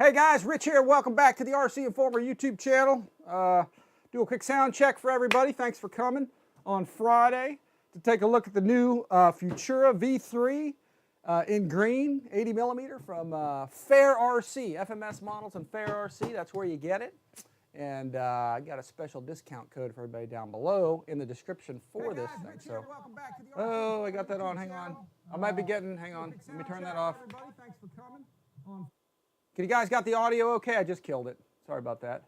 Hey guys, Rich here. Welcome back to the RCINFORMER YouTube channel. Do a quick sound check for everybody. Thanks for coming on Friday to take a look at the new FUTURA V3 in green, 80 millimeter from Fair RC, FMS Models and Fair RC. That's where you get it. And I got a special discount code for everybody down below in the description for this thing. So, oh, I got that on. Hang on. I might be getting. Hang on. Let me turn that off. Thanks for coming. You guys got the audio okay? I just killed it. Sorry about that.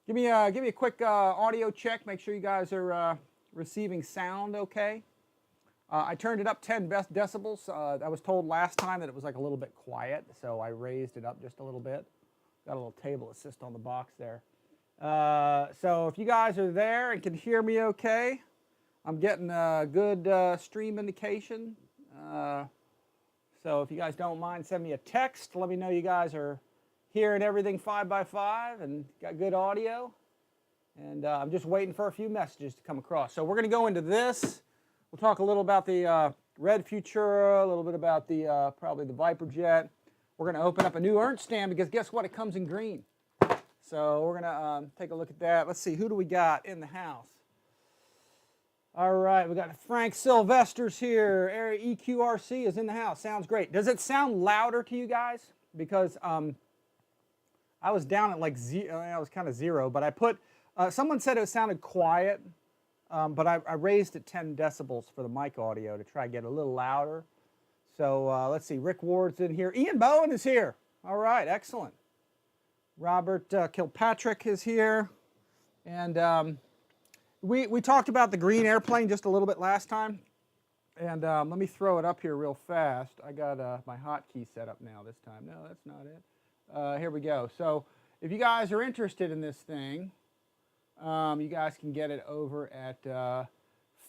Give me a quick audio check. Make sure you guys are receiving sound okay. I turned it up 10 decibels. I was told last time that it was like a little bit quiet, so I raised it up just a little bit. Got a little table assist on the box there. So if you guys are there and can hear me okay, I'm getting a good stream indication. So if you guys don't mind, send me a text. Let me know you guys are hearing everything 5x5 and got good audio. And I'm just waiting for a few messages to come across. So we're going to go into this. We'll talk a little about the red FUTURA, a little bit about the probably the Viper jet. We're going to open up a new Ernst stand because guess what? It comes in green. So we're going to take a look at that. Let's see, who do we got in the house? All right, we got Frank Sylvester's here. EQRC is in the house. Sounds great. Does it sound louder to you guys? Because I was down at like I was kind of zero, but I put, someone said it sounded quiet, but I raised it 10 decibels for the mic audio to try to get a little louder. So let's see, Rick Ward's in here. Ian Bowen is here. All right, excellent. Robert Kilpatrick is here. And we talked about the green airplane just a little bit last time. And let me throw it up here real fast. I got my hotkey set up now this time. No, that's not it. Here we go. So if you guys are interested in this thing, you guys can get it over at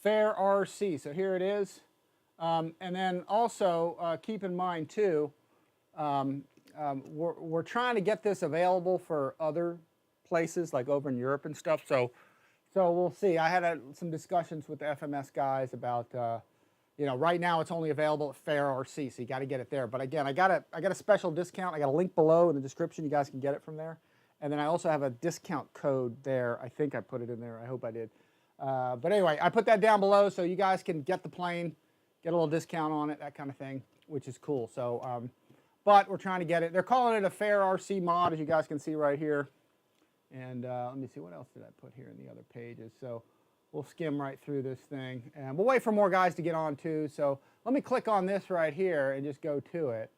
Fair RC. So here it is. And then also keep in mind too, we're trying to get this available for other places like over in Europe and stuff. So we'll see. I had some discussions with the FMS guys about, you know, right now it's only available at Fair RC, so you got to get it there. But again, I got a special discount. I got a link below in the description. You guys can get it from there. And then I also have a discount code there. I think I put it in there. I hope I did. But anyway, I put that down below so you guys can get the plane, get a little discount on it, that kind of thing, which is cool. So, but we're trying to get it. They're calling it a Fair RC mod, as you guys can see right here. And let me see, what else did I put here in the other pages? So we'll skim right through this thing. And we'll wait for more guys to get on too. So let me click on this right here and just go to it.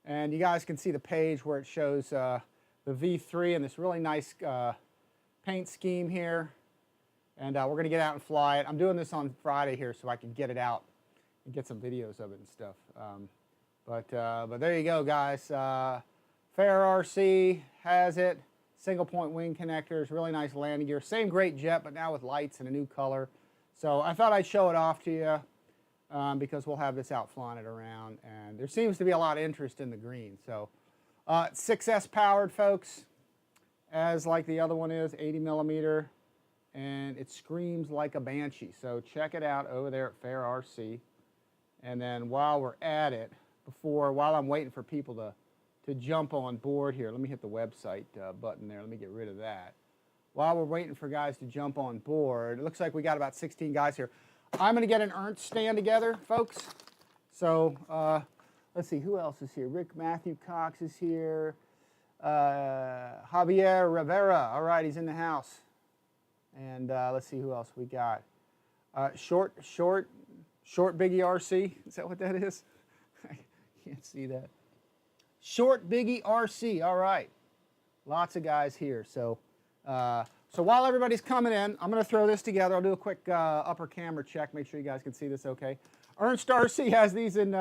And you guys can see the page where it shows the V3 and this really nice paint scheme here. And we're going to get out and fly it. I'm doing this on Friday here so I can get it out and get some videos of it and stuff. But there you go, guys. Fair RC has it. Single point wing connectors, really nice landing gear. Same great jet, but now with lights and a new color. So I thought I'd show it off to you because we'll have this out flying it around. And there seems to be a lot of interest in the green. So 6S powered, folks, as like the other one is, 80 millimeter. And it screams like a Banshee. So check it out over there at Fair RC. And then while we're at it, while I'm waiting for people to jump on board here. Let me hit the website button there. Let me get rid of that. While we're waiting for guys to jump on board, it looks like we got about 16 guys here. I'm going to get an Ernst stand together, folks. So let's see, who else is here? Matthew Cox is here. Javier Rivera, all right, he's in the house. And let's see who else we got. Short Biggie RC, is that what that is? I can't see that. Short Biggie RC, all right. Lots of guys here. So so while everybody's coming in, I'm going to throw this together. I'll do a quick upper camera check, make sure you guys can see this okay. Ernst RC has these in,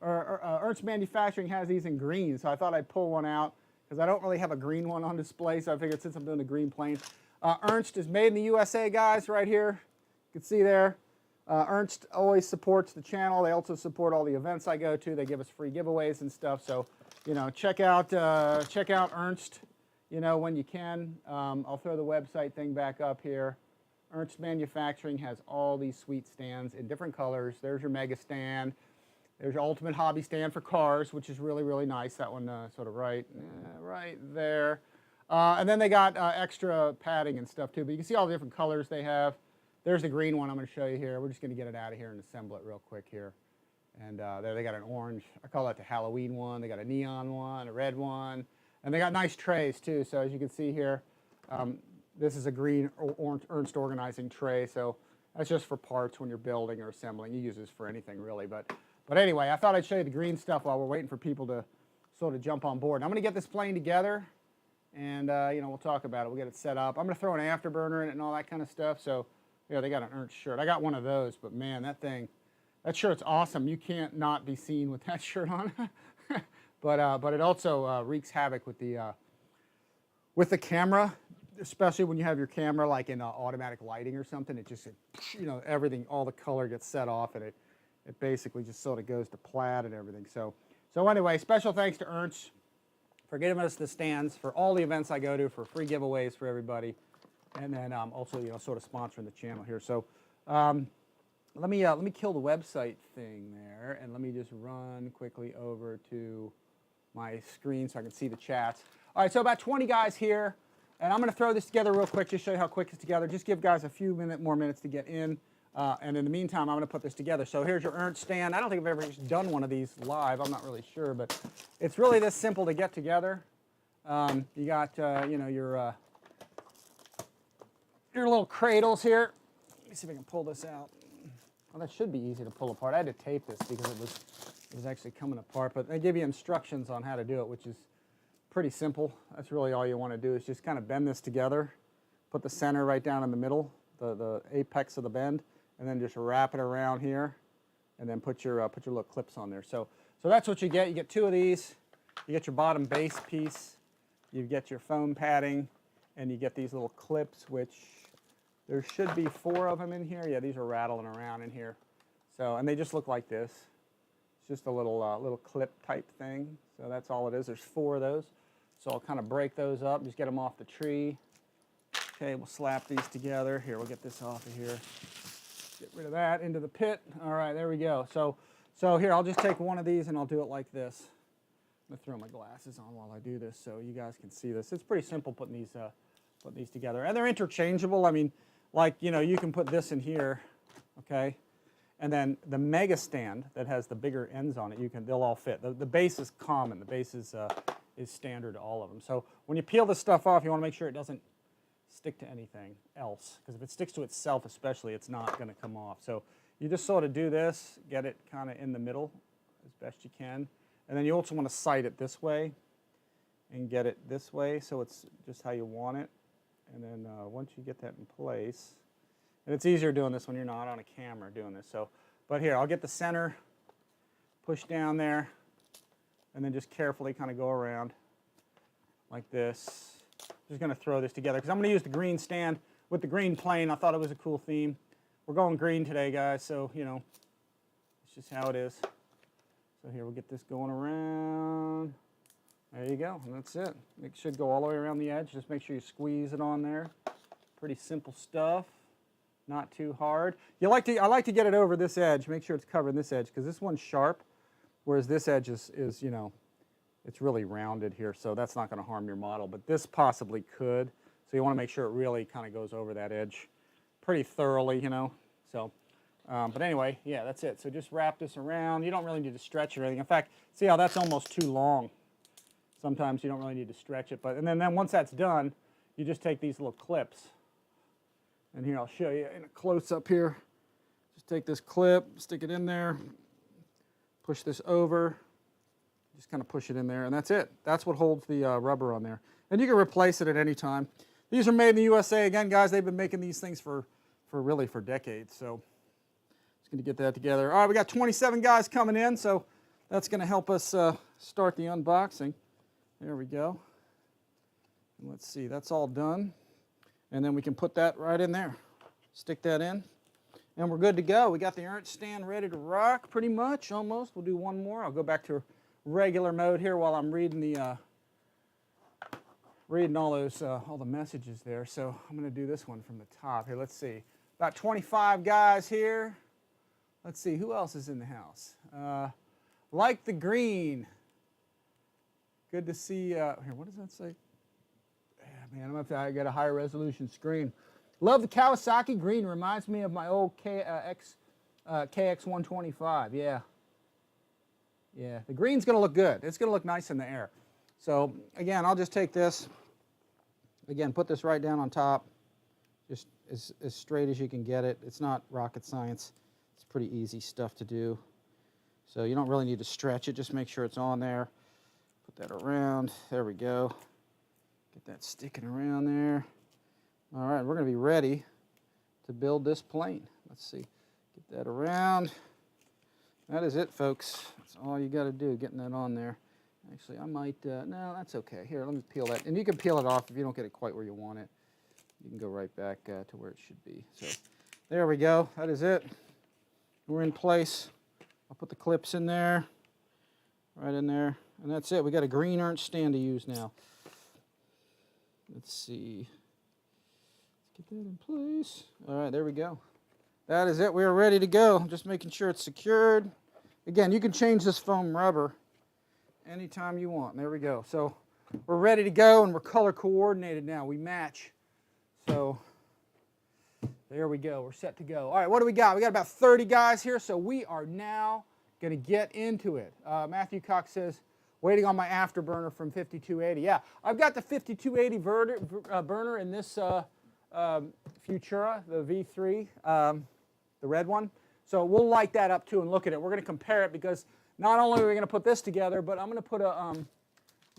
Ernst Manufacturing has these in green, so I thought I'd pull one out because I don't really have a green one on display, so I figured since I'm doing the green plane. Ernst is made in the USA, guys, right here. You can see there. Ernst always supports the channel. They also support all the events I go to. They give us free giveaways and stuff, so you know, check out Ernst, you know, when you can. I'll throw the website thing back up here. Ernst Manufacturing has all these sweet stands in different colors. There's your mega stand. There's your ultimate hobby stand for cars, which is really, really nice. That one sort of right there. And then they got extra padding and stuff too, but you can see all the different colors they have. There's the green one I'm going to show you here. We're just going to get it out of here and assemble it real quick here. And there they got an orange, I call that the Halloween one. They got a neon one, a red one, and they got nice trays too. So as you can see here, this is a green Ernst organizing tray. So that's just for parts when you're building or assembling. You use this for anything really. But anyway, I thought I'd show you the green stuff while we're waiting for people to sort of jump on board. And I'm going to get this plane together. And, you know, we'll talk about it. We'll get it set up. I'm going to throw an afterburner in it and all that kind of stuff. So, yeah, they got an Ernst shirt. I got one of those, but, man, that shirt's awesome. You can't not be seen with that shirt on. but it also wreaks havoc with the camera, especially when you have your camera, like, in automatic lighting or something. It just, you know, everything, all the color gets set off, and it basically just sort of goes to plaid and everything. So anyway, special thanks to Ernst for giving us the stands for all the events I go to, for free giveaways for everybody, and then also, you know, sort of sponsoring the channel here. So let me kill the website thing there, and let me just run quickly over to my screen so I can see the chats. All right, so about 20 guys here, and I'm going to throw this together real quick, just show you how quick it's together. Just give guys a few more minutes to get in, and in the meantime, I'm going to put this together. So here's your Ernst stand. I don't think I've ever done one of these live. I'm not really sure, but it's really this simple to get together. You got you know, your little cradles here. Let me see if I can pull this out. Well, that should be easy to pull apart. I had to tape this because it was actually coming apart, but they give you instructions on how to do it, which is pretty simple. That's really all you want to do is just kind of bend this together, put the center right down in the middle, the apex of the bend, and then just wrap it around here, and then put your little clips on there. So that's what you get. You get two of these. You get your bottom base piece. You get your foam padding, and you get these little clips, which there should be 4 of them in here. Yeah, these are rattling around in here. So, and they just look like this. It's just a little clip type thing. So that's all it is. There's 4 of those. So I'll kind of break those up, just get them off the tree. Okay, we'll slap these together. Here, we'll get this off of here. Get rid of that into the pit. All right, there we go. So here, I'll just take one of these and I'll do it like this. I'm gonna throw my glasses on while I do this so you guys can see this. It's pretty simple putting these together, and they're interchangeable. I mean, like, you know, you can put this in here, okay, and then the mega stand that has the bigger ends on it, they'll all fit. The base is common. The base is standard to all of them. So when you peel this stuff off, you want to make sure it doesn't stick to anything else, because if it sticks to itself especially, it's not going to come off. So you just sort of do this, get it kind of in the middle as best you can, and then you also want to sight it this way and get it this way so it's just how you want it. And then once you get that in place, and it's easier doing this when you're not on a camera doing this. So, but here, I'll get the center, push down there, and then just carefully kind of go around like this. Just going to throw this together because I'm going to use the green stand with the green plane. I thought it was a cool theme. We're going green today, guys, so, you know, it's just how it is. So here, we'll get this going around. There you go, and that's it. It should go all the way around the edge. Just make sure you squeeze it on there. Pretty simple stuff, not too hard. I like to get it over this edge. Make sure it's covering this edge because this one's sharp, whereas this edge is, you know, it's really rounded here, so that's not going to harm your model. But this possibly could, so you want to make sure it really kind of goes over that edge pretty thoroughly, you know. So, but anyway, yeah, that's it. So just wrap this around. You don't really need to stretch or anything. In fact, see how that's almost too long. Sometimes you don't really need to stretch it, and then once that's done, you just take these little clips, and here I'll show you in a close-up here. Just take this clip, stick it in there, push this over, just kind of push it in there, and that's it. That's what holds the rubber on there. And you can replace it at any time. These are made in the USA. Again, guys, they've been making these things for decades, so just going to get that together. All right, we got 27 guys coming in, so that's going to help us start the unboxing. There we go. And let's see, that's all done. And then we can put that right in there. Stick that in. And we're good to go. We got the Ernst stand ready to rock pretty much, almost. We'll do one more. I'll go back to regular mode here while I'm reading all the messages there. So I'm going to do this one from the top here. Let's see. About 25 guys here. Let's see, who else is in the house? Like the green. Good to see, here, what does that say? Yeah, man, I'm gonna have to get a higher resolution screen. Love the Kawasaki green, reminds me of my old KX125, yeah. Yeah, the green's gonna look good. It's gonna look nice in the air. So again, I'll just take this, again, put this right down on top, just as straight as you can get it. It's not rocket science. It's pretty easy stuff to do. So you don't really need to stretch it, just make sure it's on there. Put that around, there we go. Get that sticking around there. All right, we're gonna be ready to build this plane. Let's see, get that around. That is it, folks. That's all you gotta do, getting that on there. Actually, I might, no, that's okay. Here, let me peel that. And you can peel it off if you don't get it quite where you want it. You can go right back to where it should be. So there we go, that is it. We're in place. I'll put the clips in there, right in there. And that's it. We got a green Ernst stand to use now. Let's see. Let's get that in place. All right, there we go. That is it. We are ready to go. Just making sure it's secured. Again, you can change this foam rubber anytime you want. There we go. So we're ready to go, and we're color coordinated now. We match. So there we go. We're set to go. All right, what do we got? We got about 30 guys here, so we are now going to get into it. Matthew Cox says, waiting on my afterburner from 5280. Yeah, I've got the 5280 burner in this Futura, the V3, the red one. So we'll light that up too and look at it. We're going to compare it because not only are we going to put this together, but I'm going to put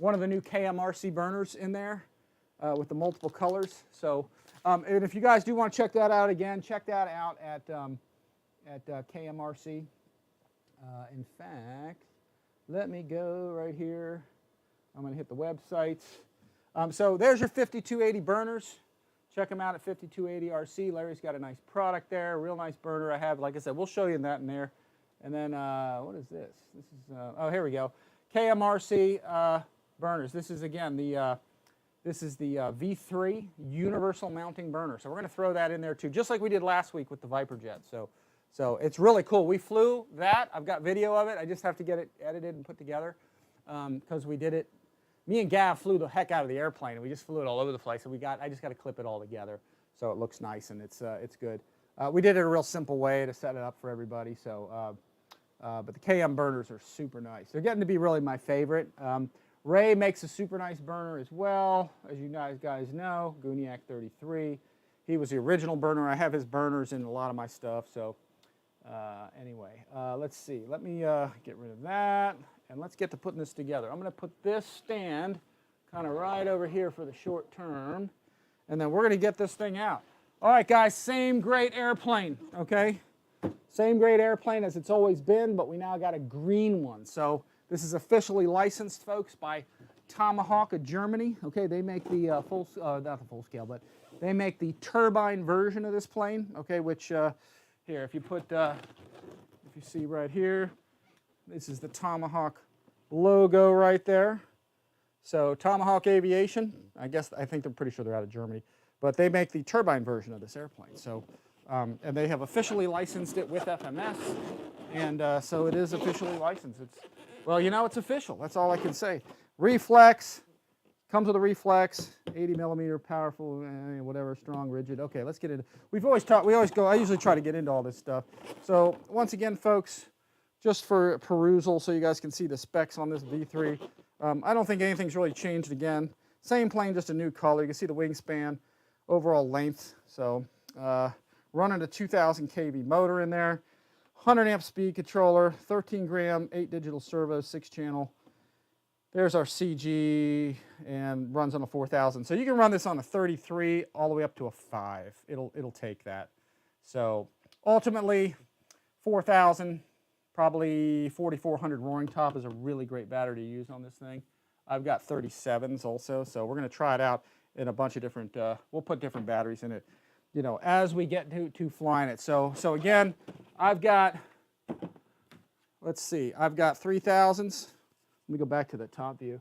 one of the new KMRC burners in there with the multiple colors. So, and if you guys do want to check that out again, check that out at KMRC. In fact, let me go right here. I'm going to hit the websites. So there's your 5280 burners. Check them out at 5280 RC. Larry's got a nice product there, real nice burner. I have, like I said, we'll show you that in there. And then, what is this? This is, oh, here we go. KMRC burners. This is, again, the V3 universal mounting burner. So we're going to throw that in there too, just like we did last week with the Viper jet. So it's really cool. We flew that. I've got video of it. I just have to get it edited and put together because we did it. Me and Gav flew the heck out of the airplane, and we just flew it all over the place. And I just got to clip it all together so it looks nice and it's good. We did it a real simple way to set it up for everybody. So, but the KM burners are super nice. They're getting to be really my favorite. Ray makes a super nice burner as well, as you guys know, Guniac 33. He was the original burner. I have his burners in a lot of my stuff. So anyway, let's see. Let me get rid of that, and let's get to putting this together. I'm going to put this stand kind of right over here for the short term, and then we're going to get this thing out. All right, guys, same great airplane, okay? Same great airplane as it's always been, but we now got a green one. So this is officially licensed, folks, by Tomahawk of Germany. Okay, they make the not the full scale, but they make the turbine version of this plane. Okay, which here, if you put, if you see right here, this is the Tomahawk logo right there. So Tomahawk Aviation. I think they're pretty sure they're out of Germany, but they make the turbine version of this airplane. So, and they have officially licensed it with FMS, and so it is officially licensed. Well, you know, it's official. That's all I can say. Reflex, comes with a reflex, 80 millimeter powerful, whatever, strong, rigid. Okay, let's get into. I usually try to get into all this stuff. So once again, folks, just for perusal, so you guys can see the specs on this V3. I don't think anything's really changed again. Same plane, just a new color. You can see the wingspan, overall length. So running a 2000 kV motor in there. 100 amp speed controller, 13 gram, 8 digital servo, 6 channel. There's our CG and runs on a 4000. So you can run this on a 33 all the way up to a 5. It'll take that. So ultimately 4000, probably 4400 roaring top is a really great battery to use on this thing. I've got 37s also, so we're going to try it out in a bunch of different, we'll put different batteries in it, you know, as we get to flying it. So again, I've got, let's see, I've got 3000s. Let me go back to the top view.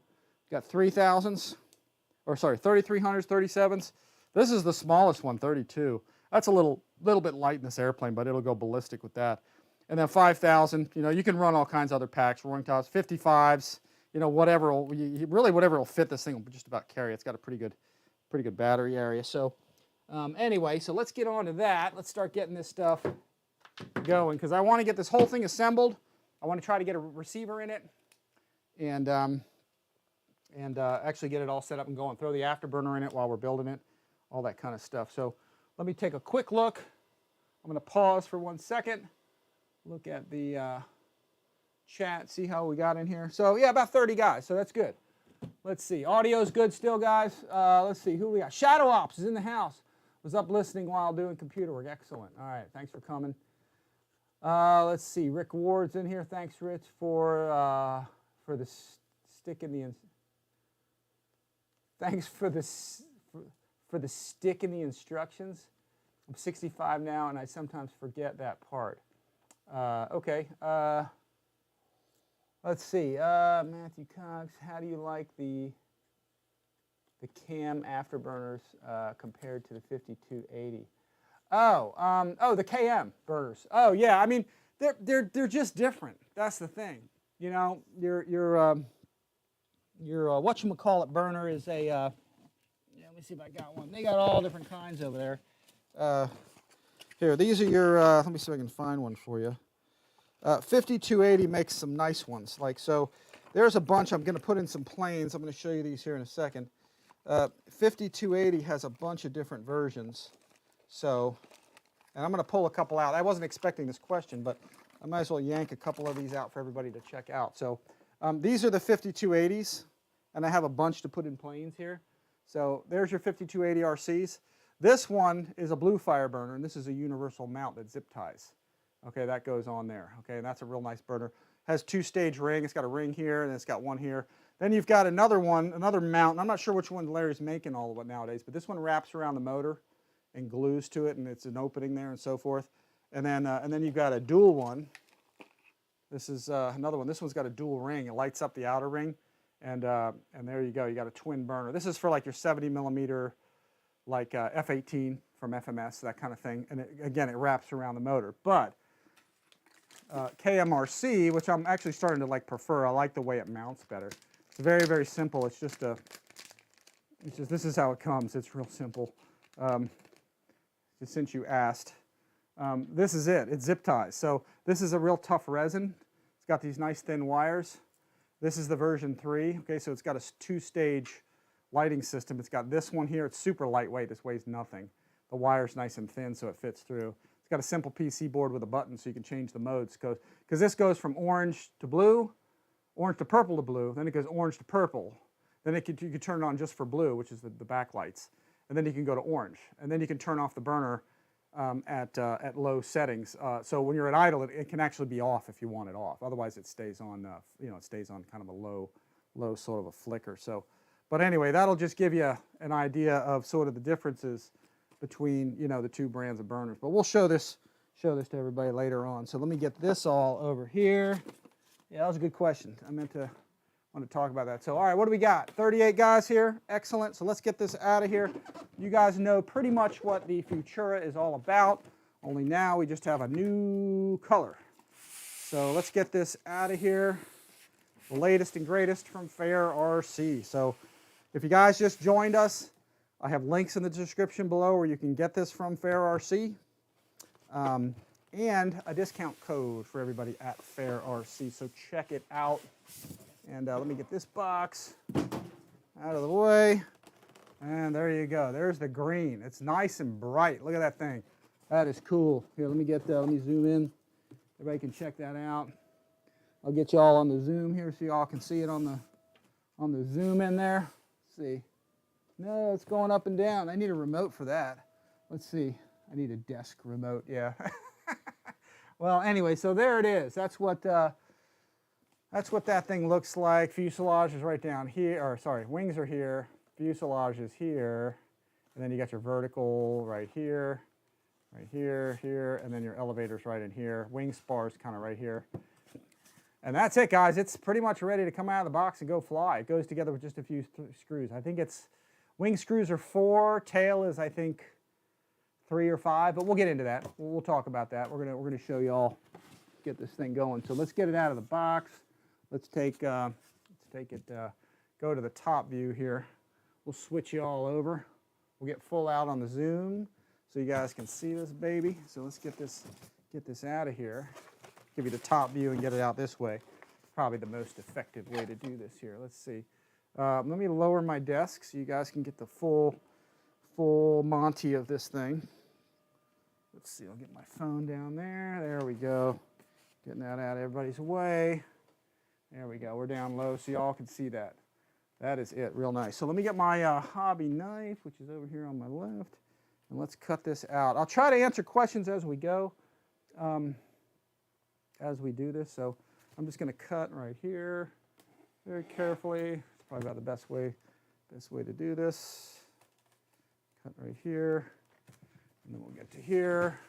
Got 3000s, or sorry, 3300s, 37s. This is the smallest one, 32. That's a little bit light in this airplane, but it'll go ballistic with that. And then 5,000, you know, you can run all kinds of other packs, roaring tops, 55s, you know, whatever, really whatever will fit this thing will just about carry. It's got a pretty good battery area. So anyway, so let's get on to that. Let's start getting this stuff going, because I want to get this whole thing assembled. I want to try to get a receiver in it and actually get it all set up and going. Throw the afterburner in it while we're building it, all that kind of stuff. So let me take a quick look. I'm going to pause for 1 second. Look at the chat, see how we got in here. So yeah, about 30 guys, so that's good. Let's see, audio's good still, guys. Let's see, who we got? Shadow Ops is in the house. Was up listening while doing computer work. Excellent. All right, thanks for coming. Let's see, Rick Ward's in here. Thanks, Rich, for the stick in the. Thanks for the stick in the instructions. I'm 65 now, and I sometimes forget that part. Okay. Let's see. Matthew Cox, how do you like the cam afterburners compared to the 5280? Oh, the KM burners. Oh yeah, I mean they're just different. That's the thing. You know, your whatchamacallit burner is a. Yeah, let me see if I got one. They got all different kinds over there. Here, these are your. Let me see if I can find one for you. 5280 makes some nice ones. Like so, there's a bunch. I'm going to put in some planes. I'm going to show you these here in a second. 5280 has a bunch of different versions. So, and I'm going to pull a couple out. I wasn't expecting this question, but I might as well yank a couple of these out for everybody to check out. So, these are the 5280s, and I have a bunch to put in planes here. So, there's your 5280 RCs. This one is a blue fire burner, and this is a universal mount that zip ties. Okay, that goes on there. Okay, and that's a real nice burner. Has two-stage ring. It's got a ring here, and it's got one here. Then you've got another one, another mount. And I'm not sure which one Larry's making all of it nowadays, but this one wraps around the motor and glues to it, and it's an opening there and so forth. And then you've got a dual one. This is another one. This one's got a dual ring. It lights up the outer ring, and there you go. You got a twin burner. This is for like your 70 millimeter, like F-18 from FMS, that kind of thing. And again, it wraps around the motor. But KMRC, which I'm actually starting to like prefer. I like the way it mounts better. It's very, very simple. It's just this is how it comes. It's real simple. Just since you asked, this is it. It zip ties. So this is a real tough resin. It's got these nice thin wires. This is the version 3. Okay, so it's got a two-stage lighting system. It's got this one here. It's super lightweight. This weighs nothing. The wire's nice and thin, so it fits through. It's got a simple PC board with a button, so you can change the modes. Because this goes from orange to blue, orange to purple to blue, then it goes orange to purple. Then you can turn it on just for blue, which is the backlights. And then you can go to orange. And then you can turn off the burner at low settings. So when you're at idle, it can actually be off if you want it off. Otherwise, it stays on. It stays on kind of a low sort of a flicker. So, but anyway, that'll just give you an idea of sort of the differences between the two brands of burners. But we'll show this to everybody later on. So let me get this all over here. Yeah, that was a good question. I want to talk about that. So all right, what do we got? 38 guys here. Excellent. So let's get this out of here. You guys know pretty much what the Futura is all about, only now we just have a new color. So let's get this out of here. The latest and greatest from Fair RC. So if you guys just joined us, I have links in the description below where you can get this from Fair RC, and a discount code for everybody at Fair RC. So check it out. And let me get this box out of the way. And there you go. There's the green. It's nice and bright. Look at that thing. That is cool. Here, let me zoom in. Everybody can check that out. I'll get you all on the zoom here so you all can see it on the zoom in there. Let's see. No, it's going up and down. I need a remote for that. Let's see. I need a desk remote. Yeah. Well, anyway, so there it is. That's what that thing looks like. Fuselage is right down here. Or sorry, wings are here. Fuselage is here. And then you got your vertical right here, here, and then your elevators right in here. Wing spars kind of right here. And that's it, guys. It's pretty much ready to come out of the box and go fly. It goes together with just a few screws. I think wing screws are 4, tail is I think 3 or 5, but we'll get into that. We'll talk about that. We're gonna show you all get this thing going. So let's get it out of the box. Let's take it, go to the top view here. We'll switch you all over. We'll get full out on the zoom so you guys can see this baby. So let's get this out of here. Give you the top view and get it out this way. Probably the most effective way to do this here. Let's see. Let me lower my desk so you guys can get the full Monty of this thing. Let's see, I'll get my phone down there. There we go. Getting that out of everybody's way. There we go. We're down low so y'all can see that. That is it, real nice. So let me get my hobby knife, which is over here on my left, and let's cut this out. I'll try to answer questions as we go, as we do this. So I'm just going to cut right here very carefully. It's probably about the best way to do this. Cut right here, and then we'll get to here.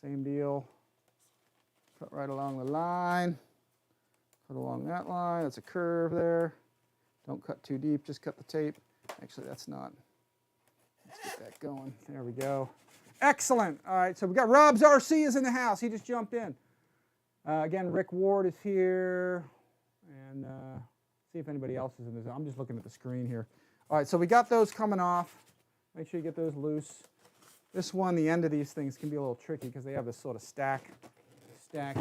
Same deal. Cut right along the line. Cut along that line. That's a curve there. Don't cut too deep, just cut the tape. Actually, that's not. Let's get that going. There we go. Excellent. All right, so we got Rob's RC is in the house. He just jumped in. Again, Rick Ward is here. And see if anybody else is in this. I'm just looking at the screen here. All right, so we got those coming off. Make sure you get those loose. This one, the end of these things can be a little tricky because they have this sort of stack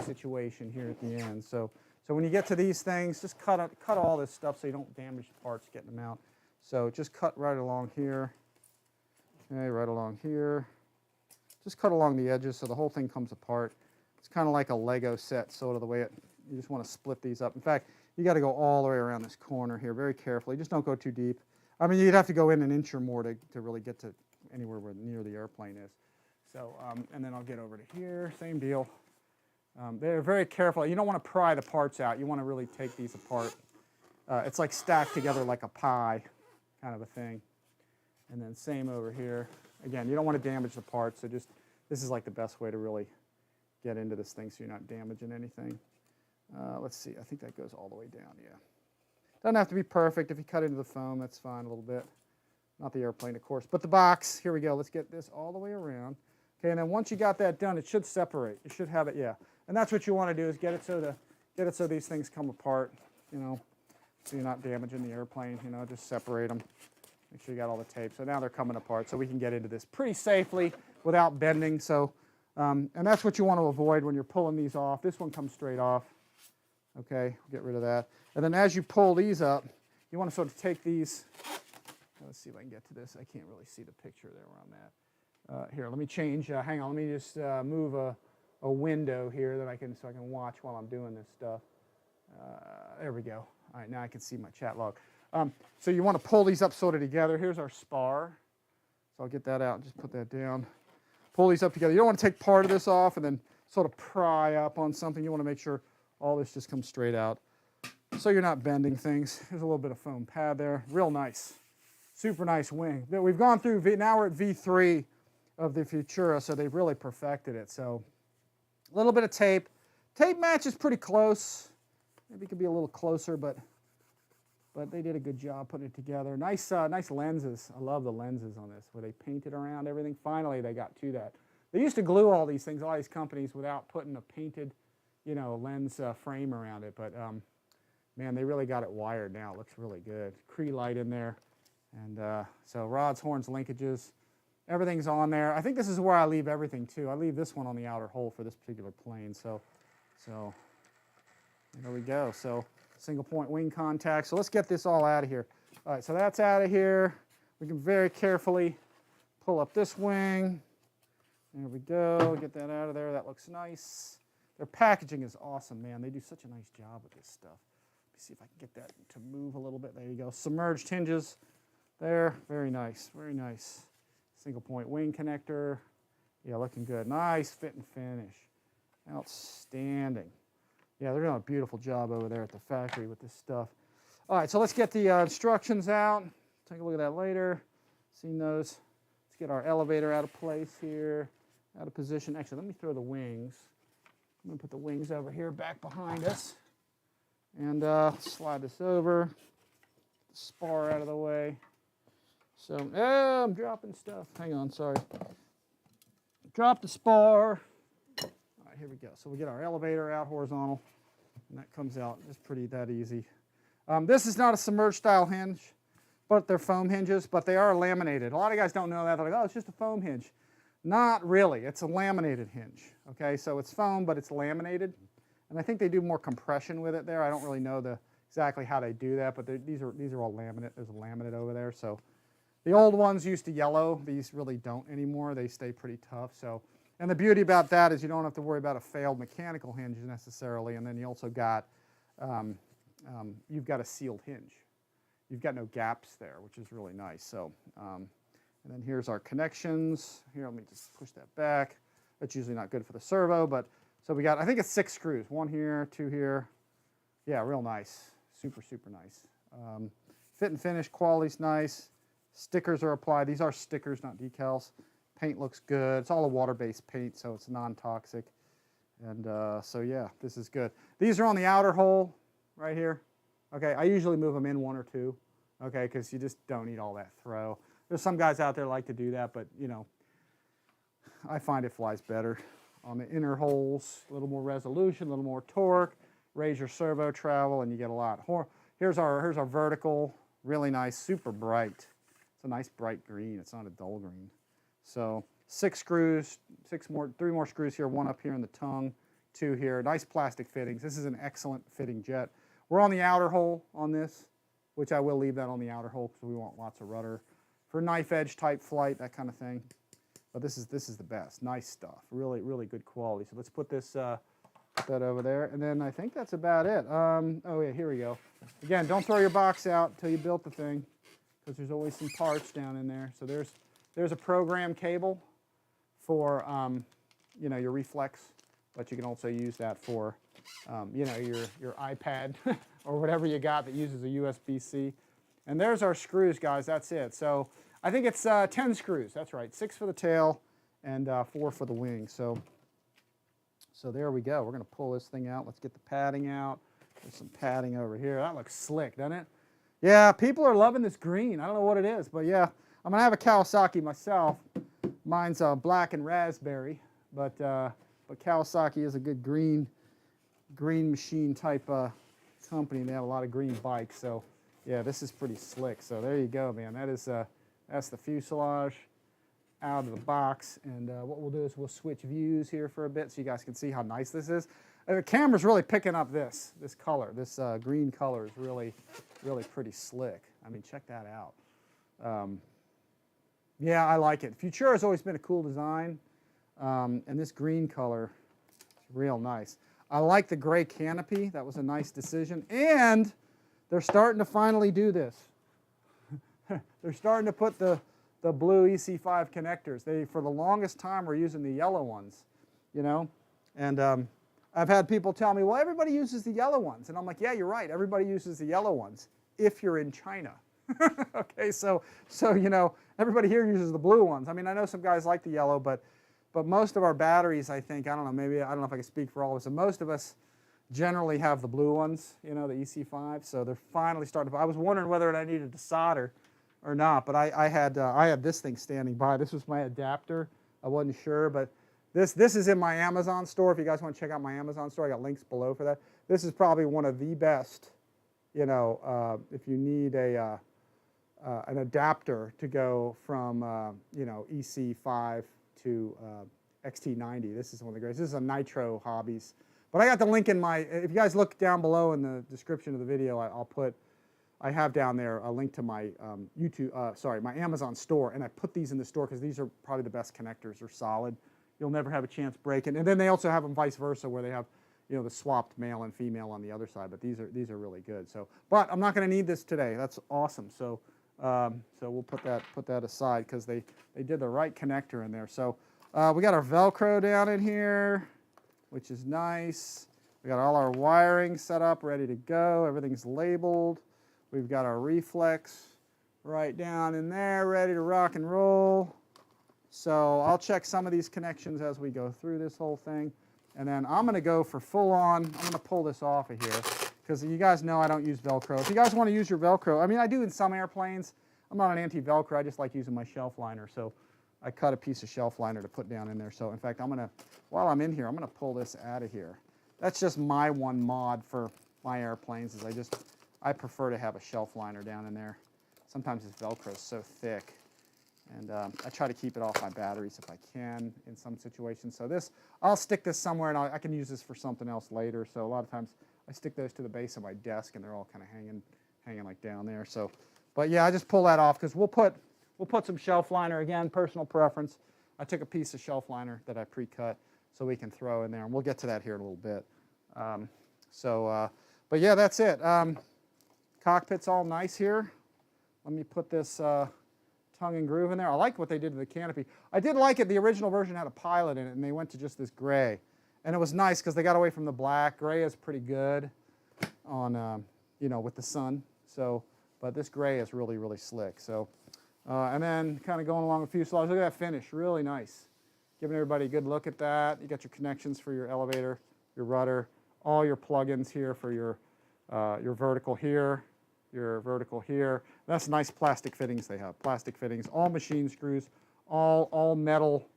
situation here at the end. So when you get to these things, just cut all this stuff so you don't damage the parts getting them out. So just cut right along here. Okay, right along here. Just cut along the edges so the whole thing comes apart. It's kind of like a Lego set, sort of the way you just want to split these up. In fact, you got to go all the way around this corner here very carefully. Just don't go too deep. I mean, you'd have to go in an inch or more to really get to anywhere where near the airplane is. So, and then I'll get over to here, same deal. They're very careful. You don't want to pry the parts out. You want to really take these apart. It's like stacked together like a pie kind of a thing. And then same over here. Again, you don't want to damage the parts, so just this is like the best way to really get into this thing so you're not damaging anything. Let's see, I think that goes all the way down, yeah. Doesn't have to be perfect. If you cut into the foam, that's fine a little bit. Not the airplane, of course, but the box. Here we go. Let's get this all the way around. Okay, and then once you got that done, it should separate. You should have it, yeah. And that's what you want to do is get it so these things come apart, you know, so you're not damaging the airplane, you know, just separate them. Make sure you got all the tape. So now they're coming apart, so we can get into this pretty safely without bending. So, and that's what you want to avoid when you're pulling these off. This one comes straight off. Okay, get rid of that. And then as you pull these up, you want to sort of take these. Let's see if I can get to this. I can't really see the picture there where I'm at. Here, let me change. Hang on, let me just move a window here that so I can watch while I'm doing this stuff. There we go. All right, now I can see my chat log. So you want to pull these up sort of together. Here's our spar. So I'll get that out and just put that down. Pull these up together. You don't want to take part of this off and then sort of pry up on something. You want to make sure all this just comes straight out so you're not bending things. There's a little bit of foam pad there. Real nice. Super nice wing. We've gone through, now we're at V3 of the Futura, so they've really perfected it. So a little bit of tape. Tape matches pretty close. Maybe it could be a little closer, but they did a good job putting it together. Nice lenses. I love the lenses on this, where they painted around everything. Finally, they got to that. They used to glue all these things, all these companies, without putting a painted, you know, lens frame around it. But man, they really got it wired now. It looks really good. Cree light in there, and so rods, horns, linkages, everything's on there. I think this is where I leave everything too. I leave this one on the outer hole for this particular plane. So there we go. So single point wing contact. So let's get this all out of here. All right, so that's out of here. We can very carefully pull up this wing. There we go. Get that out of there. That looks nice. Their packaging is awesome, man. They do such a nice job with this stuff. Let me see if I can get that to move a little bit. There you go. Submerged hinges there. Very nice. Very nice. Single point wing connector. Yeah, looking good. Nice fit and finish. Outstanding. Yeah, they're doing a beautiful job over there at the factory with this stuff. All right, so let's get the instructions out. Take a look at that later. Seen those. Let's get our elevator out of place here, out of position. Actually, let me throw the wings. I'm going to put the wings over here back behind us. And slide this over. Get the spar out of the way. So, oh, I'm dropping stuff. Hang on, sorry. Drop the spar. All right, here we go. So we get our elevator out horizontal, and that comes out just pretty that easy. This is not a submerged style hinge, but they're foam hinges, but they are laminated. A lot of guys don't know that. They're like, oh, it's just a foam hinge. Not really. It's a laminated hinge. Okay, so it's foam, but it's laminated. And I think they do more compression with it there. I don't really know exactly how they do that, but these are all laminate. There's a laminate over there. So the old ones used to yellow. These really don't anymore. They stay pretty tough. So, and the beauty about that is you don't have to worry about a failed mechanical hinge necessarily. And then you also got, you've got a sealed hinge. You've got no gaps there, which is really nice. So, and then here's our connections. Here, let me just push that back. That's usually not good for the servo, but so we got, I think it's 6 screws. 1 here, 2 here. Yeah, real nice. Super, super nice. Fit and finish quality's nice. Stickers are applied. These are stickers, not decals. Paint looks good. It's all a water-based paint, so it's non-toxic. And so yeah, this is good. These are on the outer hole right here. Okay, I usually move them in 1 or 2. Okay, because you just don't need all that throw. There's some guys out there like to do that, but you know, I find it flies better. On the inner holes, a little more resolution, a little more torque, raise your servo travel, and you get a lot. Here's our vertical, really nice, super bright. It's a nice bright green. It's not a dull green. So 6 screws, 3 more screws here, 1 up here in the tongue, 2 here. Nice plastic fittings. This is an excellent fitting jet. We're on the outer hole on this, which I will leave that on the outer hole because we want lots of rudder for knife edge type flight, that kind of thing. But this is the best. Nice stuff. Really, really good quality. So let's put this put that over there. And then I think that's about it. Oh, yeah, here we go. Again, don't throw your box out until you built the thing because there's always some parts down in there. So there's a program cable for, you know, your reflex, but you can also use that for, you know, your iPad or whatever you got that uses a USB-C. And there's our screws, guys. That's it. So I think it's 10 screws. That's right. 6 for the tail and 4 for the wing. So there we go. We're going to pull this thing out. Let's get the padding out. There's some padding over here. That looks slick, doesn't it? Yeah, people are loving this green. I don't know what it is, but yeah, I'm going to have a Kawasaki myself. Mine's black and raspberry, but Kawasaki is a good green machine type company. They have a lot of green bikes, so yeah, this is pretty slick. So there you go, man. That is that's the fuselage out of the box. And what we'll do is we'll switch views here for a bit so you guys can see how nice this is. The camera's really picking up this color. This green color is really, really pretty slick. I mean, check that out. Yeah, I like it. Futura has always been a cool design. And this green color is real nice. I like the gray canopy. That was a nice decision. And they're starting to finally do this. They're starting to put the blue EC5 connectors. They, for the longest time, were using the yellow ones, you know. And I've had people tell me, well, everybody uses the yellow ones. And I'm like, yeah, you're right. Everybody uses the yellow ones if you're in China. Okay, so you know, everybody here uses the blue ones. I mean, I know some guys like the yellow, but most of our batteries, I think, I don't know, maybe, I don't know if I can speak for all of us, and most of us generally have the blue ones, you know, the EC5. So they're finally starting to, I was wondering whether I needed to solder or not, but I had this thing standing by. This was my adapter. I wasn't sure, but this is in my Amazon store. If you guys want to check out my Amazon store, I got links below for that. This is probably one of the best, you know, if you need an adapter to go from, you know, EC5 to XT90. This is one of the greatest. This is a Nitro Hobbies. But I got the link in my, if you guys look down below in the description of the video, I have down there a link to my my Amazon store, and I put these in the store because these are probably the best connectors. They're solid. You'll never have a chance breaking. And then they also have them vice versa, where they have, you know, the swapped male and female on the other side. But these are really good. So, but I'm not going to need this today. That's awesome. So, so we'll put that aside because they did the right connector in there. So we got our Velcro down in here, which is nice. We got all our wiring set up, ready to go. Everything's labeled. We've got our reflex right down in there, ready to rock and roll. So I'll check some of these connections as we go through this whole thing. And then I'm going to go for full on. I'm going to pull this off of here because you guys know I don't use Velcro. If you guys want to use your Velcro, I mean, I do in some airplanes. I'm not an anti-Velcro. I just like using my shelf liner. So I cut a piece of shelf liner to put down in there. So in fact, while I'm in here, I'm gonna pull this out of here. That's just my one mod for my airplanes, is I prefer to have a shelf liner down in there. Sometimes this Velcro is so thick. And I try to keep it off my batteries if I can in some situations. So I'll stick this somewhere, and I can use this for something else later. So a lot of times I stick those to the base of my desk, and they're all kind of hanging like down there. So, but yeah, I just pull that off because we'll put some shelf liner, again, personal preference. I took a piece of shelf liner that I pre-cut so we can throw in there, and we'll get to that here in a little bit. But yeah, that's it. Cockpit's all nice here. Let me put this tongue and groove in there. I like what they did to the canopy. I did like it. The original version had a pilot in it, and they went to just this gray. And it was nice because they got away from the black. Gray is pretty good on, with the sun. So, but this gray is really, really slick. So, and then kind of going along with fuselage. Look at that finish, really nice. Giving everybody a good look at that. You got your connections for your elevator, your rudder, all your plugins here for your vertical here, your vertical here. That's nice plastic fittings they have. Plastic fittings, all machine screws, all metal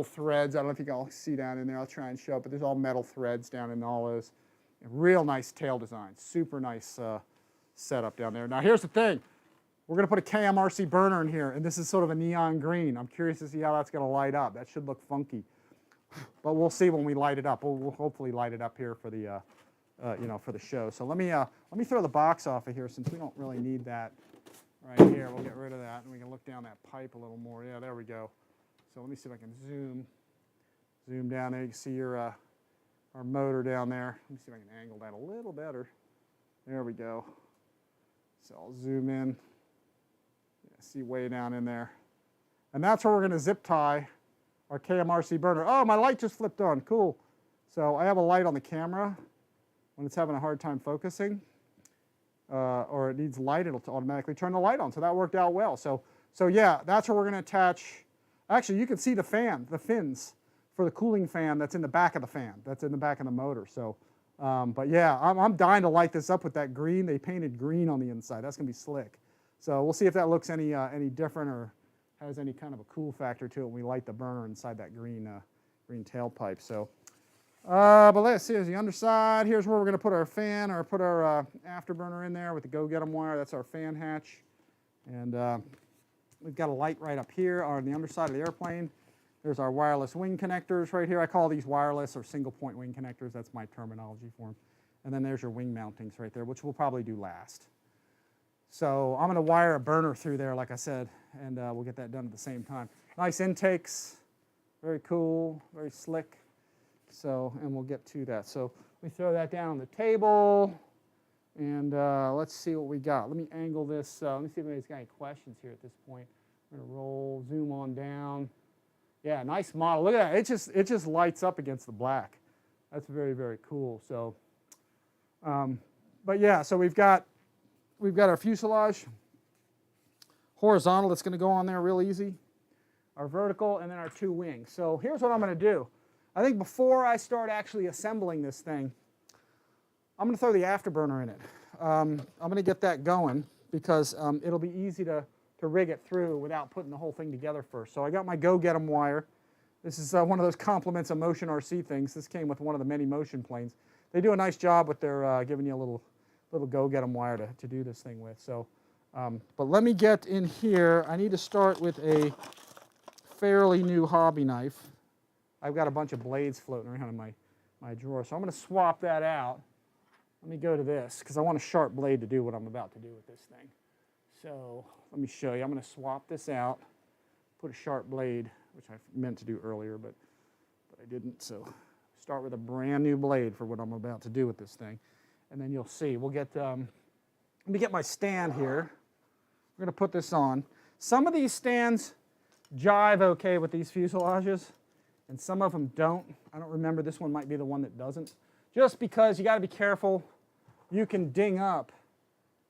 threads. I don't know if you can all see down in there. I'll try and show it, but there's all metal threads down in all those. Real nice tail design. Super nice setup down there. Now here's the thing. We're going to put a KMRC burner in here, and this is sort of a neon green. I'm curious to see how that's going to light up. That should look funky, but we'll see when we light it up. We'll hopefully light it up here for the for the show. So let me throw the box off of here since we don't really need that right here. We'll get rid of that, and we can look down that pipe a little more. Yeah, there we go. So let me see if I can zoom down there. You can see our motor down there. Let me see if I can angle that a little better. There we go. So I'll zoom in. Yeah, see way down in there. And that's where we're going to zip tie our KMRC burner. Oh, my light just flipped on. Cool. So I have a light on the camera. When it's having a hard time focusing or it needs light, it'll automatically turn the light on. So that worked out well. So yeah, that's where we're going to attach. Actually, you can see the fins for the cooling fan that's in the back of the fan. That's in the back of the motor. So, but yeah, I'm dying to light this up with that green. They painted green on the inside. That's going to be slick. So we'll see if that looks any different or has any kind of a cool factor to it when we light the burner inside that green tailpipe. So. But let's see, there's the underside. Here's where we're going to put our fan or put our afterburner in there with the go-get-em wire. That's our fan hatch. And we've got a light right up here on the underside of the airplane. There's our wireless wing connectors right here. I call these wireless or single-point wing connectors. That's my terminology for them. And then there's your wing mountings right there, which we'll probably do last. So I'm going to wire a burner through there, like I said, and we'll get that done at the same time. Nice intakes. Very cool, very slick. So, and we'll get to that. So we throw that down on the table, and let's see what we got. Let me angle this. Let me see if anybody's got any questions here at this point. We're going to roll, zoom on down. Yeah, nice model. Look at that. It just lights up against the black. That's very, very cool. So, but yeah, so we've got our fuselage horizontal that's going to go on there real easy. Our vertical, and then our two wings. So here's what I'm going to do. I think before I start actually assembling this thing, I'm going to throw the afterburner in it. I'm going to get that going because it'll be easy to rig it through without putting the whole thing together first. So I got my go-get-em wire. This is one of those compliments of Motion RC things. This came with one of the many Motion planes. They do a nice job with their giving you a little go-get-em wire to do this thing with. So, but let me get in here. I need to start with a fairly new hobby knife. I've got a bunch of blades floating around in my drawer, so I'm going to swap that out. Let me go to this, because I want a sharp blade to do what I'm about to do with this thing. So let me show you. I'm going to swap this out, put a sharp blade, which I meant to do earlier, but I didn't. So start with a brand new blade for what I'm about to do with this thing. And then you'll see. We'll get, let me get my stand here. We're going to put this on. Some of these stands jive okay with these fuselages, and some of them don't. I don't remember. This one might be the one that doesn't. Just because you got to be careful. You can ding up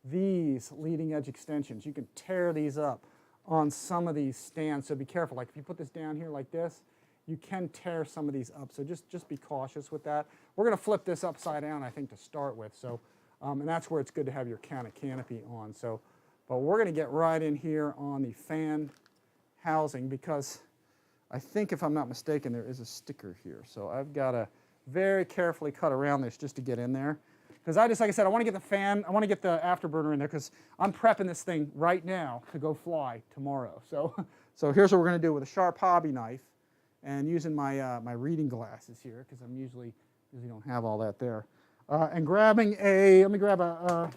these leading edge extensions. You can tear these up on some of these stands, so be careful. Like if you put this down here like this, you can tear some of these up. So just be cautious with that. We're going to flip this upside down, I think, to start with. So, and that's where it's good to have your canopy on. So, but we're going to get right in here on the fan housing because I think, if I'm not mistaken, there is a sticker here. So I've got to very carefully cut around this just to get in there. Because I just, like I said, I want to get the fan, I want to get the afterburner in there because I'm prepping this thing right now to go fly tomorrow. So, so here's what we're going to do with a sharp hobby knife and using my, my reading glasses here because I'm usually don't have all that there. And grabbing a, let me grab a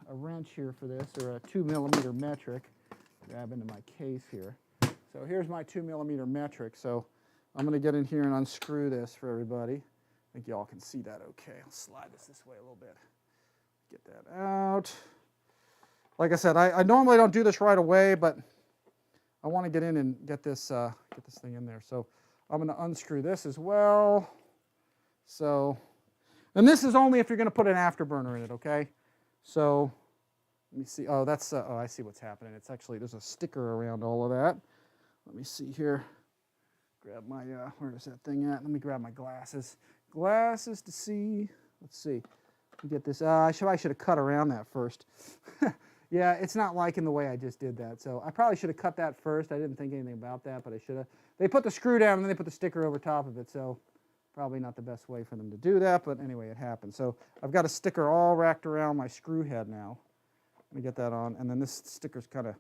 wrench here for this, or a 2mm metric. Grab into my case here. So here's my 2mm metric. So I'm going to get in here and unscrew this for everybody. I think y'all can see that okay. I'll slide this way a little bit. Get that out. Like I said, I normally don't do this right away, but I want to get in and get this thing in there. So I'm going to unscrew this as well. So, and this is only if you're going to put an afterburner in it, okay? So let me see. Oh, that's, oh, I see what's happening. It's actually, there's a sticker around all of that. Let me see here. Grab my, where is that thing at? Let me grab my glasses. Glasses to see. Let's see. Let me get this. I should have cut around that first. Yeah, it's not liking the way I just did that. So I probably should have cut that first. I didn't think anything about that, but I should have. They put the screw down and then they put the sticker over top of it. So probably not the best way for them to do that, but anyway, it happened. So I've got a sticker all wrapped around my screw head now. Let me get that on. And then this sticker's kind of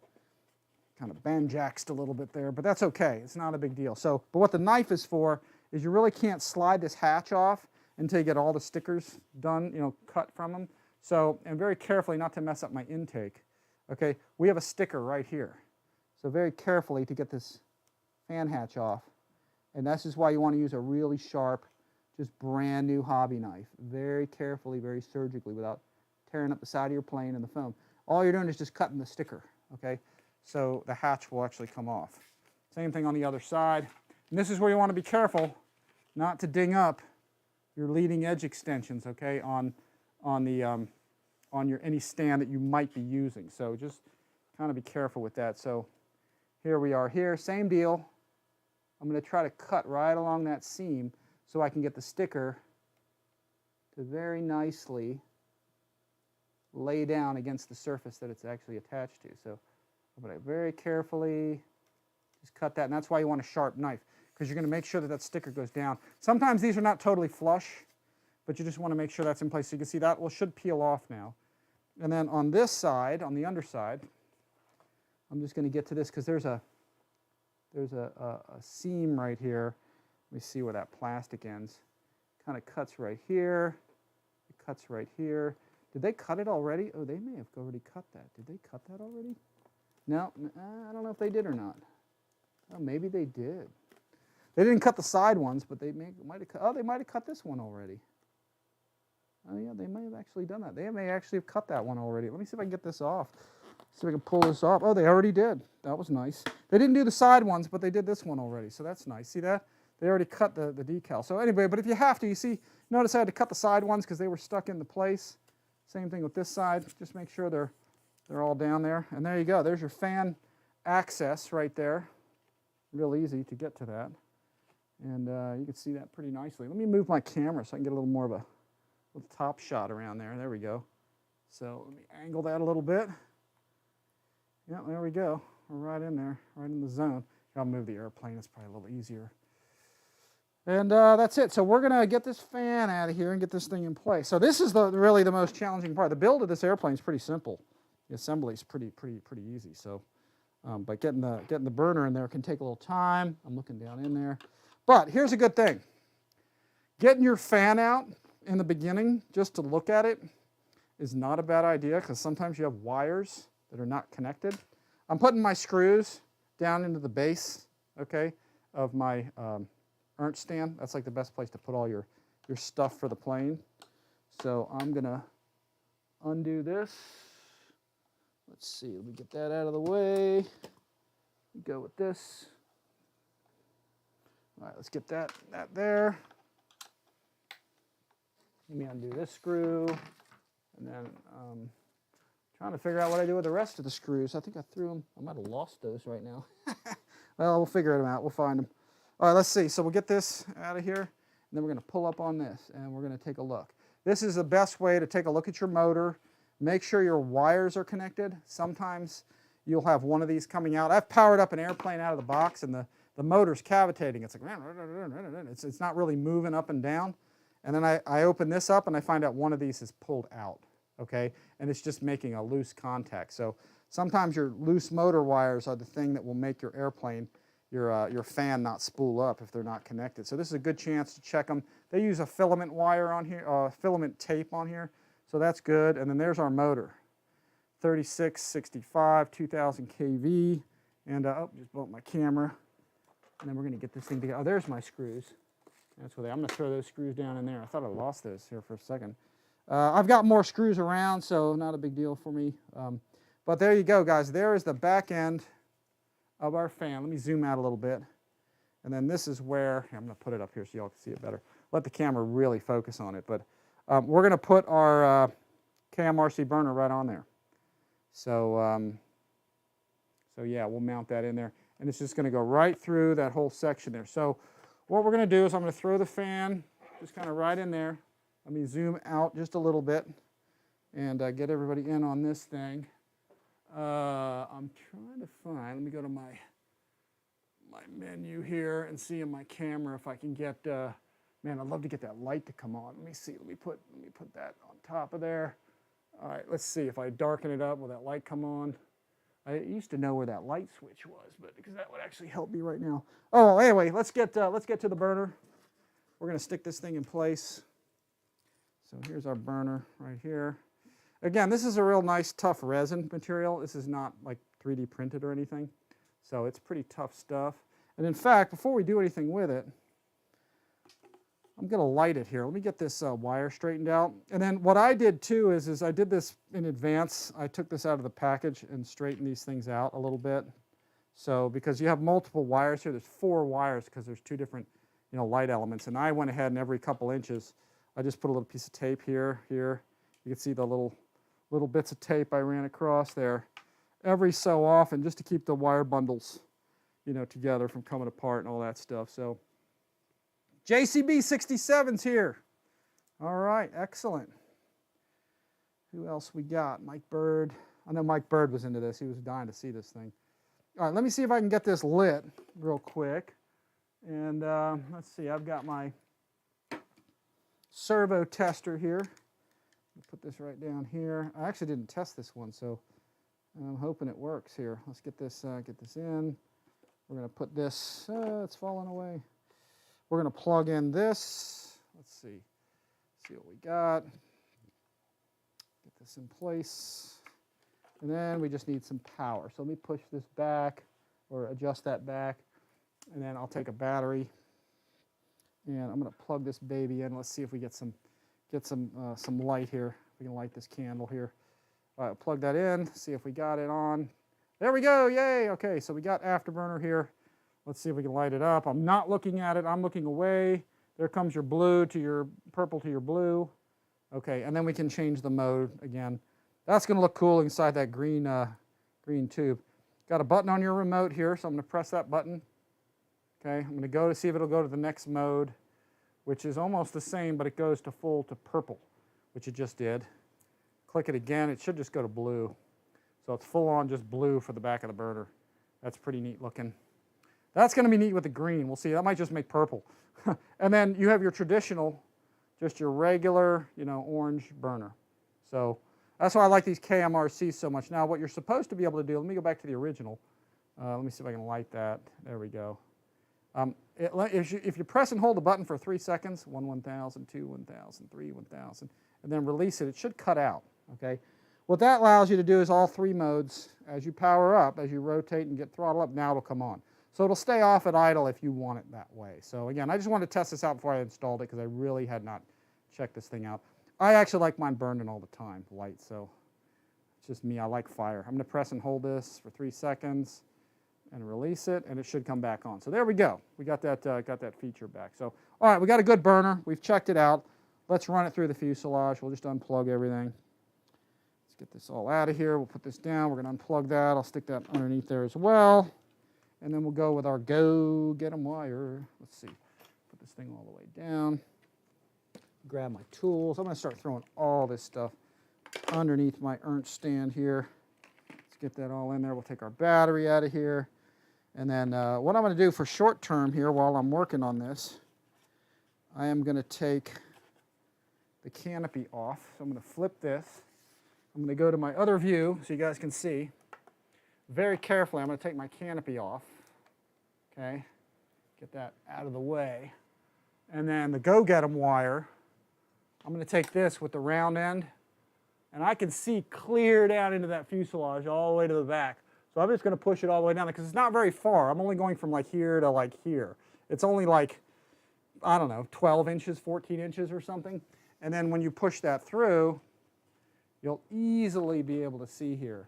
banjaxed a little bit there, but that's okay. It's not a big deal. So, but what the knife is for is you really can't slide this hatch off until you get all the stickers done, you know, cut from them. So, and very carefully not to mess up my intake. Okay, we have a sticker right here. So very carefully to get this fan hatch off. And this is why you want to use a really sharp, just brand new hobby knife. Very carefully, very surgically, without tearing up the side of your plane and the foam. All you're doing is just cutting the sticker, okay? So the hatch will actually come off. Same thing on the other side. And this is where you want to be careful not to ding up your leading edge extensions, okay, on your any stand that you might be using. So just kind of be careful with that. So here we are here, same deal. I'm going to try to cut right along that seam so I can get the sticker to very nicely lay down against the surface that it's actually attached to. So I'm going to very carefully just cut that, and that's why you want a sharp knife, because you're going to make sure that that sticker goes down. Sometimes these are not totally flush, but you just want to make sure that's in place. So you can see that should peel off now. And then on this side, on the underside, I'm just going to get to this because there's a seam right here. Let me see where that plastic ends. Kind of cuts right here. It cuts right here. Did they cut it already? Oh, they may have already cut that. Did they cut that already? No, I don't know if they did or not. Oh, maybe they did. They didn't cut the side ones, but they might have cut. Oh, they might have cut this one already. Oh yeah, they may have actually done that. They may actually have cut that one already. Let me see if I can get this off. See if I can pull this off. Oh, they already did. That was nice. They didn't do the side ones, but they did this one already, so that's nice. See that? They already cut the decal. So anyway, but if you have to, you see, notice I had to cut the side ones because they were stuck into place. Same thing with this side. Just make sure they're all down there. And there you go. There's your fan access right there. Real easy to get to that. And you can see that pretty nicely. Let me move my camera so I can get a little more of a little top shot around there. There we go. So let me angle that a little bit. Yeah, there we go. We're right in there, right in the zone. I'll move the airplane. It's probably a little easier. And that's it. So we're going to get this fan out of here and get this thing in place. So this is really the most challenging part. The build of this airplane is pretty simple. The assembly is pretty easy. So, but getting the burner in there can take a little time. I'm looking down in there. But here's a good thing. Getting your fan out in the beginning just to look at it is not a bad idea because sometimes you have wires that are not connected. I'm putting my screws down into the base, okay, of my Ernst stand. That's like the best place to put all your stuff for the plane. So I'm gonna undo this. Let's see, let me get that out of the way. Go with this. All right, let's get that there. Let me undo this screw, and then trying to figure out what I do with the rest of the screws. I think I threw them. I might have lost those right now. Well, we'll figure them out. We'll find them. All right, let's see. So we'll get this out of here, and then we're going to pull up on this, and we're going to take a look. This is the best way to take a look at your motor. Make sure your wires are connected. Sometimes you'll have one of these coming out. I've powered up an airplane out of the box, and the motor's cavitating. It's like, it's not really moving up and down. And then I open this up, and I find out one of these is pulled out, okay? And it's just making a loose contact. So sometimes your loose motor wires are the thing that will make your airplane, your fan not spool up if they're not connected. So this is a good chance to check them. They use a filament wire on here, filament tape on here, so that's good. And then there's our motor, 3665, 2000 kV. And oh, just bumped my camera. And then we're going to get this thing together. Oh, there's my screws. That's where I'm going to throw those screws down in there. I thought I lost those here for a second. I've got more screws around, so not a big deal for me. But there you go, guys. There is the back end of our fan. Let me zoom out a little bit. And then this is where, I'm going to put it up here so y'all can see it better. Let the camera really focus on it. But we're going to put our KMRC burner right on there. So, so yeah, we'll mount that in there. And it's just going to go right through that whole section there. So what we're going to do is I'm going to throw the fan just kind of right in there. Let me zoom out just a little bit and get everybody in on this thing. I'm trying to find, let me go to my menu here and see in my camera if I can get, man, I'd love to get that light to come on. Let me see, let me put that on top of there. All right, let's see if I darken it up, will that light come on? I used to know where that light switch was, but because that would actually help me right now. Oh, anyway, let's get to the burner. We're going to stick this thing in place. So here's our burner right here. Again, this is a real nice, tough resin material. This is not like 3D printed or anything. So it's pretty tough stuff. And in fact, before we do anything with it, I'm going to light it here. Let me get this wire straightened out. And then what I did too is I did this in advance. I took this out of the package and straightened these things out a little bit. So because you have multiple wires here, there's 4 wires because there's 2 different, light elements. And I went ahead and every couple inches, I just put a little piece of tape here. You can see the little bits of tape I ran across there every so often just to keep the wire bundles, together from coming apart and all that stuff. So JCB 67's here. All right, excellent. Who else we got? Mike Bird. I know Mike Bird was into this. He was dying to see this thing. All right, let me see if I can get this lit real quick. And let's see, I've got my servo tester here. Put this right down here. I actually didn't test this one, so I'm hoping it works here. Let's get this in. We're going to put this, it's falling away. We're going to plug in this. Let's see what we got. Get this in place. And then we just need some power. So let me push this back or adjust that back. And then I'll take a battery and I'm going to plug this baby in. Let's see if we get some light here. We can light this candle here. All right, plug that in, see if we got it on. There we go, yay. Okay, so we got afterburner here. Let's see if we can light it up. I'm not looking at it, I'm looking away. There comes your blue to your purple to your blue. Okay, and then we can change the mode again. That's going to look cool inside that green tube. Got a button on your remote here, so I'm going to press that button. Okay, I'm going to go to see if it'll go to the next mode, which is almost the same, but it goes to full to purple, which it just did. Click it again, it should just go to blue. So it's full on just blue for the back of the burner. That's pretty neat looking. That's going to be neat with the green. We'll see, that might just make purple. And then you have your traditional, just your regular, orange burner. So that's why I like these KMRCs so much. Now what you're supposed to be able to do, let me go back to the original. Let me see if I can light that. There we go. If you press and hold the button for 3 seconds, 1, 1000, 2, 1000, 3, 1000, and then release it, it should cut out, okay? What that allows you to do is all 3 modes. As you power up, as you rotate and get throttle up, now it'll come on. So it'll stay off at idle if you want it that way. So again, I just wanted to test this out before I installed it because I really had not checked this thing out. I actually like mine burning all the time, light, so it's just me, I like fire. I'm going to press and hold this for 3 seconds. And release it, and it should come back on. So there we go. We got that feature back. So all right, we got a good burner. We've checked it out. Let's run it through the fuselage. We'll just unplug everything. Let's get this all out of here. We'll put this down. We're going to unplug that. I'll stick that underneath there as well. And then we'll go with our go get 'em wire. Let's see. Put this thing all the way down. Grab my tools. I'm going to start throwing all this stuff underneath my Ernst stand here. Let's get that all in there. We'll take our battery out of here. And then what I'm going to do for short term here while I'm working on this, I am going to take the canopy off. So I'm going to flip this. I'm going to go to my other view so you guys can see. Very carefully, I'm going to take my canopy off. Okay, get that out of the way. And then the go-get-'em wire, I'm going to take this with the round end, and I can see clear down into that fuselage all the way to the back. So I'm just going to push it all the way down there because it's not very far. I'm only going from like here to like here. It's only like, I don't know, 12 inches, 14 inches or something. And then when you push that through, you'll easily be able to see here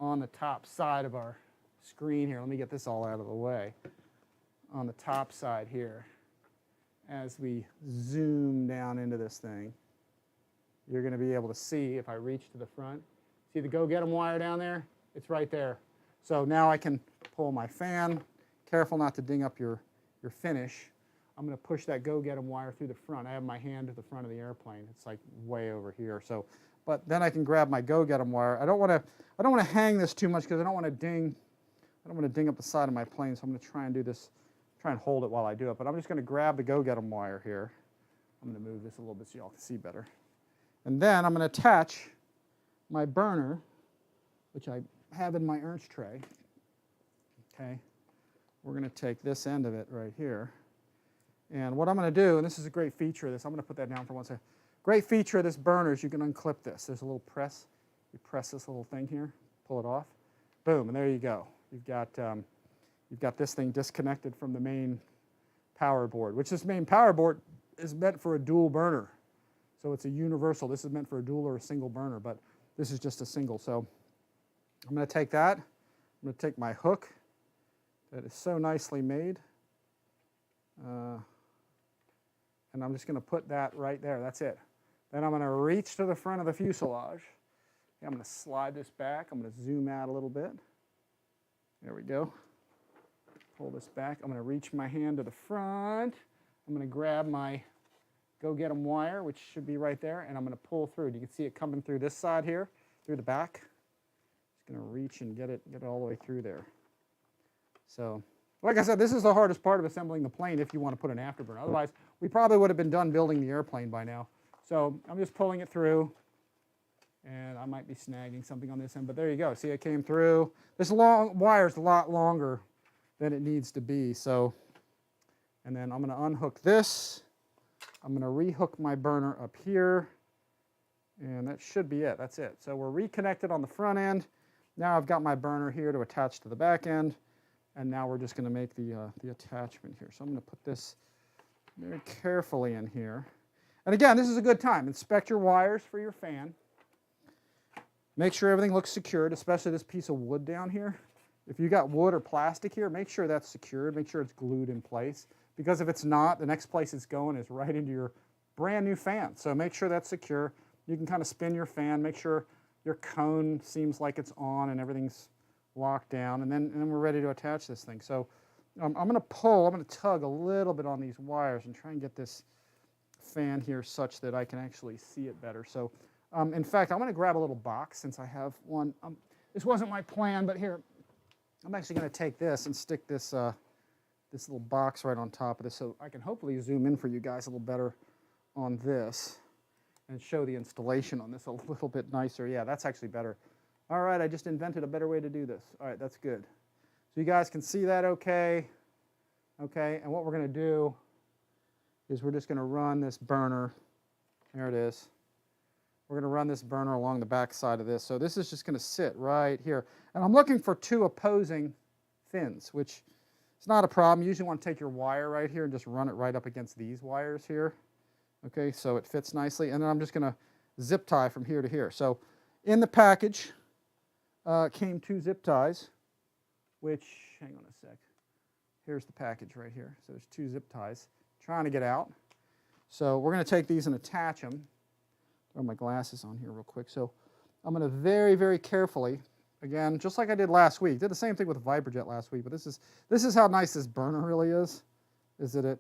on the top side of our screen here. Let me get this all out of the way. On the top side here, as we zoom down into this thing, you're going to be able to see if I reach to the front. See the go-get-'em wire down there? It's right there. So now I can pull my fan. Careful not to ding up your finish. I'm going to push that go-get-'em wire through the front. I have my hand at the front of the airplane. It's like way over here. So, but then I can grab my go-get-'em wire. I don't want to hang this too much because I don't want to ding up the side of my plane. So I'm going to try and do this, try and hold it while I do it. But I'm just going to grab the go-get-'em wire here. I'm going to move this a little bit so y'all can see better. And then I'm going to attach my burner, which I have in my Ernst tray. Okay, we're going to take this end of it right here. And what I'm going to do, and this is a great feature of this, I'm going to put that down for one second. Great feature of this burner is you can unclip this. There's a little press. You press this little thing here, pull it off, boom, and there you go. You've got this thing disconnected from the main power board, which this main power board is meant for a dual burner. So it's a universal. This is meant for a dual or a single burner, but this is just a single. So I'm going to take that. I'm going to take my hook that is so nicely made. And I'm just going to put that right there. That's it. Then I'm going to reach to the front of the fuselage. I'm going to slide this back. I'm going to zoom out a little bit. There we go. Pull this back. I'm going to reach my hand to the front. I'm going to grab my go-get-'em wire, which should be right there, and I'm going to pull through. You can see it coming through this side here, through the back. Just going to reach and get it all the way through there. So, like I said, this is the hardest part of assembling the plane if you want to put an afterburner. Otherwise, we probably would have been done building the airplane by now. So I'm just pulling it through, and I might be snagging something on this end, but there you go. See, it came through. This long wire is a lot longer than it needs to be. So, and then I'm going to unhook this. I'm going to rehook my burner up here, and that should be it. That's it. So we're reconnected on the front end. Now I've got my burner here to attach to the back end, and now we're just going to make the attachment here. So I'm going to put this very carefully in here. And again, this is a good time. Inspect your wires for your fan. Make sure everything looks secured, especially this piece of wood down here. If you got wood or plastic here, make sure that's secured. Make sure it's glued in place. Because if it's not, the next place it's going is right into your brand new fan. So make sure that's secure. You can kind of spin your fan, make sure your cone seems like it's on and everything's locked down, and then we're ready to attach this thing. So I'm going to tug a little bit on these wires and try and get this fan here such that I can actually see it better. So in fact, I'm going to grab a little box since I have one. This wasn't my plan, but here, I'm actually going to take this and stick this this little box right on top of this so I can hopefully zoom in for you guys a little better on this and show the installation on this a little bit nicer. Yeah, that's actually better. All right, I just invented a better way to do this. All right, that's good. So you guys can see that okay. Okay, and what we're going to do is we're just going to run this burner. There it is. We're going to run this burner along the back side of this. So this is just going to sit right here. And I'm looking for two opposing fins, which is not a problem. You usually want to take your wire right here and just run it right up against these wires here. Okay, so it fits nicely. And then I'm just going to zip tie from here to here. So in the package came two zip ties, which, hang on a sec. Here's the package right here. So there's two zip ties trying to get out. So we're going to take these and attach them. Throw my glasses on here real quick. So I'm going to very, very carefully, again, just like I did last week. Did the same thing with Vibrajet last week, but this is how nice this burner really is that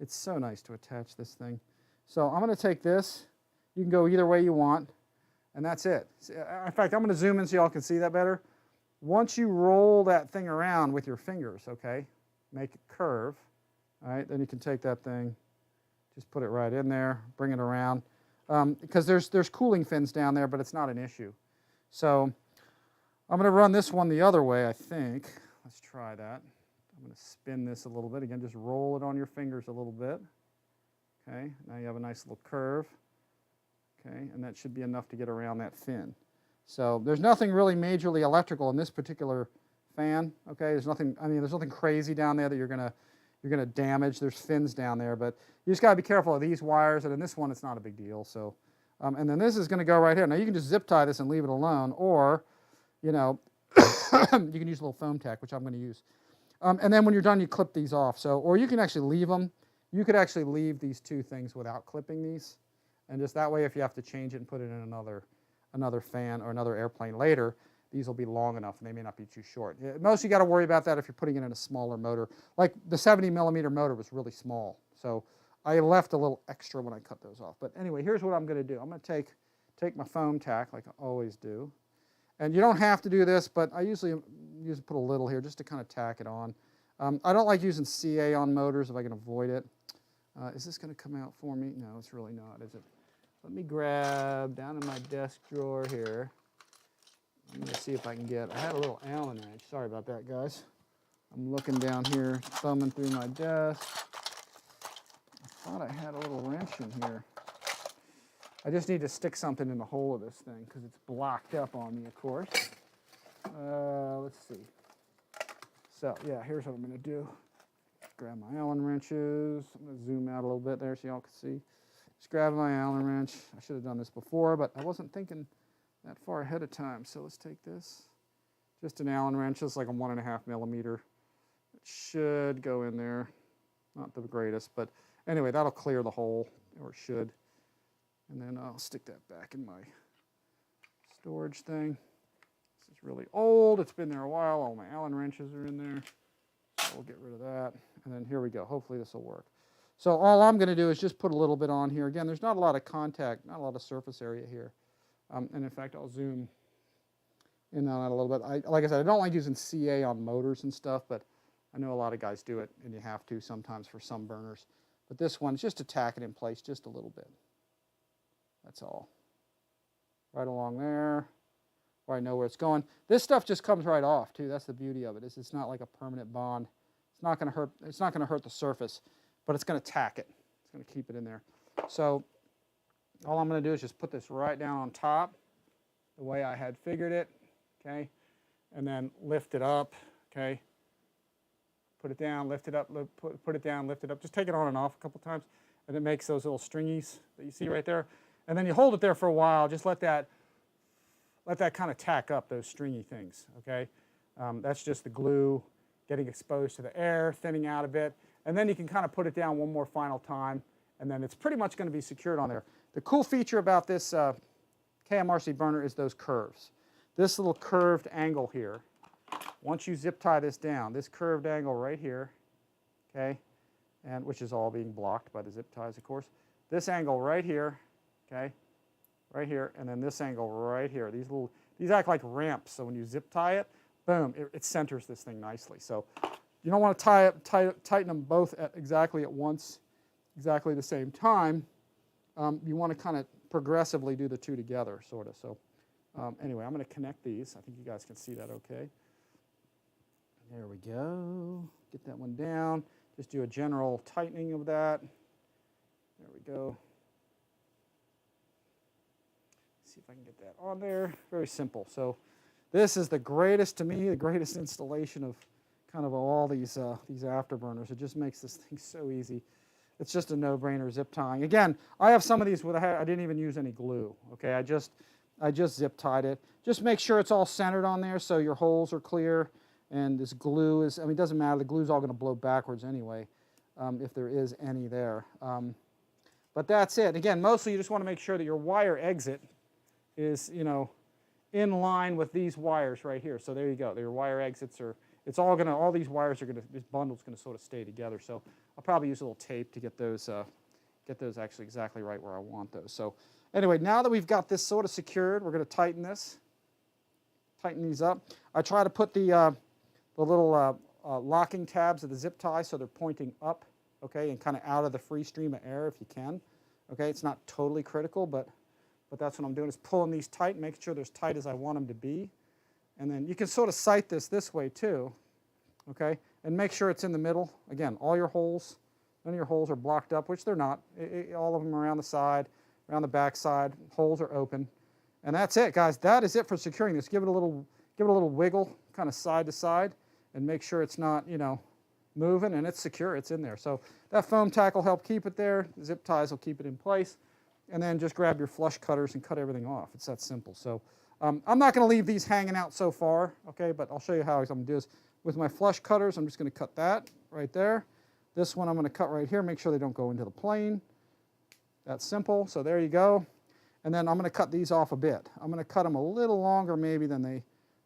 it's so nice to attach this thing. So I'm going to take this. You can go either way you want. and that's it. In fact, I'm going to zoom in so y'all can see that better. Once you roll that thing around with your fingers, okay, make it curve, all right, then you can take that thing, just put it right in there, bring it around, because there's cooling fins down there, but it's not an issue. So I'm going to run this one the other way, I think. Let's try that. I'm going to spin this a little bit. Again, just roll it on your fingers a little bit. Okay, now you have a nice little curve. Okay, and that should be enough to get around that fin. So there's nothing really majorly electrical in this particular fan. Okay, there's nothing. I mean, there's nothing crazy down there that you're gonna damage. There's fins down there, but you just gotta be careful of these wires. And in this one, it's not a big deal. So, and then this is gonna go right here. Now you can just zip tie this and leave it alone, or, you know, you can use a little foam tack, which I'm gonna use. And then when you're done, you clip these off. So, or you can actually leave them. You could actually leave these two things without clipping these. And just that way, if you have to change it and put it in another fan or another airplane later, these will be long enough and they may not be too short. Most you got to worry about that if you're putting it in a smaller motor. Like the 70mm motor was really small, so I left a little extra when I cut those off. But anyway, here's what I'm going to do. I'm going to take my foam tack like I always do. And you don't have to do this, but I usually put a little here just to kind of tack it on. I don't like using CA on motors if I can avoid it. Is this going to come out for me? No, it's really not, is it? Let me grab down in my desk drawer here. I'm going to see if I can get, I had a little Allen wrench. Sorry about that, guys. I'm looking down here, thumbing through my desk. I thought I had a little wrench in here. I just need to stick something in the hole of this thing because it's blocked up on me, of course. Let's see. So, yeah, here's what I'm going to do. Grab my Allen wrenches. I'm going to zoom out a little bit there so y'all can see. Just grab my Allen wrench. I should have done this before, but I wasn't thinking that far ahead of time. So let's take this. Just an Allen wrench. It's like a 1.5mm. It should go in there. Not the greatest, but anyway, that'll clear the hole, or it should. And then I'll stick that back in my storage thing. This is really old. It's been there a while. All my Allen wrenches are in there. So we'll get rid of that. And then here we go. Hopefully this will work. So all I'm going to do is just put a little bit on here. Again, there's not a lot of contact, not a lot of surface area here. And in fact, I'll zoom in on that a little bit. Like I said, I don't like using CA on motors and stuff, but I know a lot of guys do it, and you have to sometimes for some burners. But this one's just to tack it in place just a little bit. That's all. Right along there, where I know where it's going. This stuff just comes right off too. That's the beauty of it. It's not like a permanent bond. It's not going to hurt. It's not going to hurt the surface, but it's going to tack it. It's going to keep it in there. So all I'm going to do is just put this right down on top, the way I had figured it. Okay, and then lift it up. Okay, put it down, lift it up, put it down, lift it up. Just take it on and off a couple times, and it makes those little stringies that you see right there. And then you hold it there for a while. Just let that kind of tack up those stringy things. Okay, that's just the glue getting exposed to the air, thinning out a bit, and then you can kind of put it down one more final time, and then it's pretty much going to be secured on there. The cool feature about this KMRC burner is those curves. This little curved angle here. Once you zip tie this down, this curved angle right here, okay, and which is all being blocked by the zip ties, of course. This angle right here, okay, right here, and then this angle right here. These act like ramps, so when you zip tie it, boom, it centers this thing nicely. So you don't want to tighten them both exactly at once, exactly the same time. You want to kind of progressively do the two together, sort of. So anyway, I'm going to connect these. I think you guys can see that okay. There we go. Get that one down. Just do a general tightening of that. There we go. See if I can get that on there. Very simple. So this is the greatest, to me, the greatest installation of kind of all these afterburners. It just makes this thing so easy. It's just a no-brainer zip tying. Again, I have some of these where I didn't even use any glue. Okay, I just zip tied it. Just make sure it's all centered on there so your holes are clear. And this glue is, I mean, it doesn't matter. The glue's all going to blow backwards anyway, if there is any there. But that's it. Again, mostly you just want to make sure that your wire exit is, you know, in line with these wires right here. So there you go. Your wire exits are, it's all going to, all these wires are going to, this bundle's going to sort of stay together. So I'll probably use a little tape to get those get those actually exactly right where I want those. So anyway, now that we've got this sort of secured, we're going to tighten this, tighten these up. I try to put the little locking tabs of the zip tie so they're pointing up, okay, and kind of out of the free stream of air if you can. Okay, it's not totally critical, but that's what I'm doing, is pulling these tight, making sure they're as tight as I want them to be. And then you can sort of sight this way too, okay, and make sure it's in the middle. Again, all your holes, none of your holes are blocked up, which they're not. All of them are around the side, around the back side, holes are open. And that's it, guys. That is it for securing this. Give it a little wiggle, kind of side to side, and make sure it's not, you know, moving, and it's secure, it's in there. So that foam tack will help keep it there. The zip ties will keep it in place. And then just grab your flush cutters and cut everything off. It's that simple. So I'm not going to leave these hanging out so far, okay, but I'll show you how I'm going to do this. With my flush cutters, I'm just going to cut that right there. This one I'm going to cut right here, make sure they don't go into the plane. That's simple. So there you go. And then I'm going to cut these off a bit. I'm going to cut them a little longer maybe than they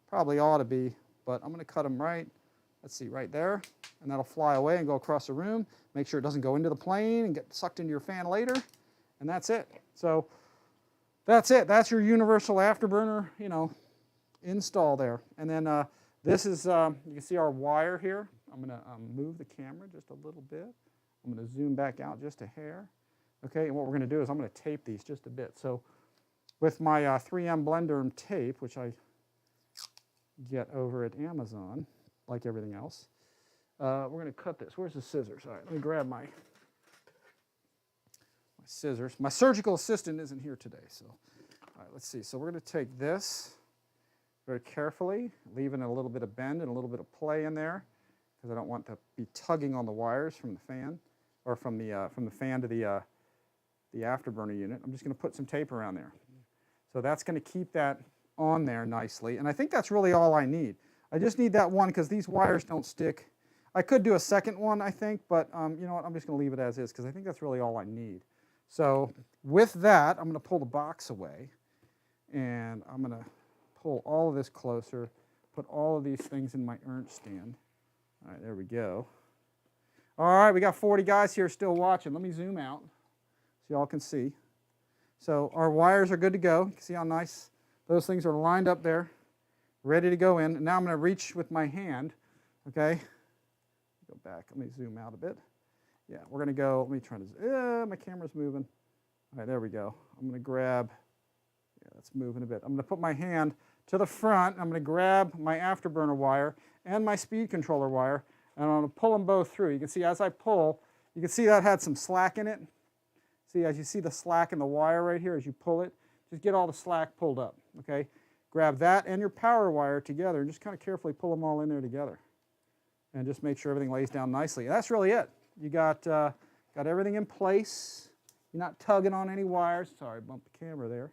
probably ought to be, but I'm going to cut them right, let's see, right there. And that'll fly away and go across the room. Make sure it doesn't go into the plane and get sucked into your fan later. And that's it. So that's it. That's your universal afterburner, you know, install there. And then this is, you can see our wire here. I'm going to move the camera just a little bit. I'm going to zoom back out just a hair. Okay, and what we're going to do is I'm going to tape these just a bit. So with my 3M Blender tape, which I get over at Amazon, like everything else, we're going to cut this. Where's the scissors? All right, let me grab my scissors. My surgical assistant isn't here today, so all right, let's see. So we're going to take this very carefully, leaving a little bit of bend and a little bit of play in there, because I don't want to be tugging on the wires from the fan, or from the fan to the afterburner unit. I'm just going to put some tape around there. So that's going to keep that on there nicely, and I think that's really all I need. I just need that one because these wires don't stick. I could do a second one, I think, but you know what? I'm just going to leave it as is because I think that's really all I need. So with that, I'm going to pull the box away, and I'm going to pull all of this closer, put all of these things in my Ernst stand. All right, there we go. All right, we got 40 guys here still watching. Let me zoom out so y'all can see. So our wires are good to go. You can see how nice those things are lined up there, ready to go in. And now I'm going to reach with my hand, okay? Go back. Let me zoom out a bit. Yeah, we're going to go, let me try to, my camera's moving. All right, there we go. I'm going to grab, yeah, that's moving a bit. I'm going to put my hand to the front. I'm going to grab my afterburner wire and my speed controller wire, and I'm going to pull them both through. You can see as I pull, you can see that had some slack in it. See, as you see the slack in the wire right here, as you pull it, just get all the slack pulled up, okay? Grab that and your power wire together and just kind of carefully pull them all in there together. And just make sure everything lays down nicely. And that's really it. You got everything in place. You're not tugging on any wires. Sorry, bumped the camera there.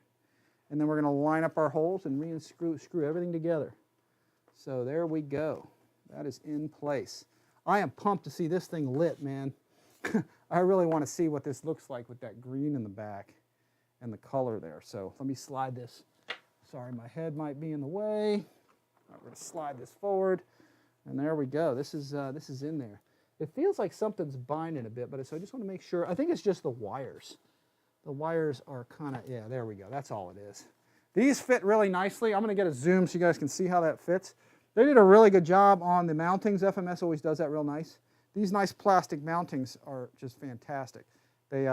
And then we're going to line up our holes and screw everything together. So there we go. That is in place. I am pumped to see this thing lit, man. I really want to see what this looks like with that green in the back and the color there. So let me slide this. Sorry, my head might be in the way. All right, we're going to slide this forward. And there we go. This is in there. It feels like something's binding a bit, but so I just want to make sure. I think it's just the wires. The wires are kind of, yeah, there we go. That's all it is. These fit really nicely. I'm going to get a zoom so you guys can see how that fits. They did a really good job on the mountings. FMS always does that real nice. These nice plastic mountings are just fantastic. They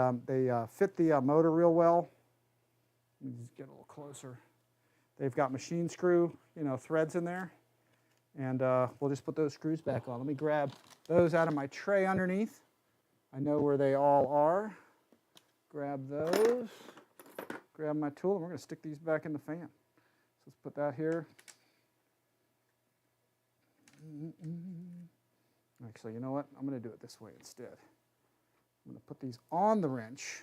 fit the motor real well. Let me just get a little closer. They've got machine screw, you know, threads in there. And we'll just put those screws back on. Let me grab those out of my tray underneath. I know where they all are. Grab those. Grab my tool, and we're going to stick these back in the fan. So let's put that here. Actually, you know what? I'm going to do it this way instead. I'm going to put these on the wrench.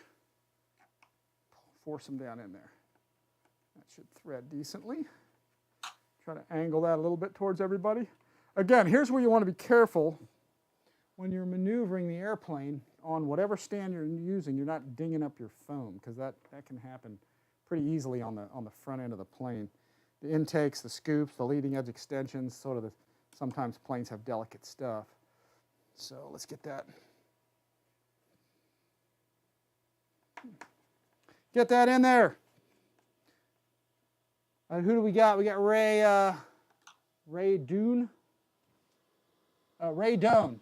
Force them down in there. That should thread decently. Try to angle that a little bit towards everybody. Again, here's where you want to be careful when you're maneuvering the airplane on whatever stand you're using. You're not dinging up your foam, because that can happen pretty easily on the front end of the plane. The intakes, the scoops, the leading edge extensions, sometimes planes have delicate stuff. So let's get that. Get that in there. Who do we got? We got Ray Doon. Ray Doan.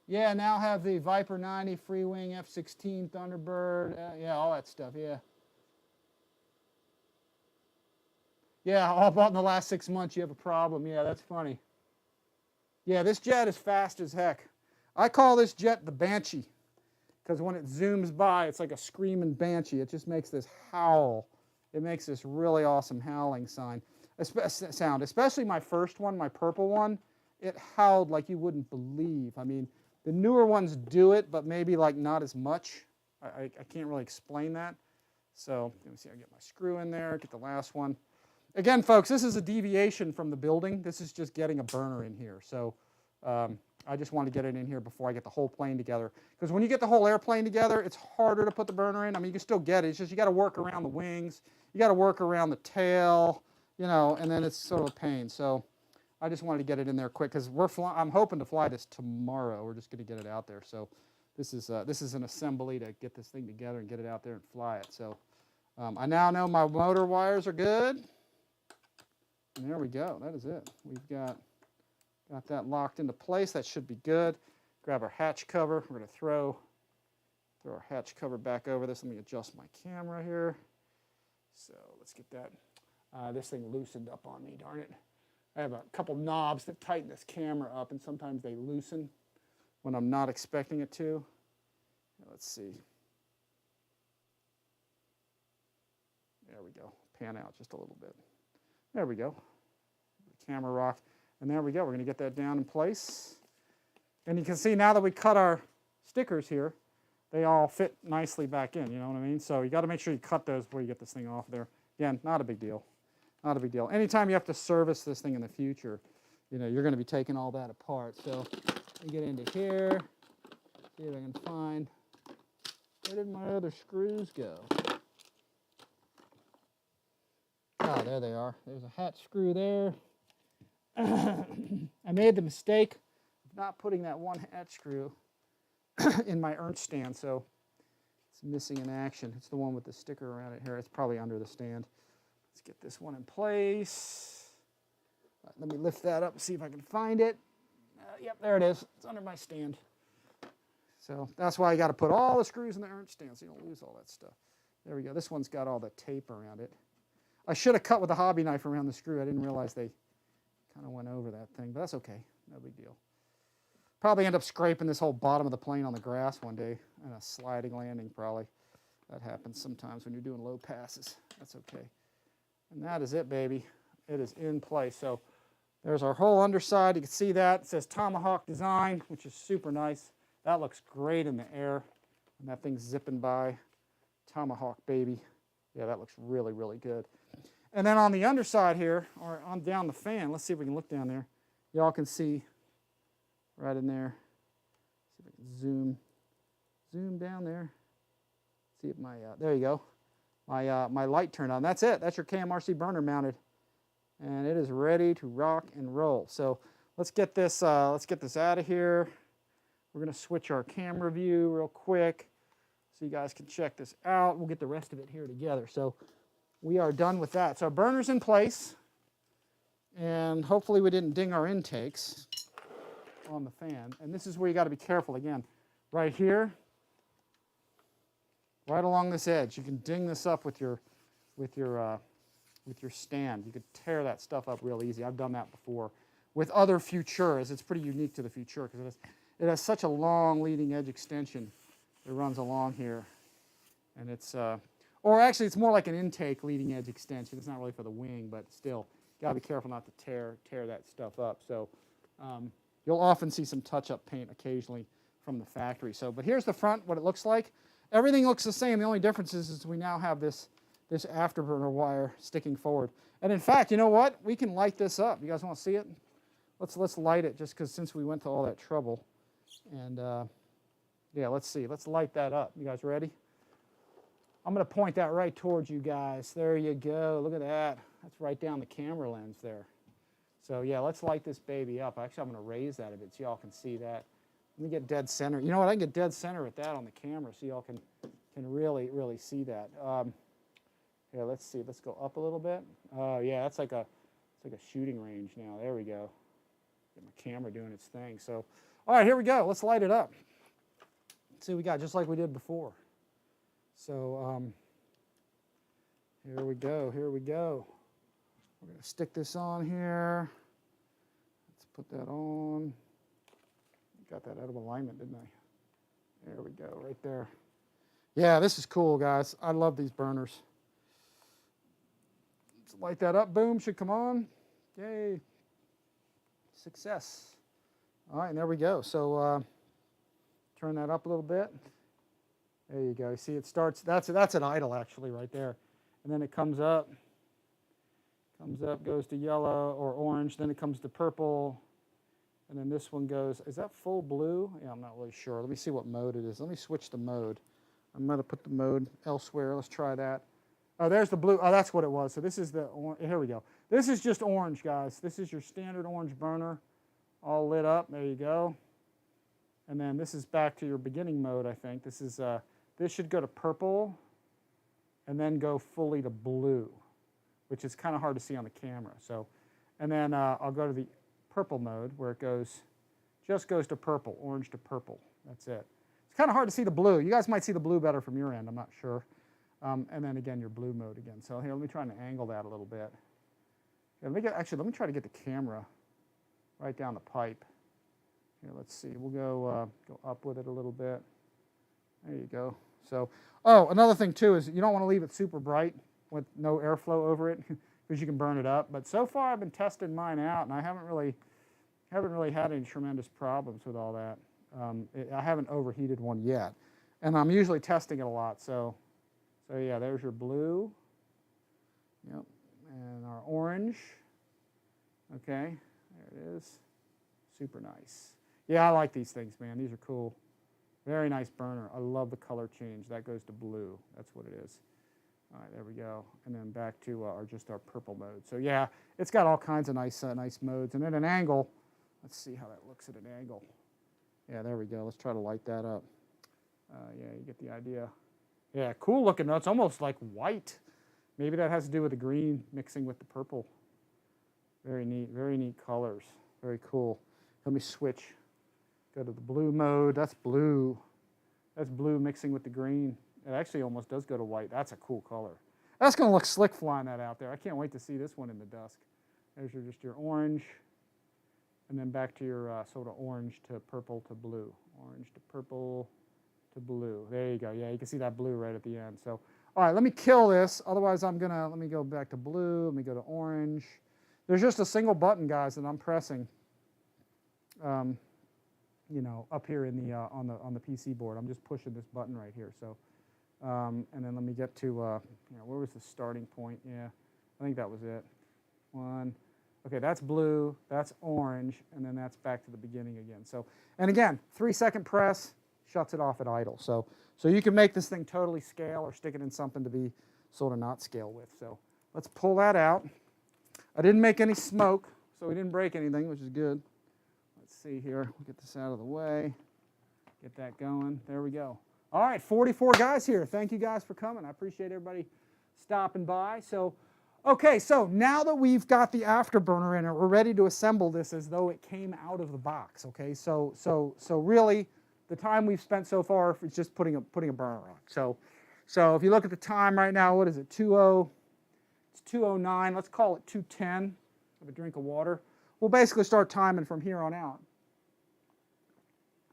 Yeah, now have the Viper 90, Free Wing, F-16, Thunderbird. Yeah, all that stuff, yeah. Yeah, all about in the last 6 months you have a problem. Yeah, that's funny. Yeah, this jet is fast as heck. I call this jet the Banshee because when it zooms by, it's like a screaming banshee. It just makes this howl. It makes this really awesome howling sound, especially my first one, my purple one. It howled like you wouldn't believe. I mean, the newer ones do it, but maybe like not as much. I can't really explain that. So let me see, I get my screw in there, get the last one. Again, folks, this is a deviation from the building. This is just getting a burner in here. So I just want to get it in here before I get the whole plane together. Because when you get the whole airplane together, it's harder to put the burner in. I mean, you can still get it. It's just you got to work around the wings. You got to work around the tail, you know, and then it's sort of a pain. So I just wanted to get it in there quick because I'm hoping to fly this tomorrow. We're just going to get it out there. So this is an assembly to get this thing together and get it out there and fly it. So I now know my motor wires are good. And there we go. That is it. We've got that locked into place. That should be good. Grab our hatch cover. We're going to throw our hatch cover back over this. Let me adjust my camera here. So let's get that. This thing loosened up on me, darn it. I have a couple knobs that tighten this camera up, and sometimes they loosen when I'm not expecting it to. Let's see. There we go. Pan out just a little bit. There we go. The camera rocked. And there we go. We're going to get that down in place. And you can see now that we cut our stickers here, they all fit nicely back in, you know what I mean? So you got to make sure you cut those before you get this thing off there. Again, not a big deal. Not a big deal. Anytime you have to service this thing in the future, you know, you're going to be taking all that apart. So let me get into here, see if I can find, where did my other screws go? Oh, there they are. There's a hatch screw there. I made the mistake of not putting that one hatch screw in my Ernst stand, so it's missing in action. It's the one with the sticker around it here. It's probably under the stand. Let's get this one in place. Let me lift that up and see if I can find it. Yep, there it is. It's under my stand. So that's why you got to put all the screws in the Ernst stand so you don't lose all that stuff. There we go. This one's got all the tape around it. I should have cut with a hobby knife around the screw. I didn't realize they kind of went over that thing, but that's okay. No big deal. Probably end up scraping this whole bottom of the plane on the grass one day and a sliding landing probably. That happens sometimes when you're doing low passes. That's okay. And that is it, baby. It is in place. So there's our whole underside. You can see that. It says Tomahawk Design, which is super nice. That looks great in the air. And that thing's zipping by. Tomahawk, baby. Yeah, that looks really, really good. And then on the underside here, or on down the fan, let's see if we can look down there. Y'all can see right in there. See if I can zoom down there. See if my, there you go. My light turned on. That's it. That's your KMRC burner mounted. And it is ready to rock and roll. So let's get this out of here. We're going to switch our camera view real quick so you guys can check this out. We'll get the rest of it here together. So we are done with that. So our burner's in place. And hopefully we didn't ding our intakes on the fan. And this is where you got to be careful again. Right here, right along this edge, you can ding this up with your stand. You could tear that stuff up real easy. I've done that before with other Futuras. It's pretty unique to the Futura because it has such a long leading edge extension that runs along here, and it's or actually it's more like an intake leading edge extension. It's not really for the wing, but still, you gotta be careful not to tear that stuff up. So you'll often see some touch-up paint occasionally from the factory. So, but here's the front, what it looks like. Everything looks the same. The only difference is we now have this afterburner wire sticking forward. And in fact, you know what? We can light this up. You guys want to see it? Let's light it just because since we went to all that trouble. And yeah, let's see. Let's light that up. You guys ready? I'm going to point that right towards you guys. There you go. Look at that. That's right down the camera lens there. So yeah, let's light this baby up. Actually, I'm going to raise that a bit so y'all can see that. Let me get dead center. You know what? I can get dead center with that on the camera so y'all can can really, really see that. Here, let's see. Let's go up a little bit. Oh, yeah, it's like a shooting range now. There we go. Get my camera doing its thing. So, all right, here we go. Let's light it up. Let's see what we got, just like we did before. So, here we go. Here we go. We're going to stick this on here. Let's put that on. Got that out of alignment, didn't I? There we go, right there. Yeah, this is cool, guys. I love these burners. Let's light that up. Boom, should come on. Yay. Success. All right, and there we go. So turn that up a little bit. There you go. See, it starts, that's an idle actually right there. And then it comes up, goes to yellow or orange, then it comes to purple, and then this one goes, is that full blue? Yeah, I'm not really sure. Let me see what mode it is. Let me switch the mode. I'm going to put the mode elsewhere. Let's try that. Oh, there's the blue. Oh, that's what it was. So this is the, here we go. This is just orange, guys. This is your standard orange burner, all lit up. There you go. And then this is back to your beginning mode, I think. This is, this should go to purple and then go fully to blue, which is kind of hard to see on the camera. So, and then I'll go to the purple mode where it goes, just goes to purple, orange to purple. That's it. It's kind of hard to see the blue. You guys might see the blue better from your end. I'm not sure. And then again, your blue mode again. So here, let me try and angle that a little bit. Yeah, let me try to get the camera right down the pipe. Here, let's see. We'll go up with it a little bit. There you go. So, oh, another thing too is you don't want to leave it super bright with no airflow over it because you can burn it up. But so far, I've been testing mine out, and I haven't really had any tremendous problems with all that. I haven't overheated one yet, and I'm usually testing it a lot. So yeah, there's your blue. Yep, and our orange. Okay, there it is. Super nice. Yeah, I like these things, man. These are cool. Very nice burner. I love the color change. That goes to blue. That's what it is. All right, there we go. And then back to just our purple mode. So yeah, it's got all kinds of nice modes. And then an angle. Let's see how that looks at an angle. Yeah, there we go. Let's try to light that up. Yeah, you get the idea. Yeah, cool looking though. It's almost like white. Maybe that has to do with the green mixing with the purple. Very neat colors. Very cool. Let me switch. Go to the blue mode. That's blue. That's blue mixing with the green. It actually almost does go to white. That's a cool color. That's going to look slick flying that out there. I can't wait to see this one in the dusk. There's just your orange. And then back to your sort of orange to purple to blue. Orange to purple to blue. There you go. Yeah, you can see that blue right at the end. So, all right, let me kill this. Otherwise, let me go back to blue. Let me go to orange. There's just a single button, guys, that I'm pressing. You know, up here in the on the PC board, I'm just pushing this button right here. So, and then let me get to you know, where was the starting point? Yeah, I think that was it. One. Okay, that's blue. That's orange, and then that's back to the beginning again. So, and again, 3-second press shuts it off at idle. So you can make this thing totally scale or stick it in something to be sort of not scale with. So let's pull that out. I didn't make any smoke, so we didn't break anything, which is good. Let's see here. We'll get this out of the way. Get that going. There we go. All right, 44 guys here. Thank you guys for coming. I appreciate everybody stopping by. So, okay, so now that we've got the afterburner in it, we're ready to assemble this as though it came out of the box. Okay, so really, the time we've spent so far is just putting a burner on. So if you look at the time right now, what is it? 2:09. Let's call it 2:10. Have a drink of water. We'll basically start timing from here on out.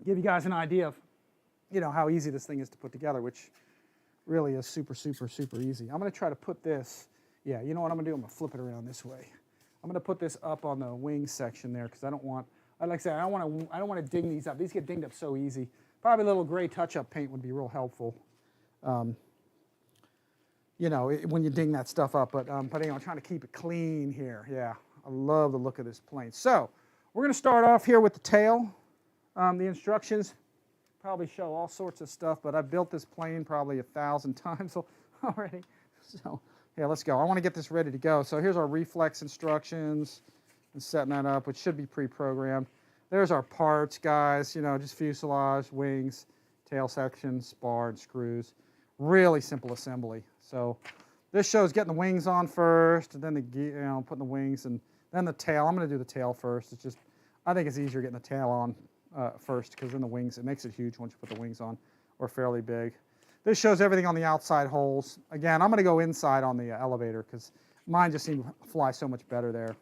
Give you guys an idea of, you know, how easy this thing is to put together, which really is super easy. I'm going to try to put this. Yeah, you know what I'm going to do? I'm going to flip it around this way. I'm going to put this up on the wing section there because I don't want, like I said, I don't want to ding these up. These get dinged up so easy. Probably a little gray touch-up paint would be real helpful. You know, when you ding that stuff up. But anyway, I'm trying to keep it clean here. Yeah, I love the look of this plane. So we're going to start off here with the tail. The instructions probably show all sorts of stuff, but I've built this plane probably 1,000 times already. So yeah, let's go. I want to get this ready to go. So here's our reflex instructions and setting that up, which should be pre-programmed. There's our parts, guys. You know, just fuselage, wings, tail section, spar, and screws. Really simple assembly. So this shows getting the wings on first, and then putting the wings, and then the tail. I'm going to do the tail first. It's just, I think it's easier getting the tail on first, because then the wings, it makes it huge once you put the wings on, or fairly big. This shows everything on the outside holes. Again, I'm going to go inside on the elevator, because mine just seem to fly so much better there.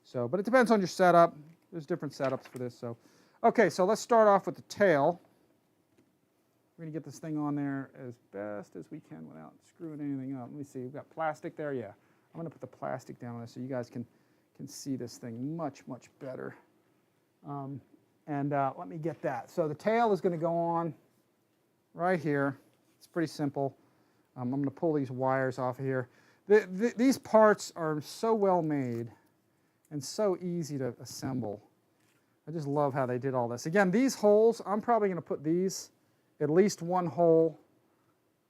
So, but it depends on your setup. There's different setups for this. So, okay, so let's start off with the tail. We're going to get this thing on there as best as we can without screwing anything up. Let me see, we've got plastic there, yeah. I'm going to put the plastic down there so you guys can see this thing much, much better. Let me get that. So the tail is going to go on right here. It's pretty simple. I'm going to pull these wires off of here. These parts are so well made and so easy to assemble. I just love how they did all this. Again, these holes, I'm probably going to put these at least one hole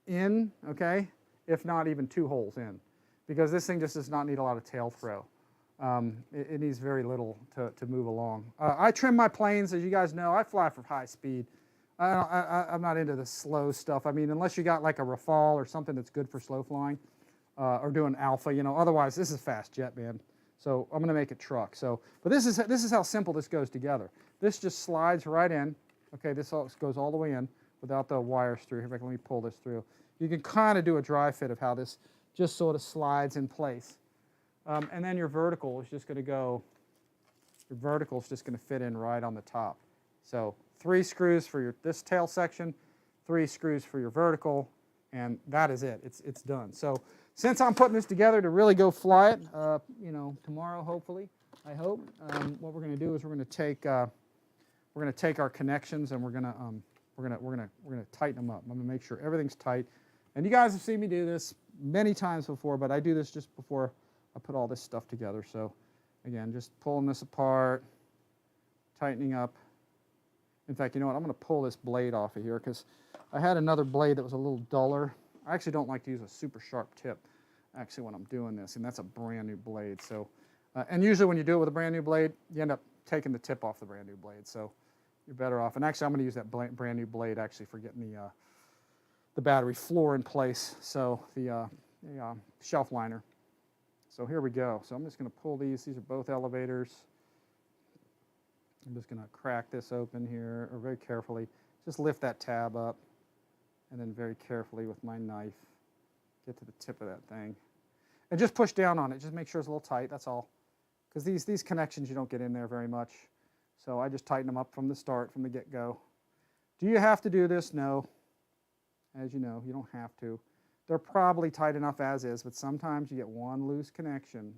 in, okay, if not even 2 holes in, because this thing just does not need a lot of tail throw. It needs very little to move along. I trim my planes, as you guys know. I fly for high speed. I'm not into the slow stuff. I mean, unless you got like a Rafale or something that's good for slow flying, or doing alpha, you know. Otherwise, this is fast jet, man. So I'm going to make it truck. So, but this is how simple this goes together. This just slides right in. Okay, this goes all the way in without the wires through. Here, let me pull this through. You can kind of do a dry fit of how this just sort of slides in place. And then your vertical is just going to go, your vertical is just going to fit in right on the top. So 3 screws for this tail section, 3 screws for your vertical, and that is it. It's done. So since I'm putting this together to really go fly it, you know, tomorrow hopefully, I hope, what we're going to do is we're going to take our connections and we're going to tighten them up. I'm going to make sure everything's tight. And you guys have seen me do this many times before, but I do this just before I put all this stuff together. So again, just pulling this apart, tightening up. In fact, you know what? I'm going to pull this blade off of here because I had another blade that was a little duller. I actually don't like to use a super sharp tip actually when I'm doing this, and that's a brand new blade. So, and usually when you do it with a brand new blade, you end up taking the tip off the brand new blade. So you're better off. And actually, I'm going to use that brand new blade actually for getting the battery floor in place. So the shelf liner. So here we go. So I'm just going to pull these. These are both elevators. I'm just going to crack this open here, or very carefully. Just lift that tab up, and then very carefully with my knife, get to the tip of that thing. And just push down on it. Just make sure it's a little tight, that's all. Because these connections, you don't get in there very much. So I just tighten them up from the start, from the get-go. Do you have to do this? No. As you know, you don't have to. They're probably tight enough as is, but sometimes you get one loose connection.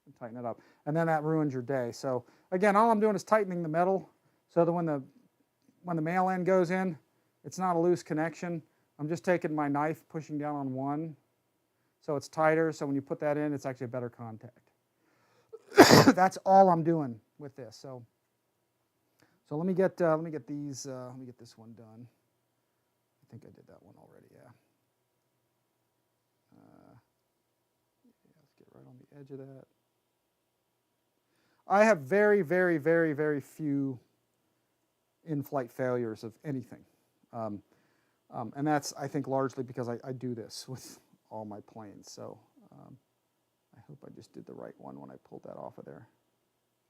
Just tighten it up. And then that ruins your day. So again, all I'm doing is tightening the metal so that when the male end goes in, it's not a loose connection. I'm just taking my knife, pushing down on one, so it's tighter. So when you put that in, it's actually a better contact. That's all I'm doing with this. So let me get these. Let me get this one done. I think I did that one already. Yeah. Let's get right on the edge of that. I have very, very, very, very few in-flight failures of anything. And that's, I think, largely because I do this with all my planes. So I hope I just did the right one when I pulled that off of there.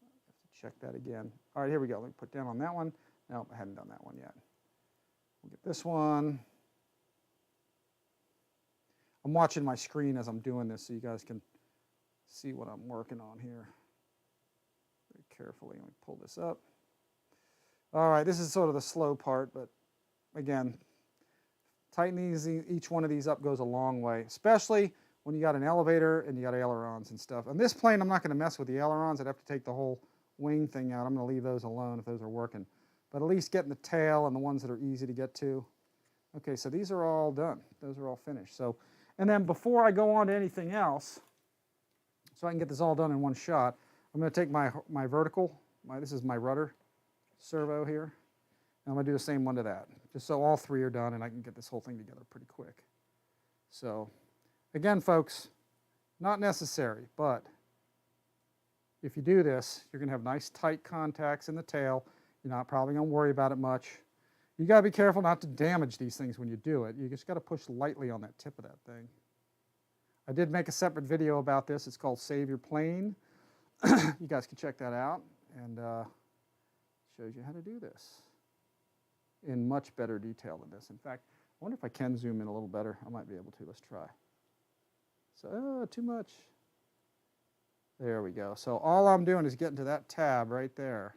I have to check that again. All right, here we go. Let me put down on that one. No, I hadn't done that one yet. We'll get this one. I'm watching my screen as I'm doing this so you guys can see what I'm working on here. Very carefully. Let me pull this up. All right, this is sort of the slow part, but again, tightening each one of these up goes a long way, especially when you got an elevator and you got ailerons and stuff. On this plane, I'm not going to mess with the ailerons. I'd have to take the whole wing thing out. I'm going to leave those alone if those are working. But at least getting the tail and the ones that are easy to get to. Okay, so these are all done. Those are all finished. So, and then before I go on to anything else, so I can get this all done in one shot, I'm going to take my vertical, this is my rudder servo here, and I'm going to do the same one to that, just so all 3 are done and I can get this whole thing together pretty quick. So, again, folks, not necessary, but if you do this, you're going to have nice tight contacts in the tail. You're not probably going to worry about it much. You got to be careful not to damage these things when you do it. You just got to push lightly on that tip of that thing. I did make a separate video about this. It's called Save Your Plane. You guys can check that out, and shows you how to do this in much better detail than this. In fact, I wonder if I can zoom in a little better. I might be able to. Let's try. So, too much. There we go. So all I'm doing is getting to that tab right there.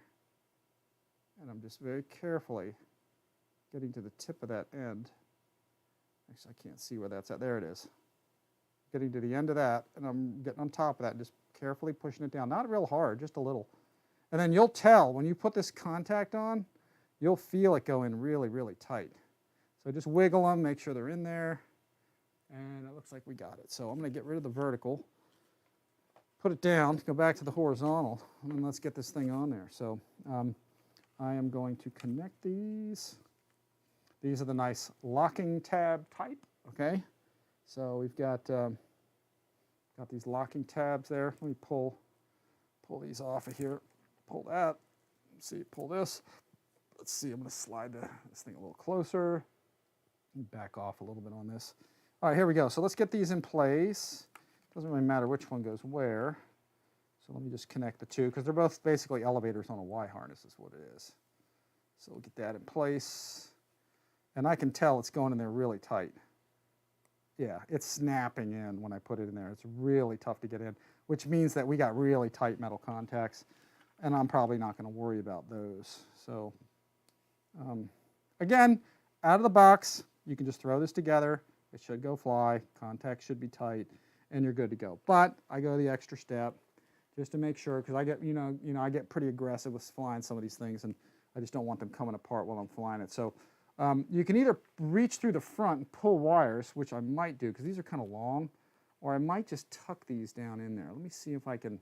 And I'm just very carefully getting to the tip of that end. Actually, I can't see where that's at. There it is. Getting to the end of that, and I'm getting on top of that and just carefully pushing it down. Not real hard, just a little. And then you'll tell, when you put this contact on, you'll feel it go in really, really tight. So just wiggle them, make sure they're in there. And it looks like we got it. So I'm going to get rid of the vertical, put it down, go back to the horizontal, and then let's get this thing on there. So I am going to connect these. These are the nice locking tab type, okay? So we've got these locking tabs there. Let me pull these off of here. Pull that. Let's see, pull this. Let's see, I'm going to slide this thing a little closer. Back off a little bit on this. All right, here we go. So let's get these in place. Doesn't really matter which one goes where. So let me just connect the two, because they're both basically elevators on a Y harness is what it is. So we'll get that in place. And I can tell it's going in there really tight. Yeah, it's snapping in when I put it in there. It's really tough to get in, which means that we got really tight metal contacts, and I'm probably not going to worry about those. So again, out of the box, you can just throw this together. It should go fly. Contacts should be tight, and you're good to go. But I go the extra step just to make sure, because I get I get pretty aggressive with flying some of these things, and I just don't want them coming apart while I'm flying it. So you can either reach through the front and pull wires, which I might do because these are kind of long, or I might just tuck these down in there. Let me see if I can.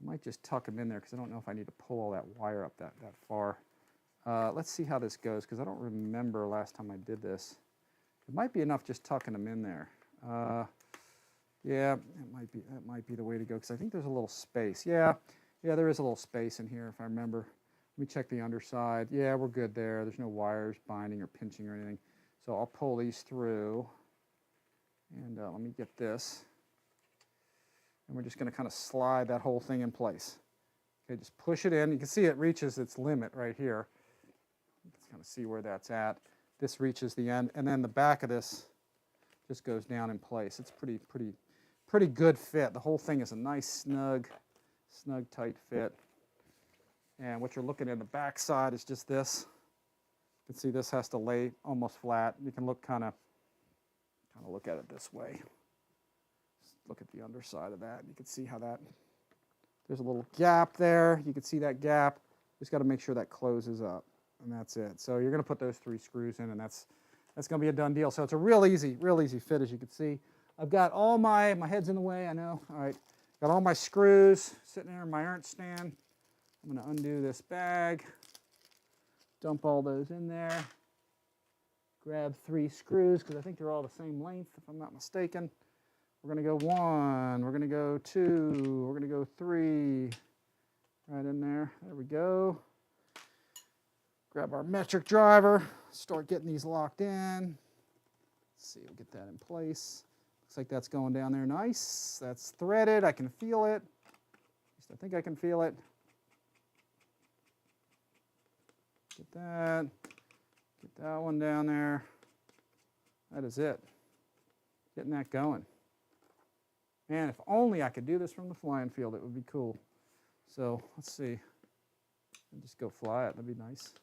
I might just tuck them in there because I don't know if I need to pull all that wire up that far. Let's see how this goes, because I don't remember last time I did this. It might be enough just tucking them in there. Yeah, that might be the way to go, because I think there's a little space. Yeah, there is a little space in here if I remember. Let me check the underside. Yeah, we're good there. There's no wires binding or pinching or anything. So I'll pull these through. And let me get this. And we're just going to kind of slide that whole thing in place. Okay, just push it in. You can see it reaches its limit right here. Let's kind of see where that's at. This reaches the end, and then the back of this just goes down in place. It's pretty good fit. The whole thing is a nice, snug, tight fit. And what you're looking at the back side is just this. You can see this has to lay almost flat. You can look kind of look at it this way. Just look at the underside of that. You can see how there's a little gap there. You can see that gap. Just got to make sure that closes up, and that's it. So you're going to put those 3 screws in, and that's going to be a done deal. So it's a real easy fit, as you can see. I've got all my head's in the way, I know. All right, got all my screws sitting there in my errant stand. I'm going to undo this bag, dump all those in there, grab 3 screws, because I think they're all the same length, if I'm not mistaken. We're going to go 1, we're going to go 2, we're going to go 3, right in there. There we go. Grab our metric driver, start getting these locked in. Let's see, we'll get that in place. Looks like that's going down there nice. That's threaded, I can feel it. At least I think I can feel it. Get that one down there. That is it. Getting that going. Man, if only I could do this from the flying field, it would be cool. So let's see. I'll just go fly it, that'd be nice.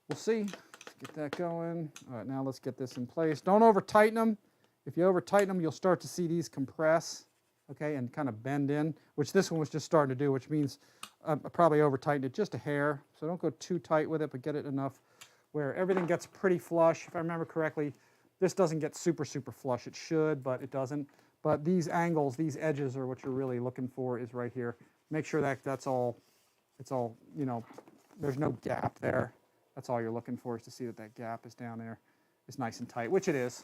We'll see. Let's get that going. All right, now let's get this in place. Don't over tighten them. If you over tighten them, you'll start to see these compress, okay, and kind of bend in, which this one was just starting to do, which means I probably over tightened it just a hair. So don't go too tight with it, but get it enough where everything gets pretty flush. If I remember correctly, this doesn't get super flush. It should, but it doesn't. But these angles, these edges are what you're really looking for, is right here. Make sure that it's all, there's no gap there. That's all you're looking for, is to see that that gap is down there. It's nice and tight, which it is.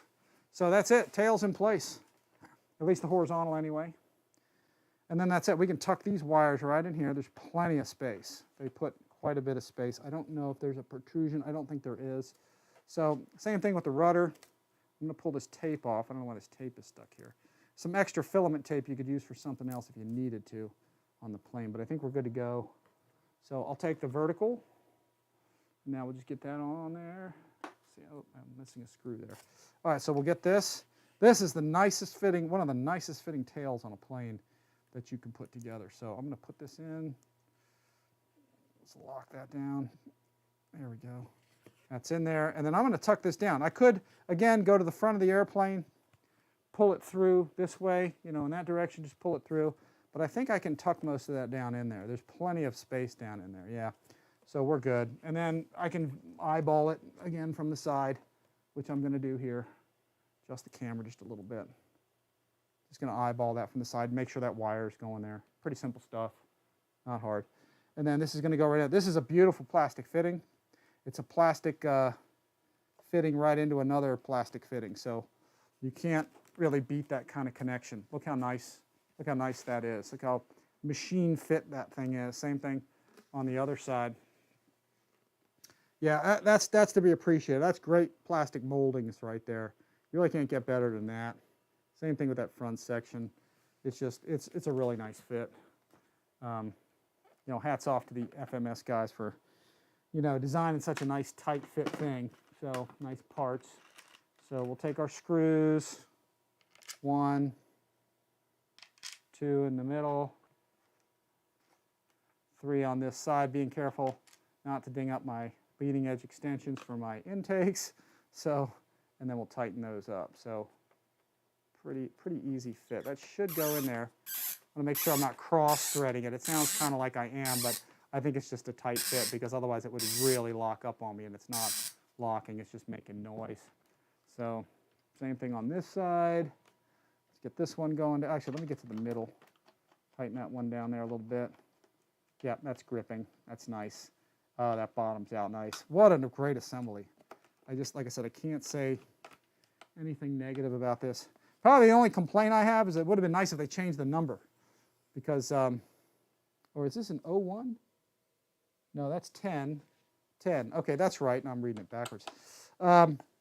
So that's it, tail's in place. At least the horizontal anyway. And then that's it. We can tuck these wires right in here. There's plenty of space. They put quite a bit of space. I don't know if there's a protrusion. I don't think there is. So same thing with the rudder. I'm going to pull this tape off. I don't know why this tape is stuck here. Some extra filament tape you could use for something else if you needed to on the plane, but I think we're good to go. So I'll take the vertical. Now we'll just get that on there. See, oh, I'm missing a screw there. All right, so we'll get this. This is the nicest fitting, one of the nicest fitting tails on a plane that you can put together. So I'm going to put this in. Let's lock that down. There we go. That's in there. And then I'm going to tuck this down. I could, again, go to the front of the airplane, pull it through this way, you know, in that direction, just pull it through. But I think I can tuck most of that down in there. There's plenty of space down in there, yeah. So we're good. And then I can eyeball it again from the side, which I'm going to do here. Adjust the camera just a little bit. Just going to eyeball that from the side, make sure that wire is going there. Pretty simple stuff, not hard. And then this is going to go right out. This is a beautiful plastic fitting. It's a plastic fitting right into another plastic fitting, so you can't really beat that kind of connection. Look how nice that is. Look how machine fit that thing is. Same thing on the other side. Yeah, that's to be appreciated. That's great plastic moldings right there. You really can't get better than that. Same thing with that front section. It's just, it's a really nice fit. You know, hats off to the FMS guys for, you know, designing such a nice tight fit thing. So nice parts. So we'll take our screws, 1, 2 in the middle, 3 on this side, being careful not to ding up my leading edge extensions for my intakes. So, and then we'll tighten those up. So pretty easy fit. That should go in there. I want to make sure I'm not cross-threading it. It sounds kind of like I am, but I think it's just a tight fit because otherwise it would really lock up on me, and it's not locking, it's just making noise. So same thing on this side. Let's get this one going. Actually, let me get to the middle. Tighten that one down there a little bit. Yeah, that's gripping. That's nice. Oh, that bottom's out nice. What a great assembly. Like I said, I can't say anything negative about this. Probably the only complaint I have is it would have been nice if they changed the number. Because, or is this an 01? No, that's 10. 10. Okay, that's right. No, I'm reading it backwards.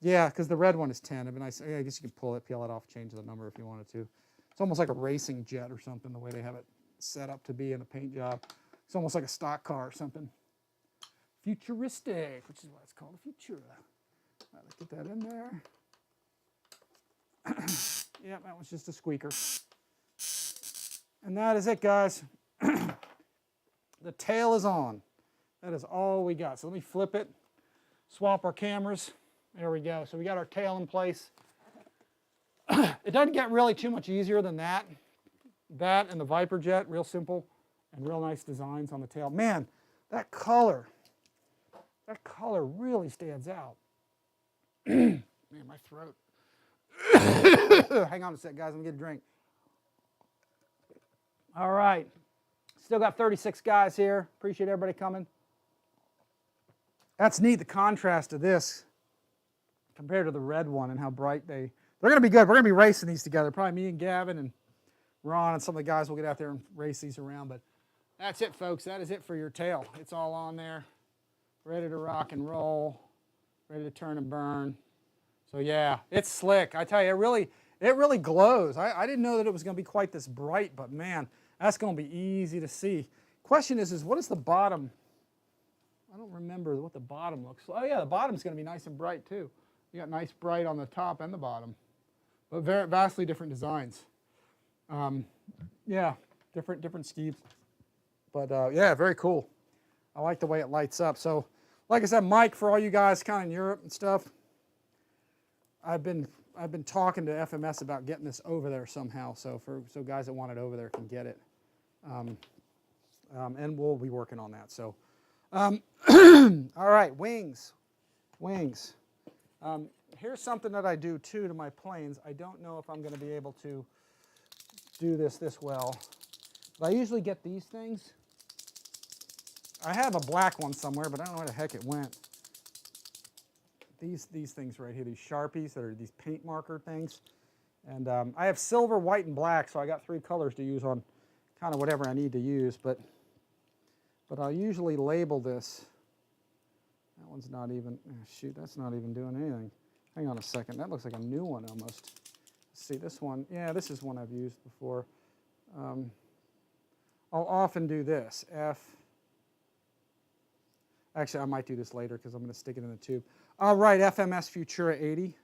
Yeah, because the red one is 10. It'd be nice. I guess you could peel it off, change the number if you wanted to. It's almost like a racing jet or something, the way they have it set up to be in a paint job. It's almost like a stock car or something. Futuristic, which is why it's called a FUTURA. All right, let's get that in there. Yeah, that was just a squeaker. And that is it, guys. The tail is on. That is all we got. So let me flip it, swap our cameras. There we go. So we got our tail in place. It doesn't get really too much easier than that. That and the Viper jet, real simple and real nice designs on the tail. Man, that color really stands out. Man, my throat. Hang on a sec, guys. Let me get a drink. All right. Still got 36 guys here. Appreciate everybody coming. That's neat, the contrast of this compared to the red one and how bright they're going to be good. We're going to be racing these together. Probably me and Gavin and Ron and some of the guys will get out there and race these around. But that's it, folks. That is it for your tail. It's all on there. Ready to rock and roll. Ready to turn and burn. So yeah, it's slick. I tell you, it really glows. I didn't know that it was going to be quite this bright, but man, that's going to be easy to see. Question is what is the bottom? I don't remember what the bottom looks like. Oh yeah, the bottom's going to be nice and bright too. You got nice bright on the top and the bottom, but vastly different designs. Yeah, different schemes. But yeah, very cool. I like the way it lights up. So, like I said, Mike, for all you guys kind of in Europe and stuff, I've been talking to FMS about getting this over there somehow. So guys that want it over there can get it, and we'll be working on that. So, all right, wings. Here's something that I do too to my planes. I don't know if I'm going to be able to do this well, but I usually get these things. I have a black one somewhere, but I don't know where the heck it went. These things right here, these Sharpies that are these paint marker things. And I have silver, white, and black, so I got 3 colors to use on kind of whatever I need to use. But But I'll usually label this. That one's not even, oh, shoot, that's not even doing anything. Hang on a second, that looks like a new one almost. Let's see, this one, yeah, this is one I've used before. I'll often do this, actually I might do this later because I'm going to stick it in the tube. I'll write FMS Futura 80,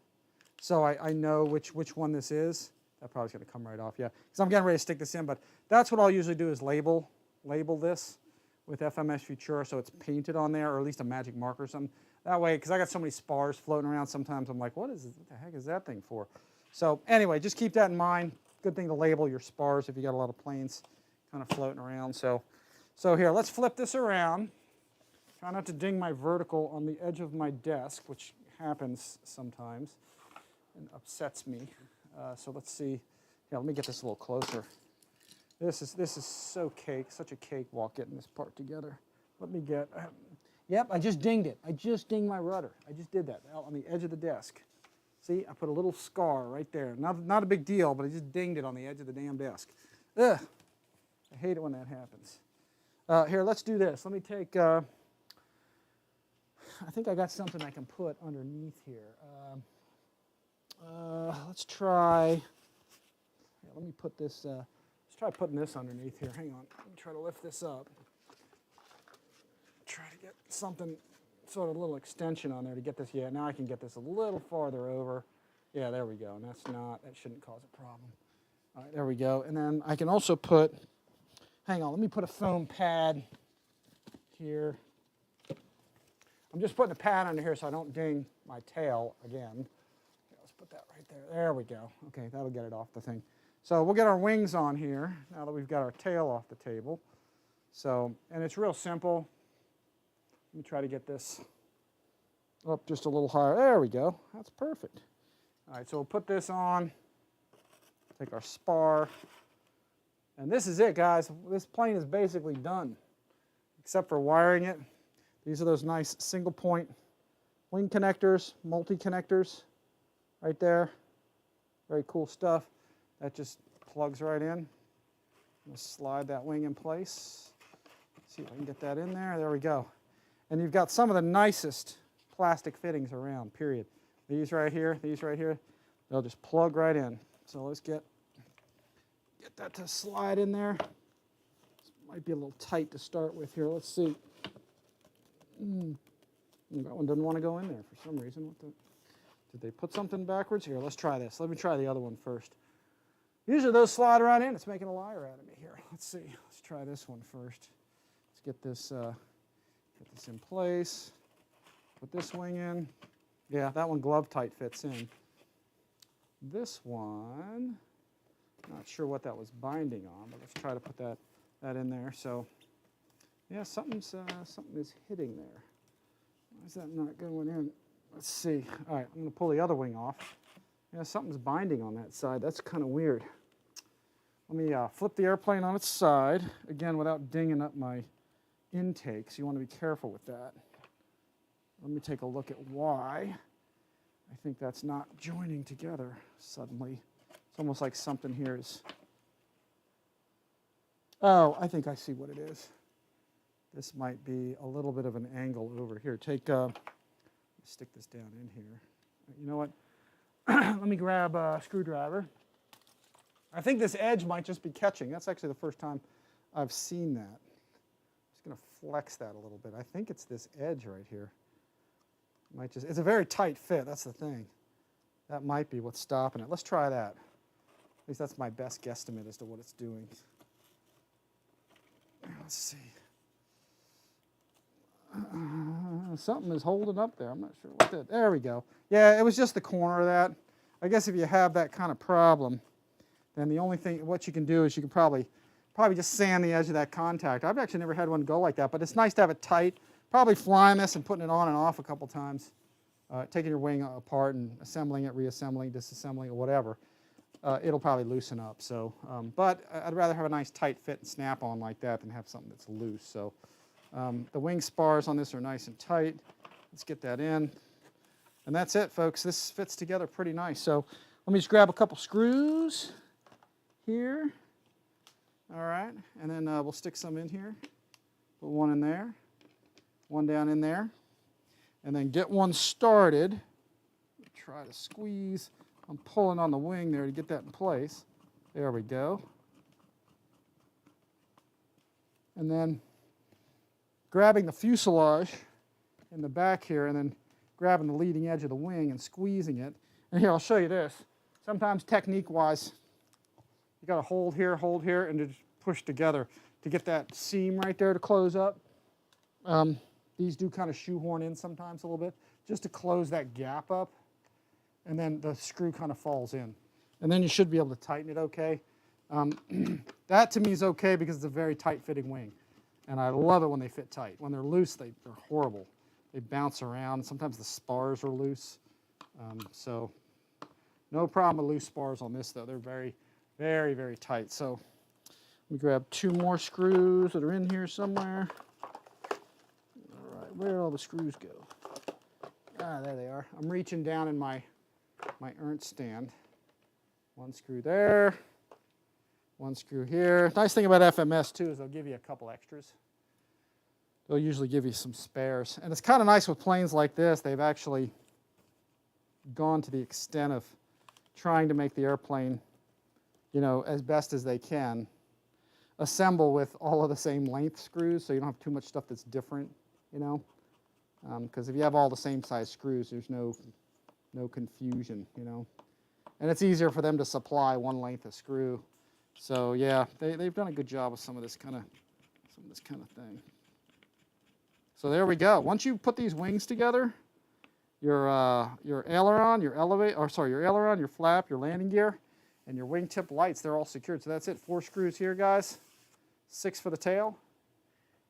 so I know which one this is. That probably going to come right off, yeah, because I'm getting ready to stick this in, but that's what I'll usually do is label this with FMS Futura so it's painted on there, or at least a magic marker or something. That way, because I got so many spars floating around sometimes, I'm like, what the heck is that thing for? So anyway, just keep that in mind. Good thing to label your spars if you got a lot of planes kind of floating around. So here, let's flip this around. Try not to ding my vertical on the edge of my desk, which happens sometimes and upsets me. So let's see. Yeah, let me get this a little closer. This is such a cakewalk getting this part together. Let me get. Yep, I just dinged it. I just dinged my rudder. I just did that out on the edge of the desk. See, I put a little scar right there. Not a big deal, but I just dinged it on the edge of the damn desk. Ugh. I hate it when that happens. Here, let's do this. Let me take. I think I got something I can put underneath here. Let's try. Yeah, let me put this. Let's try putting this underneath here. Hang on. Let me try to lift this up. Try to get something, sort of a little extension on there to get this. Yeah, now I can get this a little farther over. Yeah, there we go. And that shouldn't cause a problem. All right, there we go. And then I can also put, hang on, let me put a foam pad here. I'm just putting a pad under here so I don't ding my tail again. Okay, let's put that right there. There we go. Okay, that'll get it off the thing. So we'll get our wings on here now that we've got our tail off the table. So, and it's real simple. Let me try to get this up just a little higher. There we go. That's perfect. All right, so we'll put this on. Take our spar. And this is it, guys. This plane is basically done, except for wiring it. These are those nice single point wing connectors, multi-connectors right there. Very cool stuff. That just plugs right in. Just slide that wing in place. See if I can get that in there. There we go. And you've got some of the nicest plastic fittings around, period. These right here, they'll just plug right in. So let's get that to slide in there. This might be a little tight to start with here. Let's see. That one doesn't want to go in there for some reason. Did they put something backwards? Here, let's try this. Let me try the other one first. Usually those slide right in. It's making a liar out of me here. Let's see. Let's try this one first. Let's get this in place. Put this wing in. Yeah, that one glove tight fits in. This one, not sure what that was binding on, but let's try to put that in there. So, yeah, something is hitting there. Why is that not going in? Let's see. All right, I'm going to pull the other wing off. Yeah, something's binding on that side. That's kind of weird. Let me flip the airplane on its side, again, without dinging up my intake, so you want to be careful with that. Let me take a look at why I think that's not joining together suddenly. It's almost like something here is... Oh, I think I see what it is. This might be a little bit of an angle over here. Stick this down in here. You know what? Let me grab a screwdriver. I think this edge might just be catching. That's actually the first time I've seen that. I'm just going to flex that a little bit. I think it's this edge right here. It's a very tight fit, that's the thing. That might be what's stopping it. Let's try that. At least that's my best guesstimate as to what it's doing. Let's see. Something is holding up there. I'm not sure what that. There we go. Yeah, it was just the corner of that. I guess if you have that kind of problem, then the only thing, what you can do is you can probably just sand the edge of that contact. I've actually never had one go like that, but it's nice to have it tight. Probably flying this and putting it on and off a couple times, taking your wing apart and assembling it, reassembling, disassembling, or whatever. It'll probably loosen up. So, but I'd rather have a nice tight fit and snap-on like that than have something that's loose. So, the wing spars on this are nice and tight. Let's get that in, and that's it, folks. This fits together pretty nice. So, let me just grab a couple screws here. All right, and then we'll stick some in here. Put one in there, one down in there, and then get one started. Try to squeeze. I'm pulling on the wing there to get that in place. There we go. And then grabbing the fuselage in the back here and then grabbing the leading edge of the wing and squeezing it. And here, I'll show you this. Sometimes technique-wise, you got to hold here, and just push together to get that seam right there to close up. These do kind of shoehorn in sometimes a little bit, just to close that gap up. And then the screw kind of falls in. And then you should be able to tighten it okay. That to me is okay because it's a very tight-fitting wing. And I love it when they fit tight. When they're loose, they're horrible. They bounce around. Sometimes the spars are loose. So no problem with loose spars on this, though. They're very, very, very tight. So we grab two more screws that are in here somewhere. All right, where did all the screws go? Ah, there they are. I'm reaching down in my Ernst stand. One screw there. One screw here. Nice thing about FMS too is they'll give you a couple extras. They'll usually give you some spares. And it's kind of nice with planes like this. They've actually gone to the extent of trying to make the airplane, you know, as best as they can. Assemble with all of the same length screws so you don't have too much stuff that's different, you know. Because if you have all the same size screws, there's no confusion, you know. And it's easier for them to supply one length of screw. So yeah, they've done a good job with some of this kind of thing. So there we go. Once you put these wings together, your aileron, your aileron, your flap, your landing gear, and your wingtip lights, they're all secured. So that's it. 4 screws here, guys. 6 for the tail.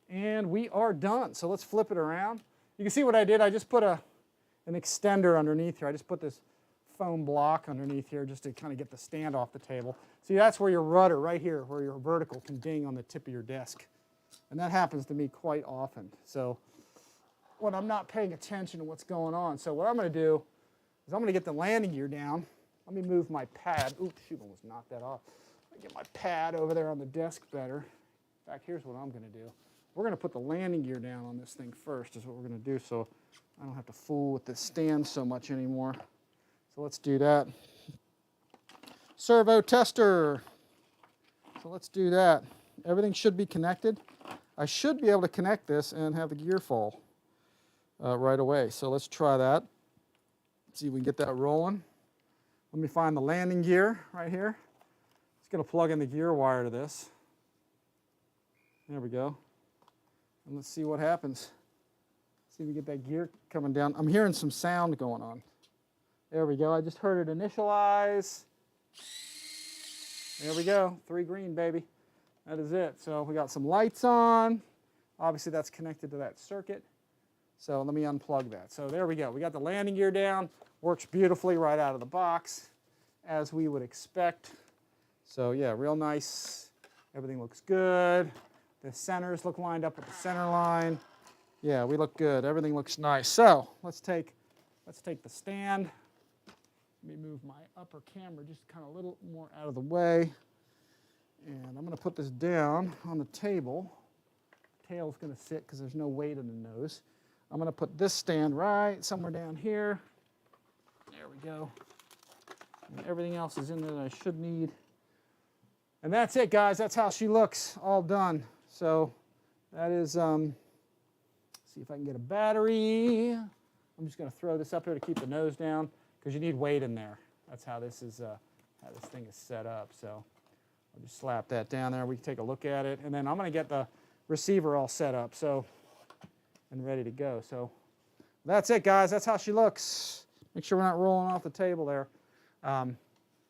And we are done. So let's flip it around. You can see what I did. I just put an extender underneath here. I just put this foam block underneath here just to kind of get the stand off the table. See, that's where your rudder, right here, where your vertical can ding on the tip of your desk. And that happens to me quite often. So when I'm not paying attention to what's going on. So what I'm going to do is I'm going to get the landing gear down. Let me move my pad. Oops, shoot, I almost knocked that off. Let me get my pad over there on the desk better. In fact, here's what I'm going to do. We're going to put the landing gear down on this thing first is what we're going to do so I don't have to fool with the stand so much anymore. So let's do that. Servo tester. So let's do that. Everything should be connected. I should be able to connect this and have the gear fall right away. So let's try that. See if we can get that rolling. Let me find the landing gear right here. Just going to plug in the gear wire to this. There we go. And let's see what happens. See if we get that gear coming down. I'm hearing some sound going on. There we go. I just heard it initialize. There we go. 3 green, baby. That is it. So we got some lights on. Obviously, that's connected to that circuit. So let me unplug that. So there we go. We got the landing gear down. Works beautifully right out of the box, as we would expect. So yeah, real nice. Everything looks good. The centers look lined up with the center line. Yeah, we look good. Everything looks nice. So let's take the stand. Let me move my upper camera just kind of a little more out of the way. And I'm going to put this down on the table. Tail's going to sit because there's no weight in the nose. I'm going to put this stand right somewhere down here. There we go. And everything else is in there that I should need. And that's it, guys. That's how she looks, all done. So that is, see if I can get a battery. I'm just going to throw this up here to keep the nose down because you need weight in there. That's how this is, how this thing is set up. So I'll just slap that down there. We can take a look at it. And then I'm going to get the receiver all set up and ready to go. So that's it, guys. That's how she looks. Make sure we're not rolling off the table there.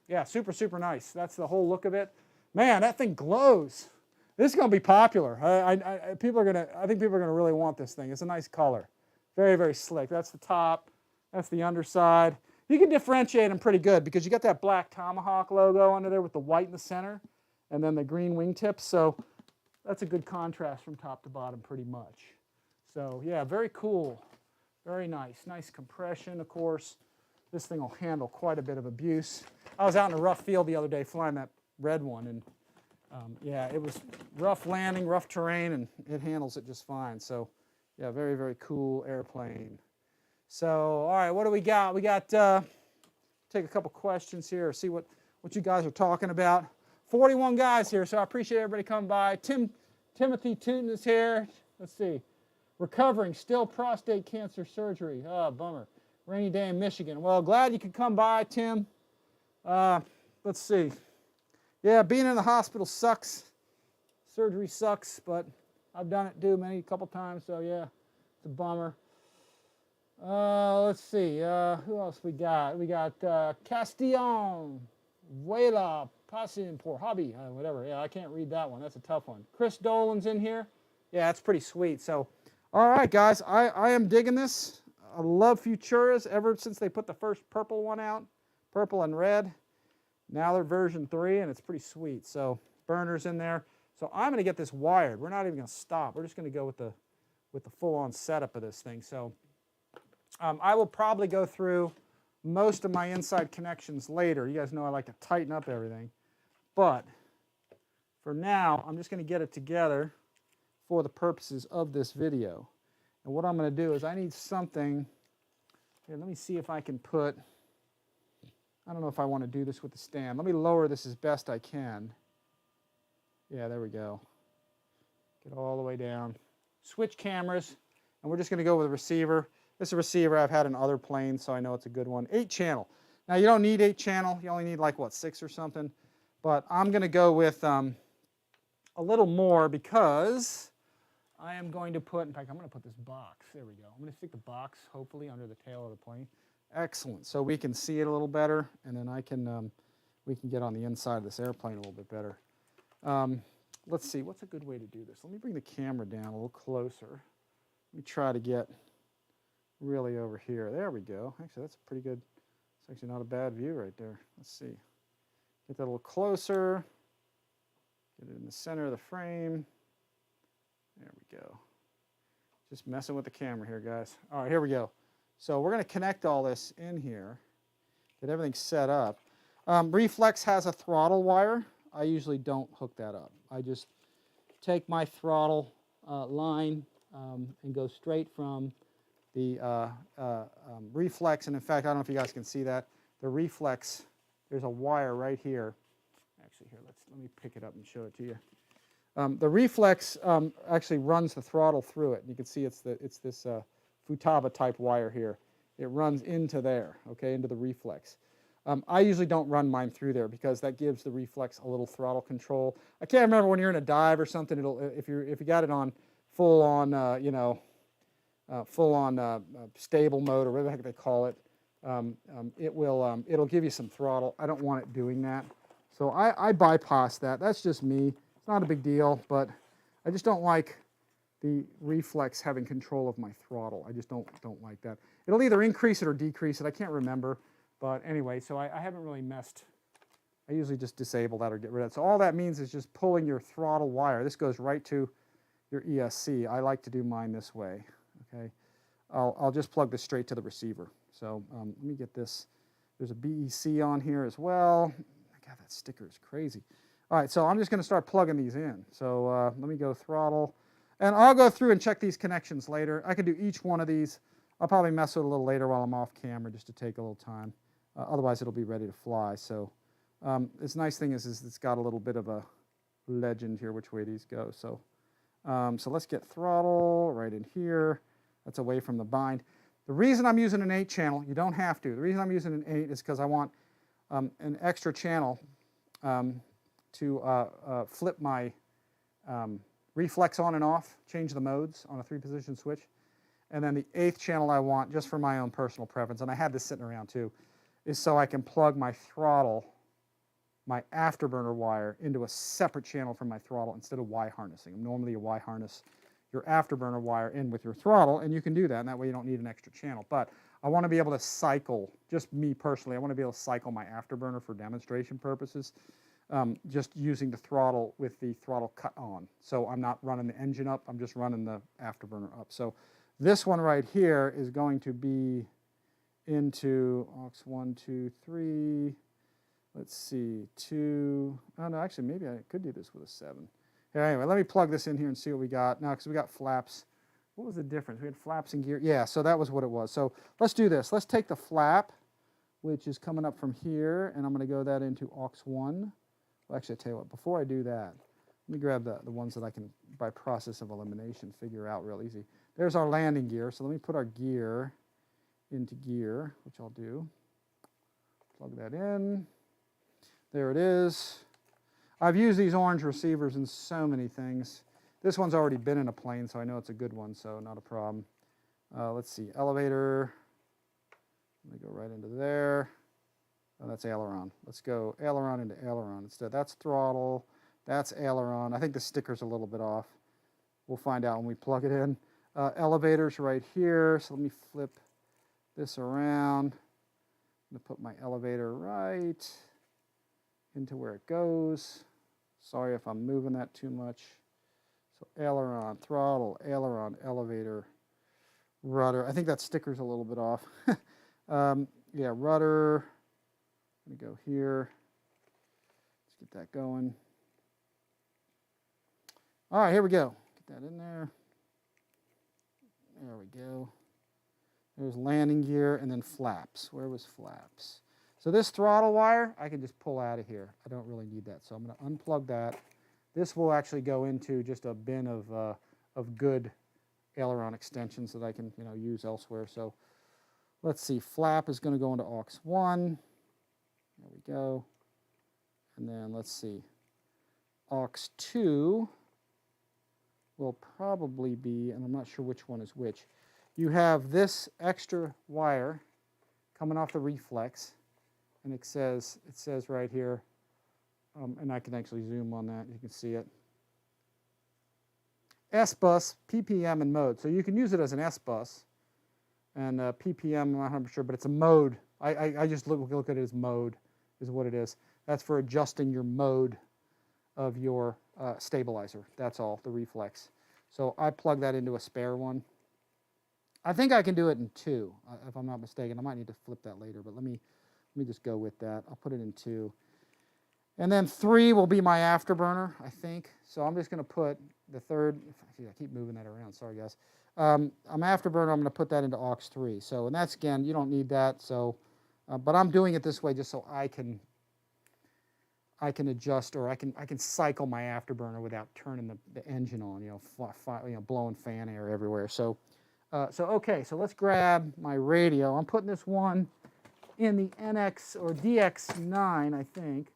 Yeah, super, super nice. That's the whole look of it. Man, that thing glows. This is going to be popular. I think people are going to really want this thing. It's a nice color. Very, very slick. That's the top. That's the underside. You can differentiate them pretty good because you got that black Tomahawk logo under there with the white in the center and then the green wingtips. So that's a good contrast from top to bottom pretty much. So yeah, very cool. Very nice. Nice compression, of course. This thing will handle quite a bit of abuse. I was out in a rough field the other day flying that red one, and Yeah, it was rough landing, rough terrain, and it handles it just fine. So, yeah, very, very cool airplane. So, all right, what do we got? We got, take a couple questions here, see what you guys are talking about. 41 guys here, so I appreciate everybody coming by. Timothy Tootin is here. Let's see. Recovering, still prostate cancer surgery. Oh, bummer. Rainy day in Michigan. Well, glad you could come by, Tim. Let's see. Yeah, being in the hospital sucks. Surgery sucks, but I've done it a couple times, so yeah, it's a bummer. Let's see. Who else we got? We got Castillon, Vuela, Passion por Hobby, whatever. Yeah, I can't read that one. That's a tough one. Chris Dolan's in here. Yeah, that's pretty sweet. So, all right, guys, I am digging this. I love Futuras ever since they put the first purple one out, purple and red. Now they're version 3, and it's pretty sweet. So, burners in there. So I'm going to get this wired. We're not even going to stop. We're just going to go with the full-on setup of this thing. So I will probably go through most of my inside connections later. You guys know I like to tighten up everything. But for now, I'm just going to get it together for the purposes of this video. And what I'm going to do is I need something. Here, let me see if I can put, I don't know if I want to do this with the stand. Let me lower this as best I can. Yeah, there we go. Get all the way down. Switch cameras, and we're just going to go with a receiver. This is a receiver I've had in other planes, so I know it's a good one. 8-channel. Now, you don't need 8-channel. You only need like, what, 6 or something? But I'm going to go with a little more because I am going to put, in fact, I'm going to put this box. There we go. I'm going to stick the box, hopefully, under the tail of the plane. Excellent. So we can see it a little better, and then we can get on the inside of this airplane a little bit better. Let's see, what's a good way to do this? Let me bring the camera down a little closer. Let me try to get really over here. There we go. Actually, that's a pretty good, it's actually not a bad view right there. Let's see. Get that a little closer. Get it in the center of the frame. There we go. Just messing with the camera here, guys. All right, here we go. So we're going to connect all this in here, get everything set up. Reflex has a throttle wire. I usually don't hook that up. I just take my throttle line and go straight from the reflex. And in fact, I don't know if you guys can see that. The reflex, there's a wire right here. Actually, here, let me pick it up and show it to you. The reflex actually runs the throttle through it. And you can see it's this FUTURA type wire here. It runs into there, okay, into the reflex. I usually don't run mine through there because that gives the reflex a little throttle control. I can't remember when you're in a dive or something. If you got it on full on stable mode or whatever the heck they call it, it'll give you some throttle. I don't want it doing that, so I bypass that. That's just me. It's not a big deal, but I just don't like the reflex having control of my throttle. I just don't like that. It'll either increase it or decrease it. I can't remember. But anyway, so I haven't really messed. I usually just disable that or get rid of it. So all that means is just pulling your throttle wire. This goes right to your ESC. I like to do mine this way. Okay, I'll just plug this straight to the receiver. So let me get this. There's a BEC on here as well. God, that sticker is crazy. All right, so I'm just going to start plugging these in. So let me go throttle. And I'll go through and check these connections later. I can do each one of these. I'll probably mess with it a little later while I'm off camera just to take a little time. Otherwise, it'll be ready to fly. So this nice thing is it's got a little bit of a legend here which way these go. So, so let's get throttle right in here. That's away from the bind. The reason I'm using an 8-channel, you don't have to. The reason I'm using an 8 is because I want an extra channel to flip my reflex on and off, change the modes on a 3-position switch. And then the 8th channel I want, just for my own personal preference, and I had this sitting around too, is so I can plug my throttle, my afterburner wire, into a separate channel from my throttle instead of Y harnessing. Normally you Y harness your afterburner wire in with your throttle, and you can do that, and that way you don't need an extra channel. But I want to be able to cycle, just me personally, I want to be able to cycle my afterburner for demonstration purposes, just using the throttle with the throttle cut on. So I'm not running the engine up, I'm just running the afterburner up. So this one right here is going to be into aux 1, 2, 3. let's see, 2, oh no, actually maybe I could do this with a 7. Here, anyway, let me plug this in here and see what we got. Now, because we got flaps. What was the difference? We had flaps and gear. Yeah, so that was what it was. So let's do this. Let's take the flap, which is coming up from here, and I'm going to go that into aux 1. Well, actually, I'll tell you what, before I do that, let me grab the ones that I can, by process of elimination, figure out real easy. There's our landing gear. So let me put our gear into gear, which I'll do. Plug that in. There it is. I've used these orange receivers in so many things. This one's already been in a plane, so I know it's a good one, so not a problem. Let's see, elevator. Let me go right into there. Oh, that's aileron. Let's go aileron into aileron instead. That's throttle. That's aileron. I think the sticker's a little bit off. We'll find out when we plug it in. Elevator's right here, so let me flip this around. I'm going to put my elevator right into where it goes. Sorry if I'm moving that too much. So aileron, throttle, aileron, elevator, rudder. I think that sticker's a little bit off. Yeah, rudder. Let me go here. Let's get that going. All right, here we go. Get that in there. There we go. There's landing gear and then flaps. Where was flaps? So this throttle wire, I can just pull out of here. I don't really need that, so I'm going to unplug that. This will actually go into just a bin of good aileron extensions that I can use elsewhere. So let's see, flap is going to go into aux 1. There we go. And then let's see, aux 2 will probably be, and I'm not sure which one is which. You have this extra wire coming off the reflex, and it says right here, and I can actually zoom on that, you can see it. S-bus, PPM, and mode. So you can use it as an S-bus, and PPM, I'm not 100% sure, but it's a mode. I just look at it as mode, is what it is. That's for adjusting your mode of your stabilizer. That's all, the reflex. So I plug that into a spare one. I think I can do it in 2, if I'm not mistaken. I might need to flip that later, but let me just go with that. I'll put it in 2. And then 3 will be my afterburner, I think. So I'm just going to put the third. I keep moving that around. Sorry, guys. I'm afterburner. I'm going to put that into aux 3. So, and that's, again, you don't need that. So, but I'm doing it this way just so I can adjust, or I can cycle my afterburner without turning the engine on. Blowing fan air everywhere. So okay. So let's grab my radio. I'm putting this one in the NX or DX9, I think,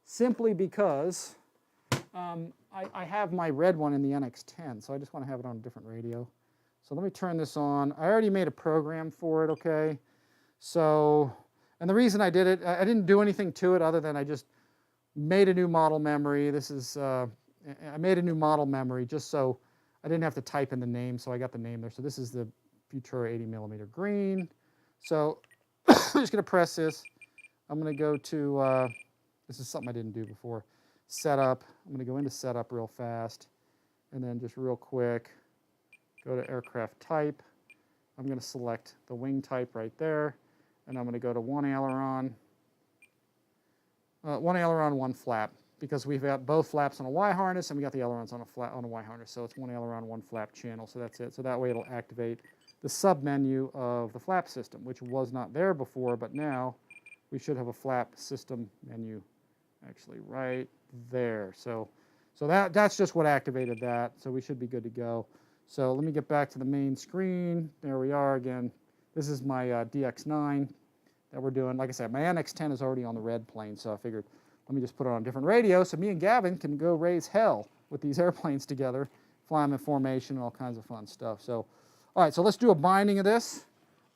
simply because I have my red one in the NX10, so I just want to have it on a different radio. So let me turn this on. I already made a program for it, okay? So, and the reason I did it, I didn't do anything to it other than I just made a new model memory. This is, I made a new model memory just so I didn't have to type in the name, so I got the name there. So this is the FUTURA 80mm green. So I'm just going to press this. I'm going to go to, this is something I didn't do before, setup. I'm going to go into setup real fast, and then just real quick, go to aircraft type. I'm going to select the wing type right there, and I'm going to go to one aileron, one flap, because we've got both flaps on a Y harness, and we got the ailerons on a Y harness, so it's one aileron, one flap channel, so that's it. So that way it'll activate the sub-menu of the flap system, which was not there before, but now we should have a flap system menu actually right there. So that's just what activated that, so we should be good to go. So let me get back to the main screen. There we are again. This is my DX9 that we're doing. Like I said, my NX10 is already on the red plane, so I figured let me just put it on a different radio so me and Gavin can go raise hell with these airplanes together, fly them in formation and all kinds of fun stuff. So, all right, so let's do a binding of this.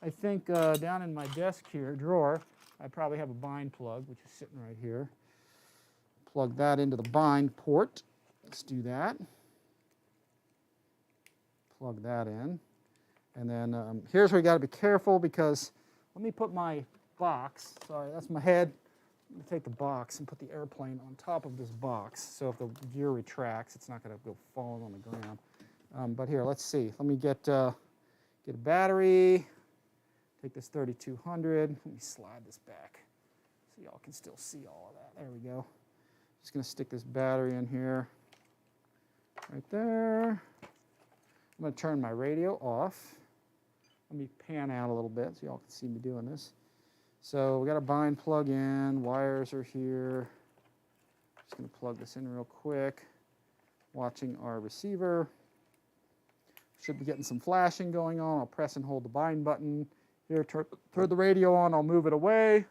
I think down in my desk here, drawer, I probably have a bind plug, which is sitting right here. Plug that into the bind port. Let's do that. Plug that in. And then here's where you got to be careful, because let me put my box. Sorry, that's my head. I'm going to take the box and put the airplane on top of this box. So if the gear retracts, it's not going to go falling on the ground. But here, let's see. Let me get a battery. Take this 3200. Let me slide this back so so y'all can still see all of that. There we go. Just going to stick this battery in here, right there. I'm going to turn my radio off. Let me pan out a little bit so y'all can see me doing this. So we got a bind plug in, wires are here. Just going to plug this in real quick. Watching our receiver. Should be getting some flashing going on. I'll press and hold the bind button. Here, turn the radio on, I'll move it away.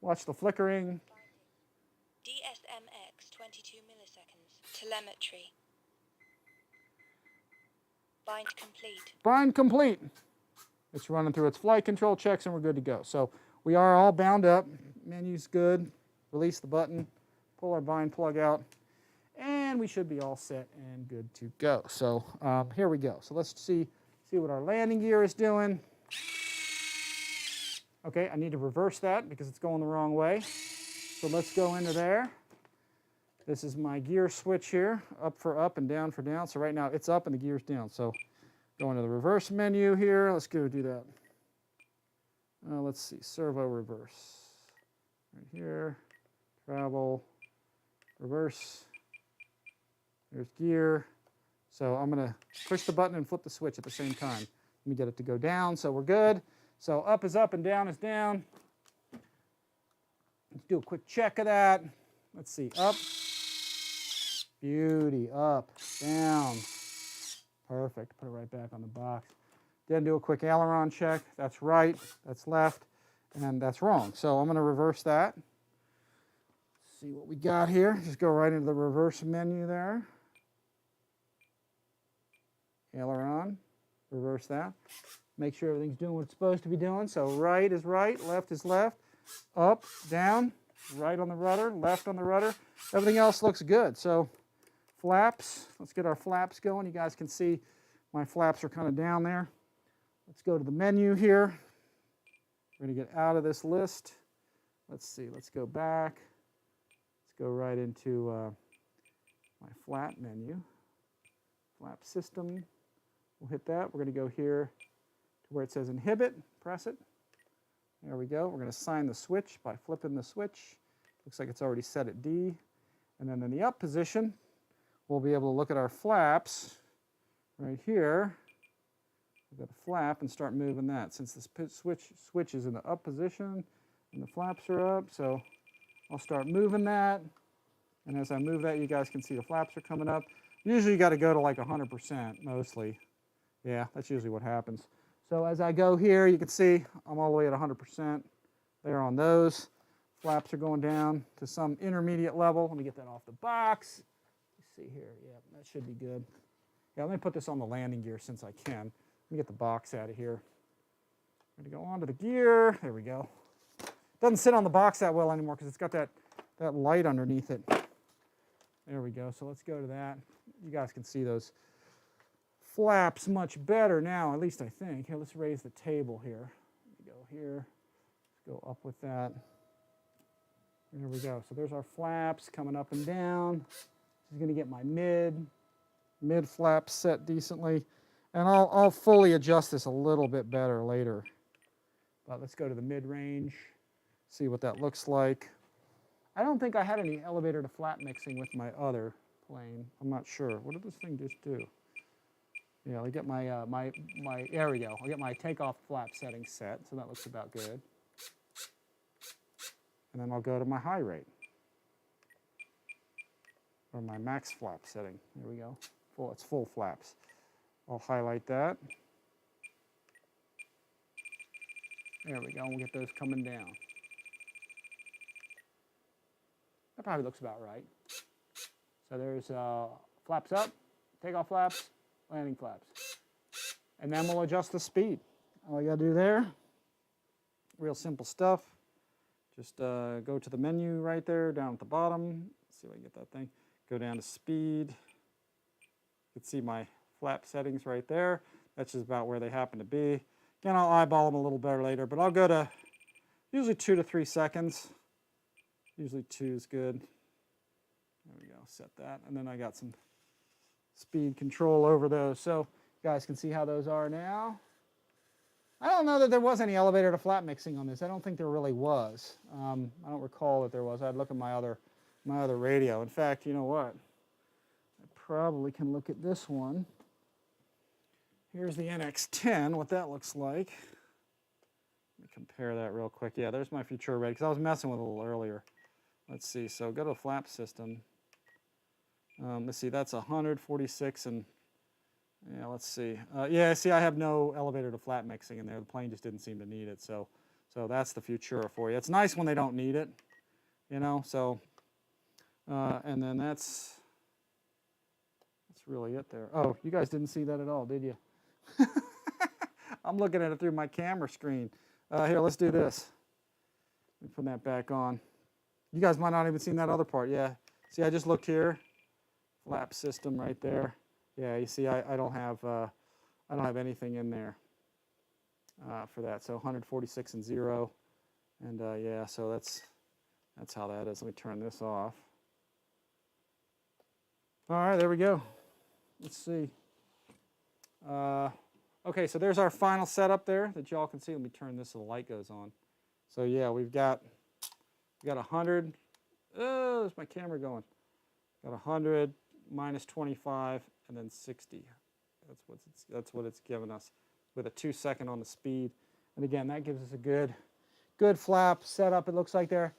Watch the flickering. DSMX 22 milliseconds. Telemetry. Bind complete. Bind complete. It's running through its flight control checks and we're good to go. So we are all bound up. Menu's good. Release the button. Pull our bind plug out. And we should be all set and good to go. So here we go. So let's see what our landing gear is doing. Okay, I need to reverse that because it's going the wrong way. So let's go into there. This is my gear switch here, up for up and down for down. So right now it's up and the gear's down. So go into the reverse menu here. Let's go do that. Let's see, servo reverse. Right here, travel, reverse. There's gear. So I'm going to push the button and flip the switch at the same time. Let me get it to go down so we're good. So up is up and down is down. Let's do a quick check of that. Let's see, up. Beauty, up, down. Perfect, put it right back on the box. Then do a quick aileron check. That's right, that's left, and that's wrong. So I'm going to reverse that. See what we got here. Just go right into the reverse menu there. Aileron, reverse that. Make sure everything's doing what it's supposed to be doing. So right is right, left is left, up, down, right on the rudder, left on the rudder. Everything else looks good. So flaps, let's get our flaps going. You guys can see my flaps are kind of down there. Let's go to the menu here. We're going to get out of this list. Let's see, let's go back. Let's go right into my flap menu. Flap system. We'll hit that. We're going to go here to where it says inhibit. Press it. There we go. We're going to sign the switch by flipping the switch. Looks like it's already set at D. And then in the up position, we'll be able to look at our flaps right here. We've got a flap and start moving that. Since this switch is in the up position and the flaps are up, so I'll start moving that. And as I move that, you guys can see the flaps are coming up. Usually you got to go to like 100% mostly. Yeah, that's usually what happens. So as I go here, you can see I'm all the way at 100% there on those. Flaps are going down to some intermediate level. Let me get that off the box. Let's see here. Yeah, that should be good. Yeah, let me put this on the landing gear since I can. Let me get the box out of here. I'm going to go onto the gear. There we go. Doesn't sit on the box that well anymore because it's got that light underneath it. There we go. So let's go to that. You guys can see those flaps much better now, at least I think. Here, let's raise the table here. Go here. Let's go up with that. There we go. So there's our flaps coming up and down. This is going to get my mid flap set decently. And I'll fully adjust this a little bit better later. But let's go to the mid-range, see what that looks like. I don't think I had any elevator to flap mixing with my other plane. I'm not sure. What did this thing just do? Yeah, I'll get my, there we go. I'll get my takeoff flap setting set, so that looks about good. And then I'll go to my high rate, or my max flap setting. There we go. It's full flaps. I'll highlight that. There we go, and we'll get those coming down. That probably looks about right. So there's flaps up, takeoff flaps, landing flaps. And then we'll adjust the speed. All you gotta do there, real simple stuff. Just go to the menu right there, down at the bottom. Let's see if I can get that thing. Go down to speed. You can see my flap settings right there. That's just about where they happen to be. Again, I'll eyeball them a little better later, but I'll go to usually 2 to 3 seconds. Usually 2 is good. There we go, set that. And then I got some speed control over those. So you guys can see how those are now. I don't know that there was any elevator to flat mixing on this. I don't think there really was. I don't recall that there was. I'd look at my other radio. In fact, you know what? I probably can look at this one. Here's the NX10, what that looks like. Let me compare that real quick. Yeah, there's my Futura radio, because I was messing with it a little earlier. Let's see, so go to a flap system. Let's see, that's 146 and, yeah, let's see. Yeah, see, I have no elevator to flat mixing in there. The plane just didn't seem to need it, so that's the Futura for you. It's nice when they don't need it, you know, so, and then that's really it there. Oh, you guys didn't see that at all, did you? I'm looking at it through my camera screen. Here, let's do this. Let me put that back on. You guys might not even seen that other part. Yeah. See, I just looked here. Flap system right there. Yeah, you see, I don't have anything in there for that. So 146 and 0, and yeah, so that's how that is. Let me turn this off. All right, there we go. Let's see. Okay, so there's our final setup there that y'all can see. Let me turn this so the light goes on. So yeah, we've got 100. Oh, there's my camera going. Got 100 minus 25 and then 60. That's what it's given us with a 2-second on the speed. And again, that gives us a good flap setup. It looks like there.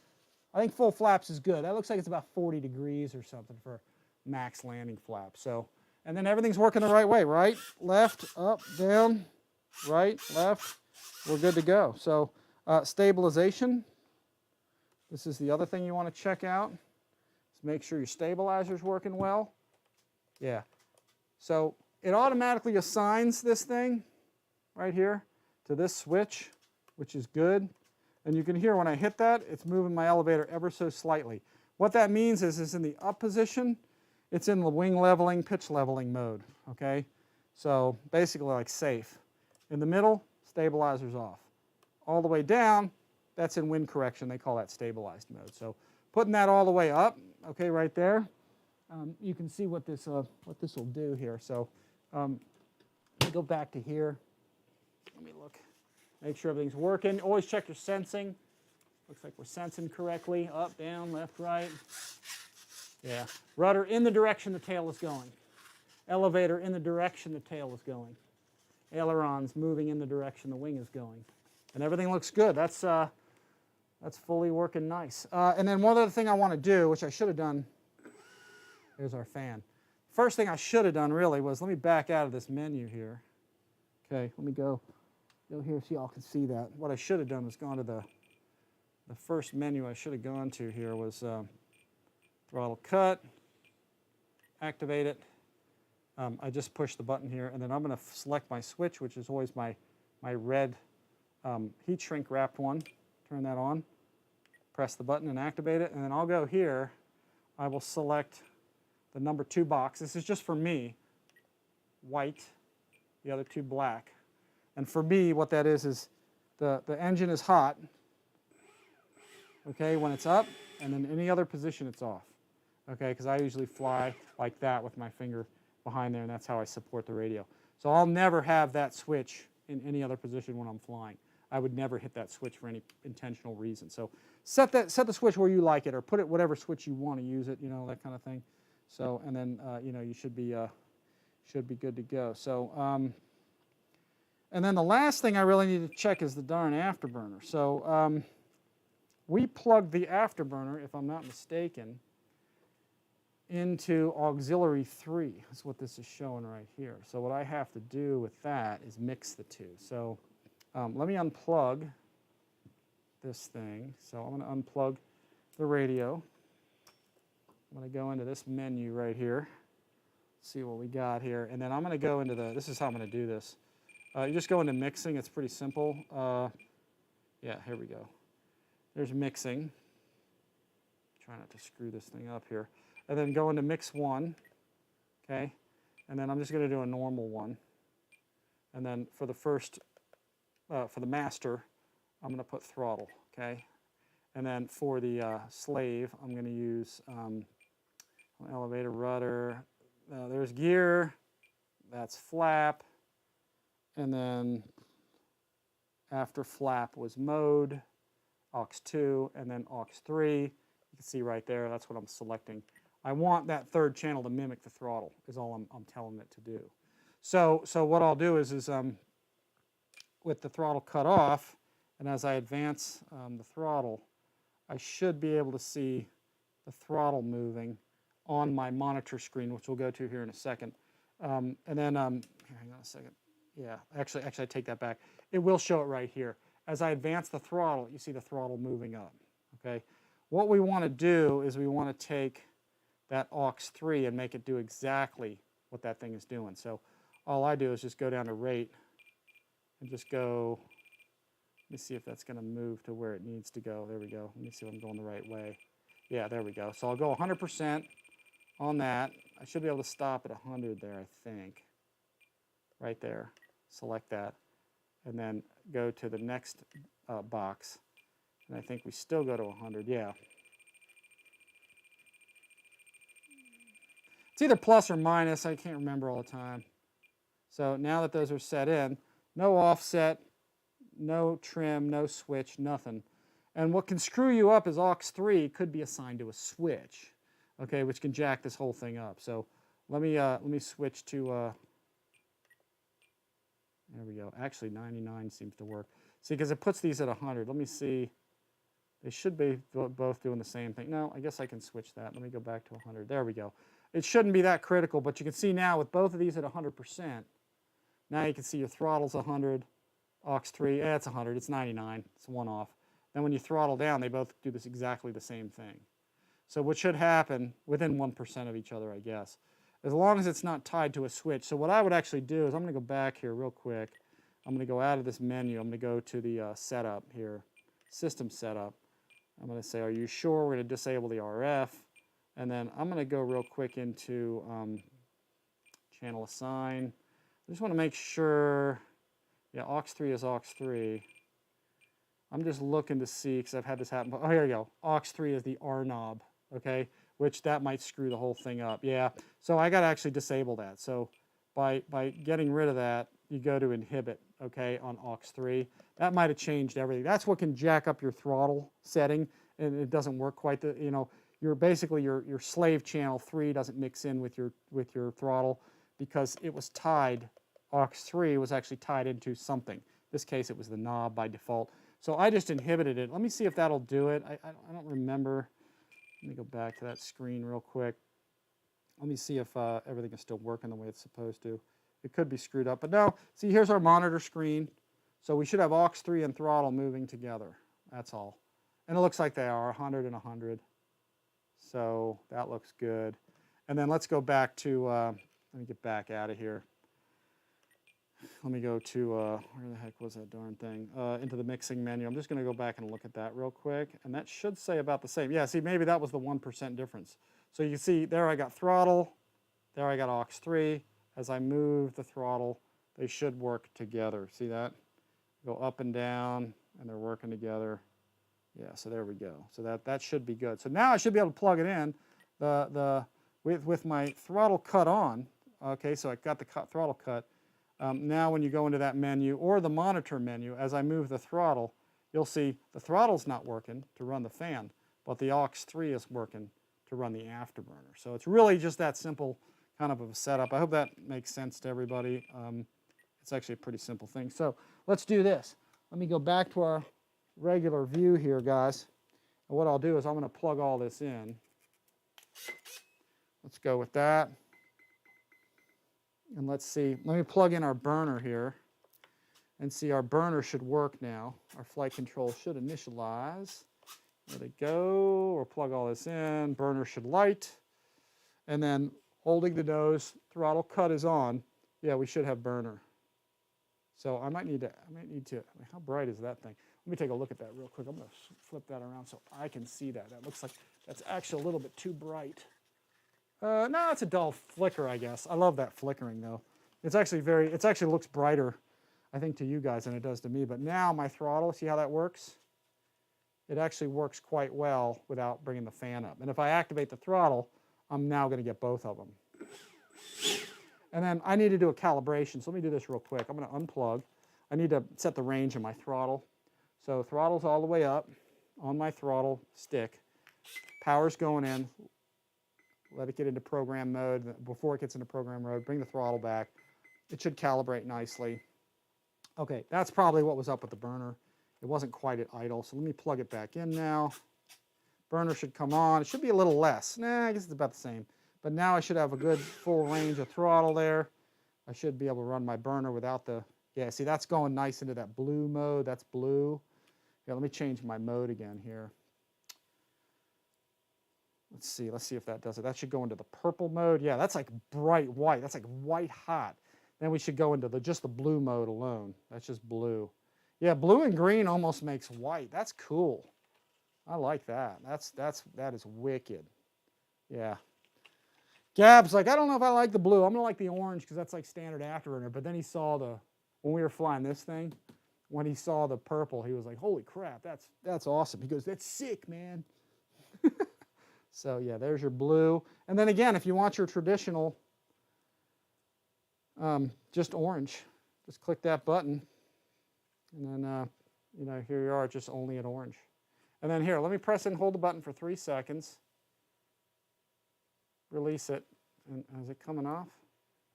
I think full flaps is good. That looks like it's about 40 degrees or something for max landing flap. So, and then everything's working the right way, right, left, up, down, right, left. We're good to go. So stabilization. This is the other thing you want to check out. Is make sure your stabilizer's working well. Yeah. So it automatically assigns this thing right here to this switch, which is good. And you can hear when I hit that, it's moving my elevator ever so slightly. What that means is it's in the up position. It's in the wing leveling, pitch leveling mode, okay? So basically like safe. In the middle, stabilizer's off. All the way down, that's in wind correction. They call that stabilized mode. So putting that all the way up, okay, right there, you can see what this will do here. So let me go back to here. Let me look. Make sure everything's working. Always check your sensing. Looks like we're sensing correctly. Up, down, left, right. Yeah. Rudder in the direction the tail is going. Elevator in the direction the tail is going. Ailerons moving in the direction the wing is going. And everything looks good. That's fully working nice. And then one other thing I want to do, which I should have done, here's our fan. First thing I should have done really was, let me back out of this menu here. Okay, let me go here so y'all can see that. What I should have done was gone to the first menu I should have gone to here was throttle cut, activate it. I just push the button here, and then I'm going to select my switch, which is always my red heat shrink wrapped one. Turn that on, press the button and activate it, and then I'll go here. I will select the number 2 box. This is just for me, white, the other 2 black. And for me, what that is the engine is hot, okay, when it's up, and then any other position it's off, okay, because I usually fly like that with my finger behind there, and that's how I support the radio. So I'll never have that switch in any other position when I'm flying. I would never hit that switch for any intentional reason. So set the switch where you like it, or put it whatever switch you want to use it, you know, that kind of thing. So, and then you know, you should be good to go. So and then the last thing I really need to check is the darn afterburner. So we plugged the afterburner, if I'm not mistaken, into auxiliary 3. That's what this is showing right here. So what I have to do with that is mix the two. So let me unplug this thing. So I'm going to unplug the radio. I'm going to go into this menu right here, see what we got here, and then I'm going to go into this is how I'm going to do this. You just go into mixing. It's pretty simple. Yeah, here we go. There's mixing. Try not to screw this thing up here. And then go into mix 1, okay? And then I'm just going to do a normal one. And then for the first, for the master, I'm going to put throttle, okay? And then for the slave, I'm going to use elevator, rudder. There's gear. That's flap. And then after flap was mode, aux2, and then aux3. You can see right there, that's what I'm selecting. I want that third channel to mimic the throttle, is all I'm telling it to do. So what I'll do is with the throttle cut off, and as I advance the throttle, I should be able to see the throttle moving on my monitor screen, which we'll go to here in a second. And then, here, hang on a second. Yeah, actually, I take that back. It will show it right here. As I advance the throttle, you see the throttle moving up, okay? What we want to do is we want to take that aux3 and make it do exactly what that thing is doing. So all I do is just go down to rate and just go, let me see if that's going to move to where it needs to go. There we go. Let me see if I'm going the right way. Yeah, there we go. So I'll go 100% on that. I should be able to stop at 100 there, I think. Right there. Select that. And then go to the next box. And I think we still go to 100. Yeah. It's either plus or minus. I can't remember all the time. So now that those are set in, no offset, no trim, no switch, nothing. And what can screw you up is aux3 could be assigned to a switch, okay, which can jack this whole thing up. So let me switch to there we go. Actually, 99 seems to work. See, because it puts these at 100. Let me see. They should be both doing the same thing. No, I guess I can switch that. Let me go back to 100. There we go. It shouldn't be that critical, but you can see now with both of these at 100%, now you can see your throttle's 100, aux3, it's 100, it's 99, it's one off. Then when you throttle down, they both do this exactly the same thing. So what should happen, within 1% of each other, I guess, as long as it's not tied to a switch. So what I would actually do is I'm going to go back here real quick. I'm going to go out of this menu. I'm going to go to the setup here, system setup. I'm going to say, are you sure? We're going to disable the RF. And then I'm going to go real quick into channel assign. I just want to make sure, yeah, aux3 is aux3. I'm just looking to see, because I've had this happen. Oh, here we go. aux3 is the R knob, okay, which that might screw the whole thing up. Yeah, so I got to actually disable that. So by getting rid of that, you go to inhibit, okay, on aux3. That might have changed everything. That's what can jack up your throttle setting, and it doesn't work quite the, you know, you're basically your slave channel 3 doesn't mix in with your throttle because it was tied, aux3 was actually tied into something. In this case, it was the knob by default. So I just inhibited it. Let me see if that'll do it. I don't remember. Let me go back to that screen real quick. Let me see if everything is still working the way it's supposed to. It could be screwed up, but no. See, here's our monitor screen. So we should have aux3 and throttle moving together. That's all. And it looks like they are, 100 and 100. So that looks good. And then let's go back to, let me get back out of here. Let me go to, where the heck was that darn thing? Into the mixing menu. I'm just going to go back and look at that real quick. And that should say about the same. Yeah, see, maybe that was the 1% difference. So you can see there I got throttle. There I got aux3. As I move the throttle, they should work together. See that? Go up and down, and they're working together. Yeah, so there we go. So that should be good. So now I should be able to plug it in with my throttle cut on. Okay, so I got the throttle cut. Now when you go into that menu or the monitor menu, as I move the throttle, you'll see the throttle's not working to run the fan, but the aux3 is working to run the afterburner. So it's really just that simple kind of a setup. I hope that makes sense to everybody. It's actually a pretty simple thing. So let's do this. Let me go back to our regular view here, guys. And what I'll do is I'm going to plug all this in. Let's go with that. And let's see. Let me plug in our burner here and see our burner should work now. Our flight control should initialize. There they go. We'll plug all this in. Burner should light. And then holding the nose, throttle cut is on. Yeah, we should have burner. So I might need to, how bright is that thing? Let me take a look at that real quick. I'm going to flip that around so I can see that. That looks like that's actually a little bit too bright. No, it's a dull flicker, I guess. I love that flickering, though. It's actually it actually looks brighter, I think, to you guys than it does to me. But now my throttle, see how that works? It actually works quite well without bringing the fan up. And if I activate the throttle, I'm now going to get both of them. And then I need to do a calibration, so let me do this real quick. I'm going to unplug. I need to set the range of my throttle. So throttle's all the way up on my throttle stick. Power's going in. Let it get into program mode. Before it gets into program mode, bring the throttle back. It should calibrate nicely. Okay, that's probably what was up with the burner. It wasn't quite at idle, so let me plug it back in now. Burner should come on. It should be a little less. Nah, I guess it's about the same. But now I should have a good full range of throttle there. I should be able to run my burner without the, yeah, see, that's going nice into that blue mode. That's blue. Yeah, let me change my mode again here. Let's see if that does it. That should go into the purple mode. Yeah, that's like bright white. That's like white hot. Then we should go into just the blue mode alone. That's just blue. Yeah, blue and green almost makes white. That's cool. I like that. That is wicked. Yeah. Gab's like, I don't know if I like the blue. I'm gonna like the orange because that's like standard afterburner. But then he saw when we were flying this thing, when he saw the purple, he was like, holy crap, that's awesome. He goes, that's sick, man. So yeah, there's your blue. And then again, if you want your traditional, just orange, just click that button. And then, you know, here you are, just only at orange. And then here, let me press and hold the button for 3 seconds. Release it. And is it coming off?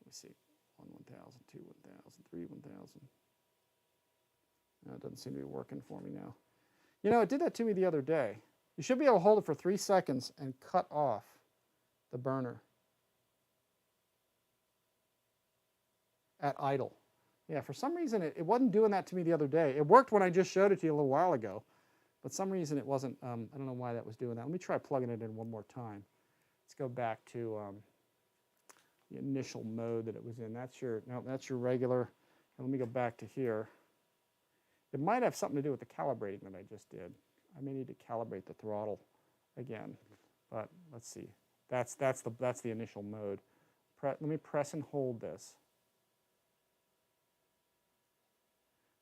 Let me see. 1, 1,000, 2, 1,000, 3, 1,000. No, it doesn't seem to be working for me now. You know, it did that to me the other day. You should be able to hold it for 3 seconds and cut off the burner at idle. Yeah, for some reason it wasn't doing that to me the other day. It worked when I just showed it to you a little while ago, but some reason it wasn't. I don't know why that was doing that. Let me try plugging it in one more time. Let's go back to the initial mode that it was in. That's your regular. And let me go back to here. It might have something to do with the calibrating that I just did. I may need to calibrate the throttle again, but let's see. That's the initial mode. Let me press and hold this.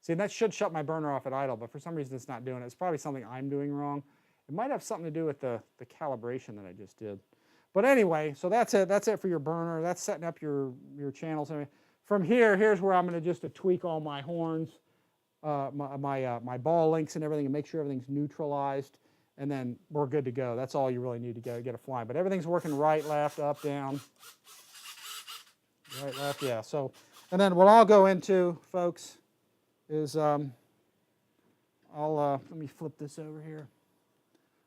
See, that should shut my burner off at idle, but for some reason it's not doing it. It's probably something I'm doing wrong. It might have something to do with the calibration that I just did. But anyway, so that's it. That's it for your burner. That's setting up your channels. From here, here's where I'm going to just tweak all my horns, my ball links and everything, and make sure everything's neutralized. And then we're good to go. That's all you really need to get it flying. But everything's working right, left, up, down. Right, left, yeah. So, and then what I'll go into, folks, is let me flip this over here.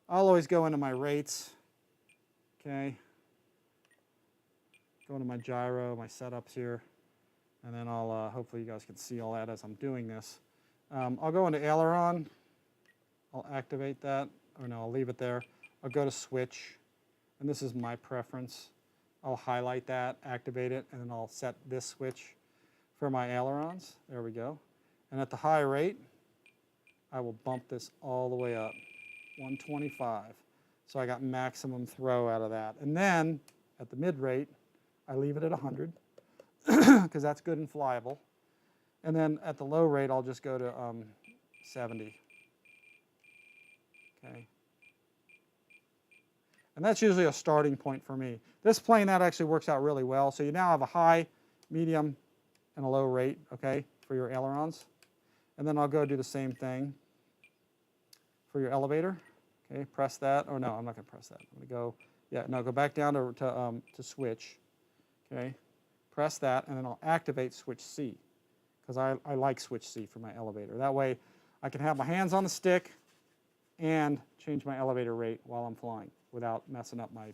I'll always go into my rates, okay? Go into my gyro, my setups here, and then I'll, hopefully you guys can see all that as I'm doing this. I'll go into aileron, I'll activate that, or no, I'll leave it there. I'll go to switch, and this is my preference. I'll highlight that, activate it, and then I'll set this switch for my ailerons. There we go. And at the high rate, I will bump this all the way up, 125. So I got maximum throw out of that. And then at the mid rate, I leave it at 100 because that's good and flyable. And then at the low rate, I'll just go to 70. Okay. And that's usually a starting point for me. This plane, that actually works out really well. So you now have a high, medium, and a low rate, okay, for your ailerons. And then I'll go do the same thing for your elevator. Okay, press that. Oh no, I'm not going to press that. I'm going to go, yeah, no, go back down to switch. Okay, press that, and then I'll activate switch C because I like switch C for my elevator. That way I can have my hands on the stick and change my elevator rate while I'm flying without messing up my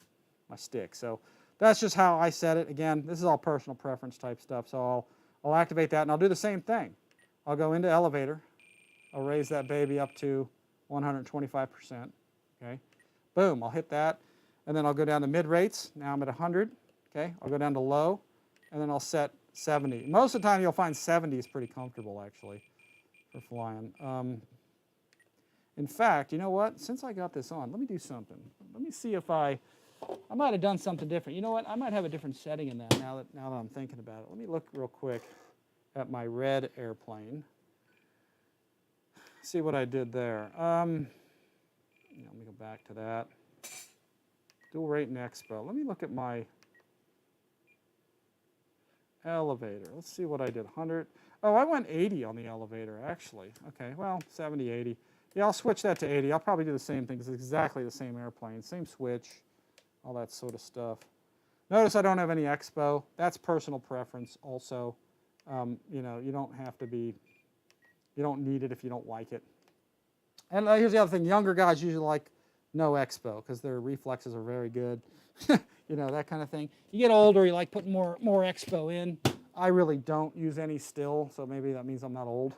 stick. So that's just how I set it. Again, this is all personal preference type stuff. So I'll activate that, and I'll do the same thing. I'll go into elevator. I'll raise that baby up to 125%. Okay, boom, I'll hit that. And then I'll go down to mid rates. Now I'm at 100. Okay, I'll go down to low, and then I'll set 70. Most of the time you'll find 70 is pretty comfortable actually for flying. In fact, you know what? Since I got this on, let me do something. Let me see if I might have done something different. You know what? I might have a different setting in that now that I'm thinking about it. Let me look real quick at my red airplane. See what I did there. Let me go back to that. Dual rate and expo. Let me look at my elevator. Let's see what I did. 100. Oh, I went 80 on the elevator, actually. Okay, well, 70, 80. Yeah, I'll switch that to 80. I'll probably do the same thing because it's exactly the same airplane, same switch, all that sort of stuff. Notice I don't have any expo. That's personal preference also. You know, you don't have to be, you don't need it if you don't like it. And here's the other thing. Younger guys usually like no expo because their reflexes are very good. You know, that kind of thing. You get older, you like putting more expo in. I really don't use any still, so maybe that means I'm not old.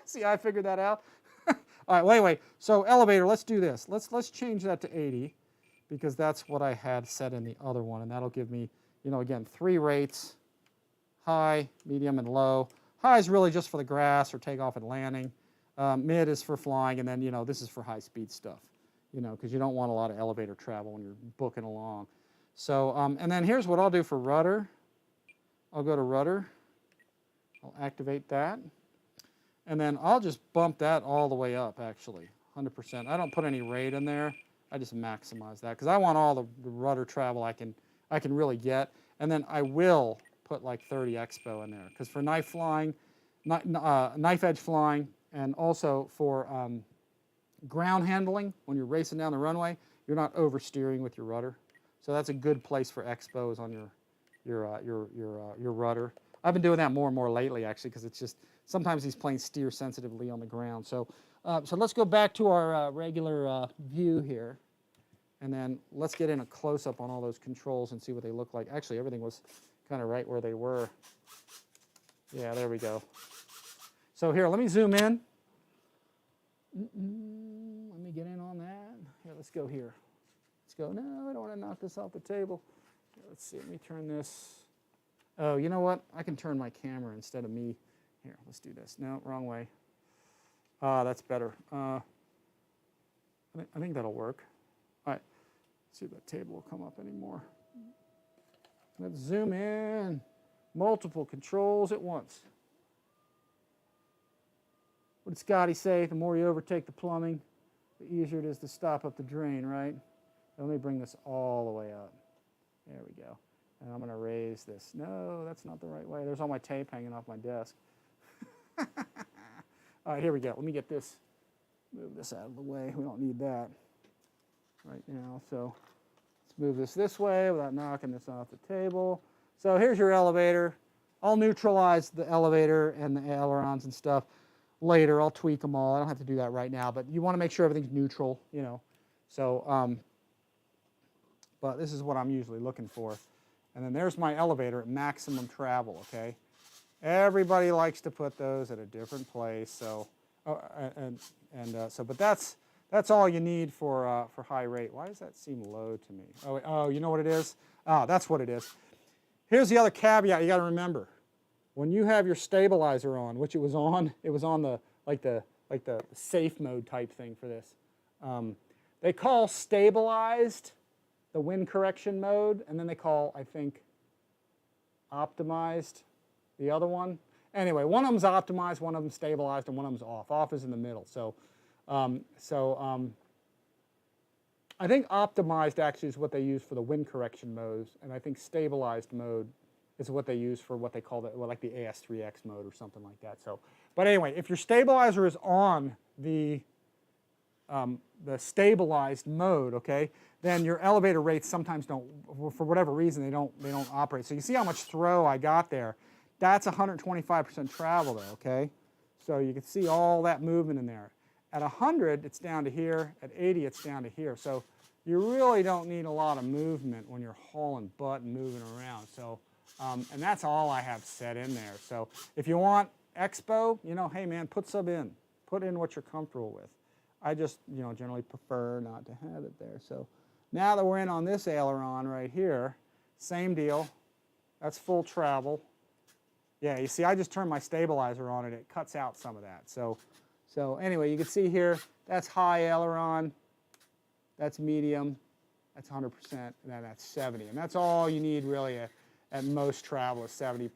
See, I figured that out. All right, well, anyway, so elevator, let's do this. Let's change that to 80 because that's what I had set in the other one, and that'll give me, you know, again, 3 rates, high, medium, and low. High is really just for the grass or takeoff and landing. Mid is for flying, and then, you know, this is for high-speed stuff, you know, because you don't want a lot of elevator travel when you're booking along. So, and then here's what I'll do for rudder. I'll go to rudder. I'll activate that. And then I'll just bump that all the way up, actually, 100%. I don't put any rate in there. I just maximize that because I want all the rudder travel I can really get. And then I will put like 30 expo in there because for knife flying, knife edge flying, and also for ground handling, when you're racing down the runway, you're not oversteering with your rudder. So that's a good place for expos on your rudder. I've been doing that more and more lately, actually, because it's just sometimes these planes steer sensitively on the ground. So, so let's go back to our regular view here, and then let's get in a close-up on all those controls and see what they look like. Actually, everything was kind of right where they were. Yeah, there we go. So here, let me zoom in. Let me get in on that. Here, let's go here. Let's go. No, I don't want to knock this off the table. Let's see. Let me turn this. Oh, you know what? I can turn my camera instead of me. Here, let's do this. No, wrong way. That's better. I think that'll work. All right. Let's see if that table will come up anymore. Let's zoom in. Multiple controls at once. What did Scotty say? The more you overtake the plumbing, the easier it is to stop up the drain, right? Let me bring this all the way up. There we go. And I'm going to raise this. No, that's not the right way. There's all my tape hanging off my desk. All right, here we go. Let me get this, move this out of the way. We don't need that right now. So let's move this way without knocking this off the table. So here's your elevator. I'll neutralize the elevator and the ailerons and stuff later. I'll tweak them all. I don't have to do that right now, but you want to make sure everything's neutral, you know. So, but this is what I'm usually looking for. And then there's my elevator at maximum travel, okay? Everybody likes to put those at a different place, so, but that's all you need for high rate. Why does that seem low to me? Oh, you know what it is? Ah, that's what it is. Here's the other caveat you got to remember. When you have your stabilizer on, which it was on the like the safe mode type thing for this. They call stabilized the wind correction mode, and then they call, I think, optimized the other one. Anyway, one of them's optimized, one of them's stabilized, and one of them's off. Off is in the middle. So, I think optimized actually is what they use for the wind correction modes, and I think stabilized mode is what they use for what they call like the AS3X mode or something like that. So, but anyway, if your stabilizer is on the stabilized mode, okay, then your elevator rates sometimes don't, for whatever reason, they don't operate. So you see how much throw I got there. That's 125% travel there, okay? So you can see all that movement in there. At 100, it's down to here. At 80, it's down to here. So you really don't need a lot of movement when you're hauling butt and moving around. So, and that's all I have set in there. So if you want expo, you know, hey man, put sub in. Put in what you're comfortable with. I just, you know, generally prefer not to have it there. So now that we're in on this aileron right here, same deal. That's full travel. Yeah, you see, I just turned my stabilizer on and it cuts out some of that. So anyway, you can see here, that's high aileron, that's medium, that's 100%, and then that's 70. And that's all you need really at most travel is 70%.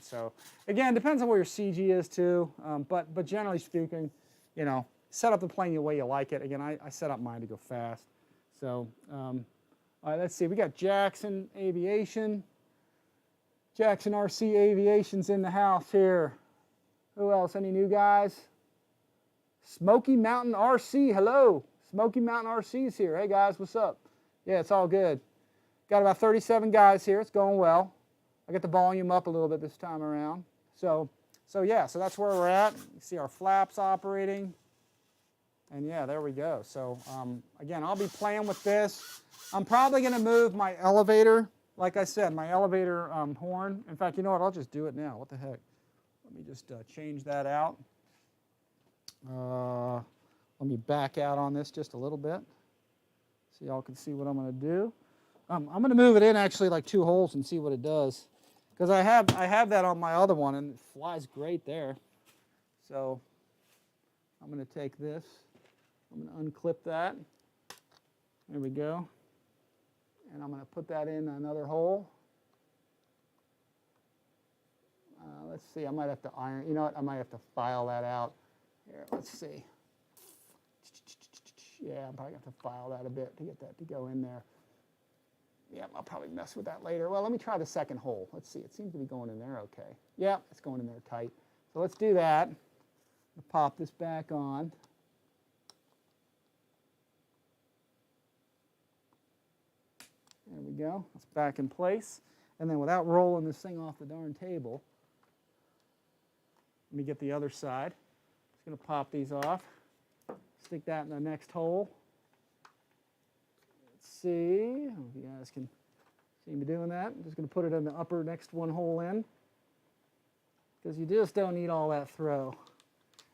So again, depends on where your CG is too, but generally speaking, you know, set up the plane the way you like it. Again, I set up mine to go fast. So, all right, let's see. We got Jackson Aviation. Jackson RC Aviation's in the house here. Who else? Any new guys? Smoky Mountain RC, hello. Smoky Mountain RC's here. Hey guys, what's up? Yeah, it's all good. Got about 37 guys here. It's going well. I get the volume up a little bit this time around. So yeah, so that's where we're at. You see our flaps operating. And yeah, there we go. So again, I'll be playing with this. I'm probably going to move my elevator. Like I said, my elevator horn. In fact, you know what? I'll just do it now. What the heck? Let me just change that out. Let me back out on this just a little bit so y'all can see what I'm going to do. I'm going to move it in actually like 2 holes and see what it does, because I have that on my other one and it flies great there. So I'm going to take this, I'm going to unclip that. There we go. And I'm going to put that in another hole. Let's see, I might have to iron, you know what, I might have to file that out. Here, let's see. Yeah, I'm probably going to have to file that a bit to get that to go in there. Yeah, I'll probably mess with that later. Well, let me try the second hole. Let's see, it seems to be going in there okay. Yeah, it's going in there tight. So let's do that. I'll pop this back on. There we go, it's back in place. And then without rolling this thing off the darn table, let me get the other side. Just going to pop these off. Stick that in the next hole. Let's see. I don't know if you guys can see me doing that. I'm just going to put it in the upper next one hole in, because you just don't need all that throw.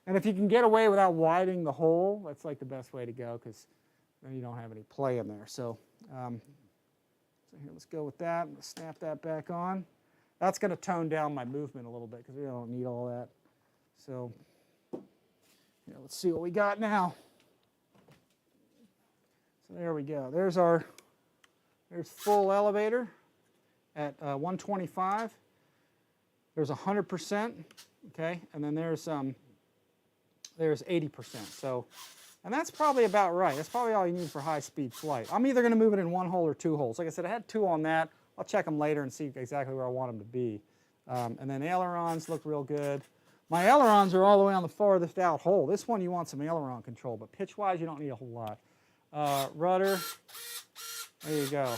And if you can get away without widening the hole, that's like the best way to go, because then you don't have any play in there. So, so here, let's go with that. Let's snap that back on. That's going to tone down my movement a little bit, because we don't need all that. So yeah, let's see what we got now. So there we go. There's full elevator at 125. There's 100%, okay, and then there's 80%. So, and that's probably about right. That's probably all you need for high-speed flight. I'm either going to move it in 1 hole or 2 holes. Like I said, I had 2 on that. I'll check them later and see exactly where I want them to be. And then ailerons look real good. My ailerons are all the way on the farthest out hole. This one you want some aileron control, but pitch-wise you don't need a whole lot. Rudder, there you go.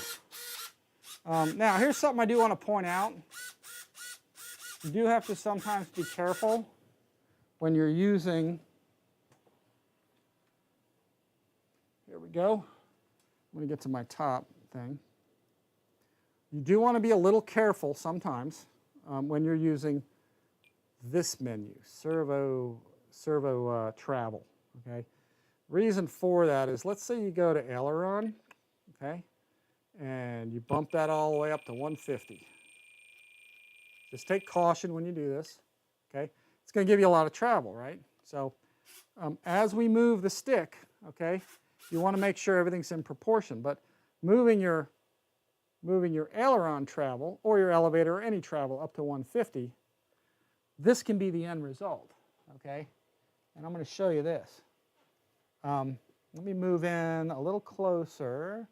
Now here's something I do want to point out. You do have to sometimes be careful when you're using, here we go. I'm going to get to my top thing. You do want to be a little careful sometimes when you're using this menu, servo travel, okay? Reason for that is, let's say you go to aileron, okay, and you bump that all the way up to 150. Just take caution when you do this, okay? It's going to give you a lot of travel, right? So as we move the stick, okay, you want to make sure everything's in proportion, but moving your aileron travel or your elevator or any travel up to 150, this can be the end result, okay? And I'm going to show you this. Let me move in a little closer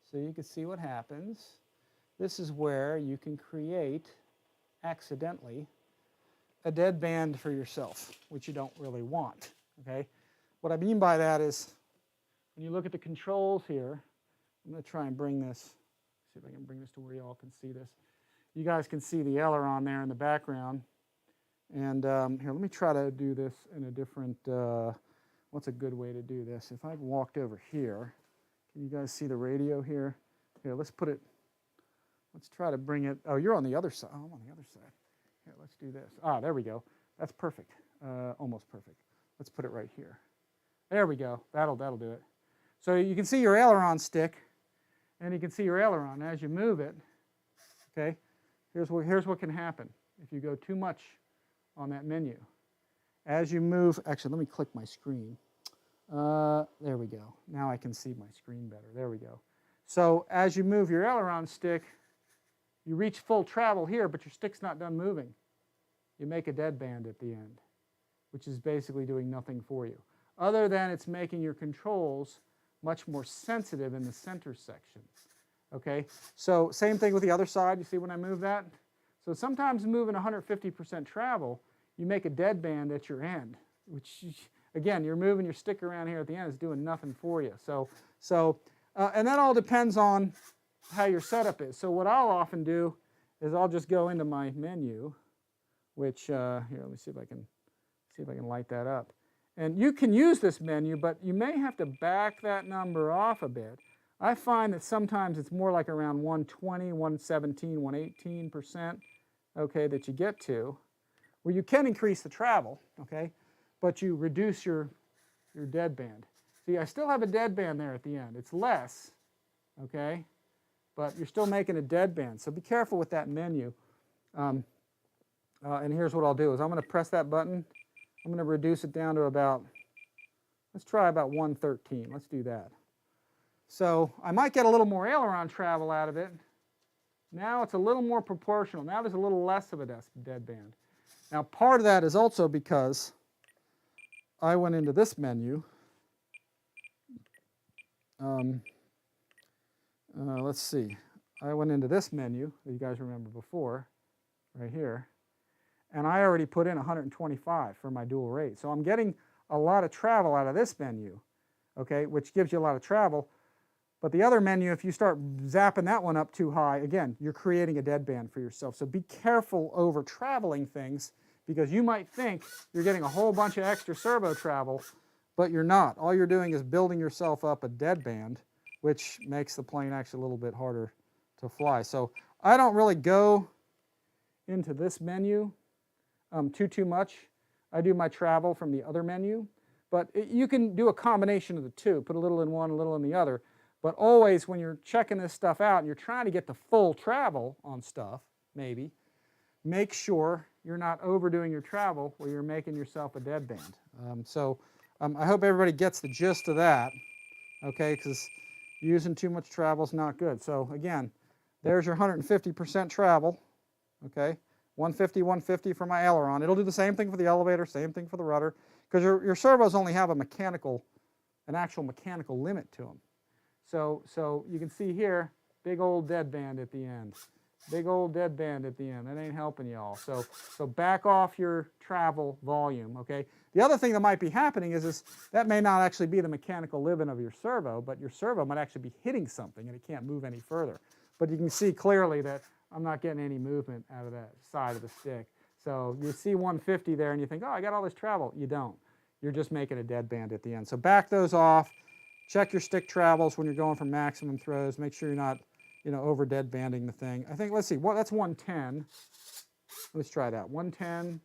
so you can see what happens. This is where you can create, accidentally, a dead band for yourself, which you don't really want, okay? What I mean by that is, when you look at the controls here, I'm going to try and bring this, see if I can bring this to where you all can see this. You guys can see the aileron there in the background. And here, let me try to do this in a different, what's a good way to do this? If I walked over here, can you guys see the radio here? Here, let's put it, let's try to bring it, oh, you're on the other side. Oh, I'm on the other side. Here, let's do this. Ah, there we go. That's perfect, almost perfect. Let's put it right here. There we go, that'll do it. So you can see your aileron stick, and you can see your aileron as you move it, okay? Here's what can happen if you go too much on that menu. As you move, actually, let me click my screen. There we go. Now I can see my screen better. There we go. So as you move your aileron stick, you reach full travel here, but your stick's not done moving. You make a dead band at the end, which is basically doing nothing for you, other than it's making your controls much more sensitive in the center section. Okay, so same thing with the other side. You see when I move that? So sometimes moving 150% travel, you make a deadband at your end, which, again, you're moving your stick around here at the end, it's doing nothing for you. And that all depends on how your setup is. So what I'll often do is I'll just go into my menu, which, here, let me see if I can light that up. And you can use this menu, but you may have to back that number off a bit. I find that sometimes it's more like around 120, 117, 118%, okay, that you get to, where you can increase the travel, okay, but you reduce your deadband. See, I still have a deadband there at the end. It's less, okay, but you're still making a deadband. So be careful with that menu. And here's what I'll do is I'm going to press that button. I'm going to reduce it down to about, let's try about 113. Let's do that. So I might get a little more aileron travel out of it. Now it's a little more proportional. Now there's a little less of a deadband. Now part of that is also because I went into this menu. Let's see. I went into this menu that you guys remember before, right here, and I already put in 125 for my dual rate. So I'm getting a lot of travel out of this menu, okay, which gives you a lot of travel. But the other menu, if you start zapping that one up too high, again, you're creating a deadband for yourself. So be careful over traveling things, because you might think you're getting a whole bunch of extra servo travel, but you're not. All you're doing is building yourself up a deadband, which makes the plane actually a little bit harder to fly. So I don't really go into this menu too much. I do my travel from the other menu, but you can do a combination of the two, put a little in one, a little in the other. But always when you're checking this stuff out and you're trying to get the full travel on stuff, maybe, make sure you're not overdoing your travel where you're making yourself a deadband. I hope everybody gets the gist of that, okay, because using too much travel is not good. So again, there's your 150% travel, okay, 150, 150 for my aileron. It'll do the same thing for the elevator, same thing for the rudder, because your servos only have an actual mechanical limit to them. So you can see here, big old deadband at the end. Big old deadband at the end. That ain't helping y'all. So back off your travel volume, okay? The other thing that might be happening is that may not actually be the mechanical limit of your servo, but your servo might actually be hitting something and it can't move any further. But you can see clearly that I'm not getting any movement out of that side of the stick. So you see 150 there and you think, oh, I got all this travel. You don't. You're just making a deadband at the end. So back those off. Check your stick travels when you're going for maximum throws. Make sure you're not, over deadbanding the thing. I think, let's see, well, that's 110. Let's try that, 110.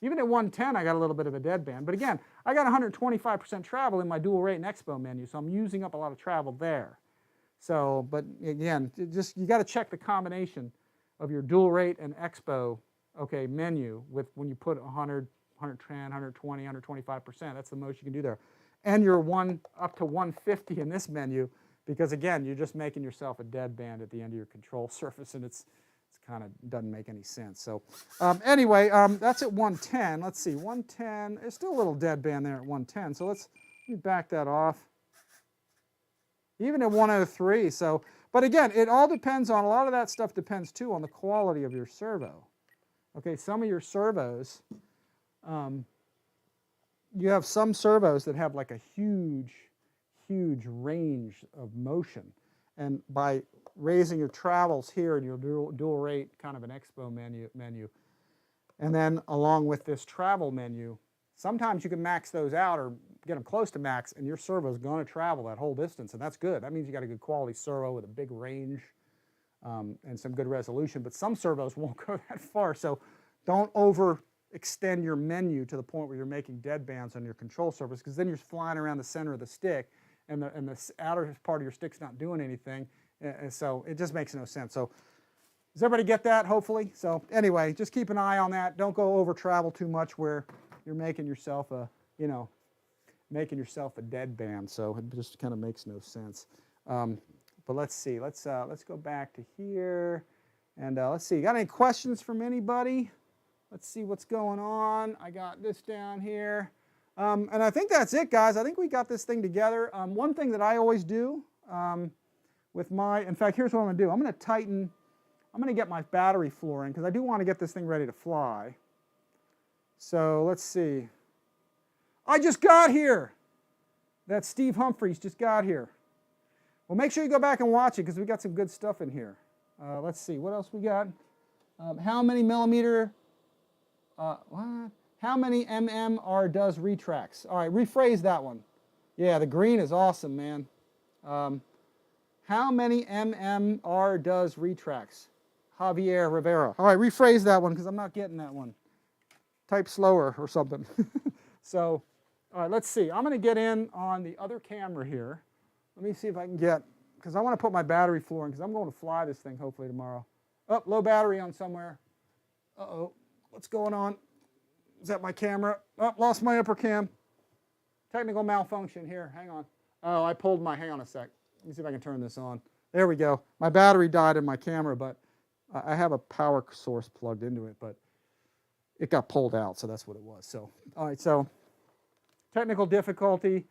Even at 110, I got a little bit of a deadband. But again, I got 125% travel in my dual rate and expo menu, so I'm using up a lot of travel there. So, but again, you got to check the combination of your dual rate and expo, okay, menu with when you put 100, 110, 120, 125%. That's the most you can do there. And you're up to 150 in this menu, because again, you're just making yourself a deadband at the end of your control surface, and it's kind of doesn't make any sense. So anyway, that's at 110. Let's see, 110. There's still a little deadband there at 110. So let me back that off. Even at 103. So, but again, it all depends on, a lot of that stuff depends too on the quality of your servo. Okay, some of your servos. You have some servos that have like a huge range of motion, and by raising your travels here in your dual rate kind of an expo menu, and then along with this travel menu, sometimes you can max those out or get them close to max, and your servo is going to travel that whole distance, and that's good. That means you got a good quality servo with a big range and some good resolution. But some servos won't go that far, so don't extend your menu to the point where you're making deadbands on your control surface, because then you're flying around the center of the stick and the outer part of your stick's not doing anything, and so it just makes no sense. So does everybody get that, hopefully? So anyway, just keep an eye on that. Don't go over travel too much where you're making yourself a deadband, so it just kind of makes no sense. But let's see, let's go back to here, and let's see, got any questions from anybody? Let's see what's going on. I got this down here. And I think that's it, guys. I think we got this thing together. One thing that I always do with in fact, here's what I'm going to do. I'm going to I'm going to get my battery floor in because I do want to get this thing ready to fly. So let's see. I just got here. That's Steve Humphreys just got here. Well, make sure you go back and watch it because we got some good stuff in here. Let's see, what else we got? How many millimeter, what? How many mmR does retracts? All right, rephrase that one. Yeah, the green is awesome, man. How many mmR does retracts? Javier Rivera. All right, rephrase that one because I'm not getting that one. Type slower or something. So, all right, let's see. I'm going to get in on the other camera here. Let me see if I can get, because I want to put my battery floor in because I'm going to fly this thing hopefully tomorrow. Oh, low battery on somewhere. Uh-oh, what's going on? Is that my camera? Oh, lost my upper cam. Technical malfunction here, hang on. Oh, I pulled my, hang on a sec. Let me see if I can turn this on. There we go. My battery died in my camera, but I have a power source plugged into it, but it got pulled out, so that's what it was. So, all right, so technical difficulty.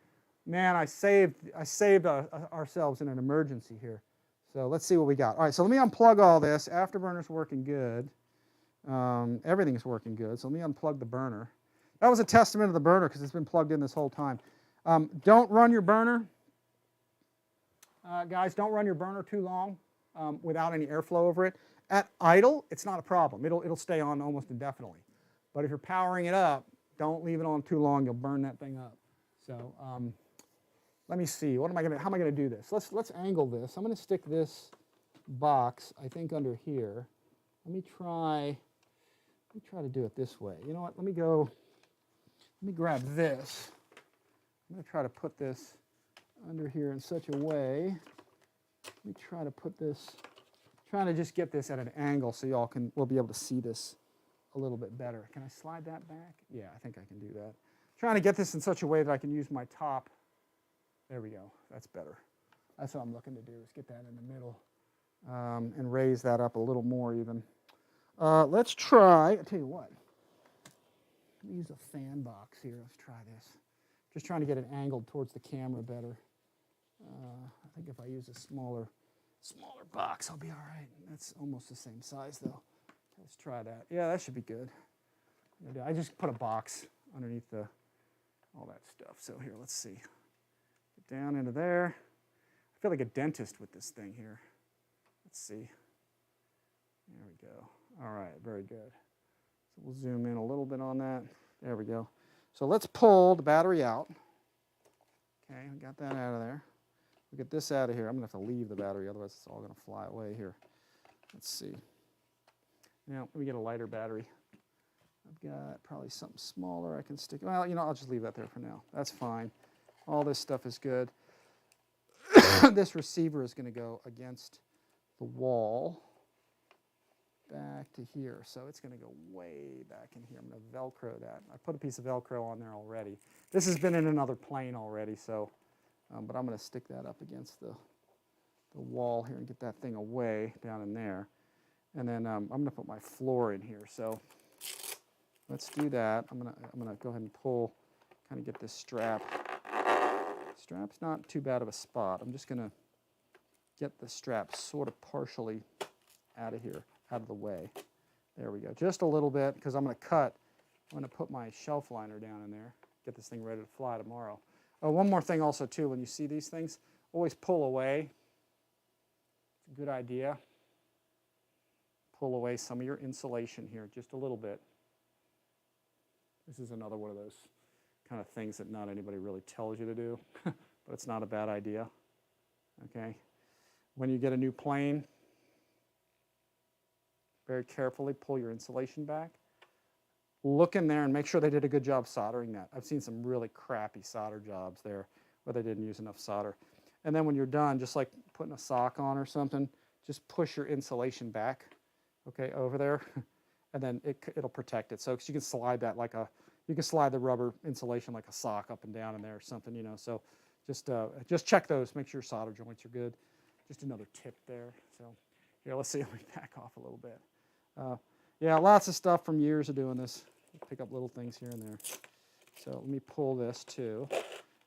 Man, I saved ourselves in an emergency here. So let's see what we got. All right, so let me unplug all this. Afterburner's working good. Everything's working good. So let me unplug the burner. That was a testament of the burner because it's been plugged in this whole time. Don't run your burner. Guys, don't run your burner too long without any airflow over it. At idle, it's not a problem. It'll stay on almost indefinitely. But if you're powering it up, don't leave it on too long. You'll burn that thing up. So let me see. What am I gonna? How am I gonna do this? Let's angle this. I'm gonna stick this box, I think, under here. Let me try to do it this way. You know what? Let me grab this. I'm gonna try to put this under here in such a way. Let me try to put this. Trying to just get this at an angle so y'all will be able to see this a little bit better. Can I slide that back? Yeah, I think I can do that. Trying to get this in such a way that I can use my top. There we go. That's better. That's what I'm looking to do, is get that in the middle and raise that up a little more even. Let's try, I'll tell you what. Let me use a fan box here. Let's try this. Just trying to get it angled towards the camera better. I think if I use a smaller box, I'll be all right. That's almost the same size though. Let's try that. Yeah, that should be good. I just put a box underneath all that stuff. So here, let's see. Get down into there. I feel like a dentist with this thing here. Let's see. There we go. All right, very good. So we'll zoom in a little bit on that. There we go. So let's pull the battery out. Okay, we got that out of there. We'll get this out of here. I'm going to have to leave the battery, otherwise it's all going to fly away here. Let's see. Now, let me get a lighter battery. I've got probably something smaller I can stick. Well, you know, I'll just leave that there for now. That's fine. All this stuff is good. This receiver is going to go against the wall back to here. So it's going to go way back in here. I'm going to Velcro that. I put a piece of Velcro on there already. This has been in another plane already, so, but I'm going to stick that up against the wall here and get that thing away down in there. And then I'm going to put my floor in here. So let's do that. I'm going to go ahead and pull, kind of get this strap. Strap's not too bad of a spot. I'm just going to get the strap sort of partially out of here, out of the way. There we go. Just a little bit, because I'm going to put my shelf liner down in there, get this thing ready to fly tomorrow. Oh, one more thing also too, when you see these things, always pull away. It's a good idea. Pull away some of your insulation here, just a little bit. This is another one of those kind of things that not anybody really tells you to do, but it's not a bad idea. Okay? When you get a new plane, very carefully pull your insulation back. Look in there and make sure they did a good job soldering that. I've seen some really crappy solder jobs there where they didn't use enough solder. And then when you're done, just like putting a sock on or something, just push your insulation back, okay, over there, and then it'll protect it. So you can slide that like you can slide the rubber insulation like a sock up and down in there or something, you know. So just check those, make sure your solder joints are good. Just another tip there. So here, let's see if we back off a little bit. Yeah, lots of stuff from years of doing this. Pick up little things here and there. So let me pull this too.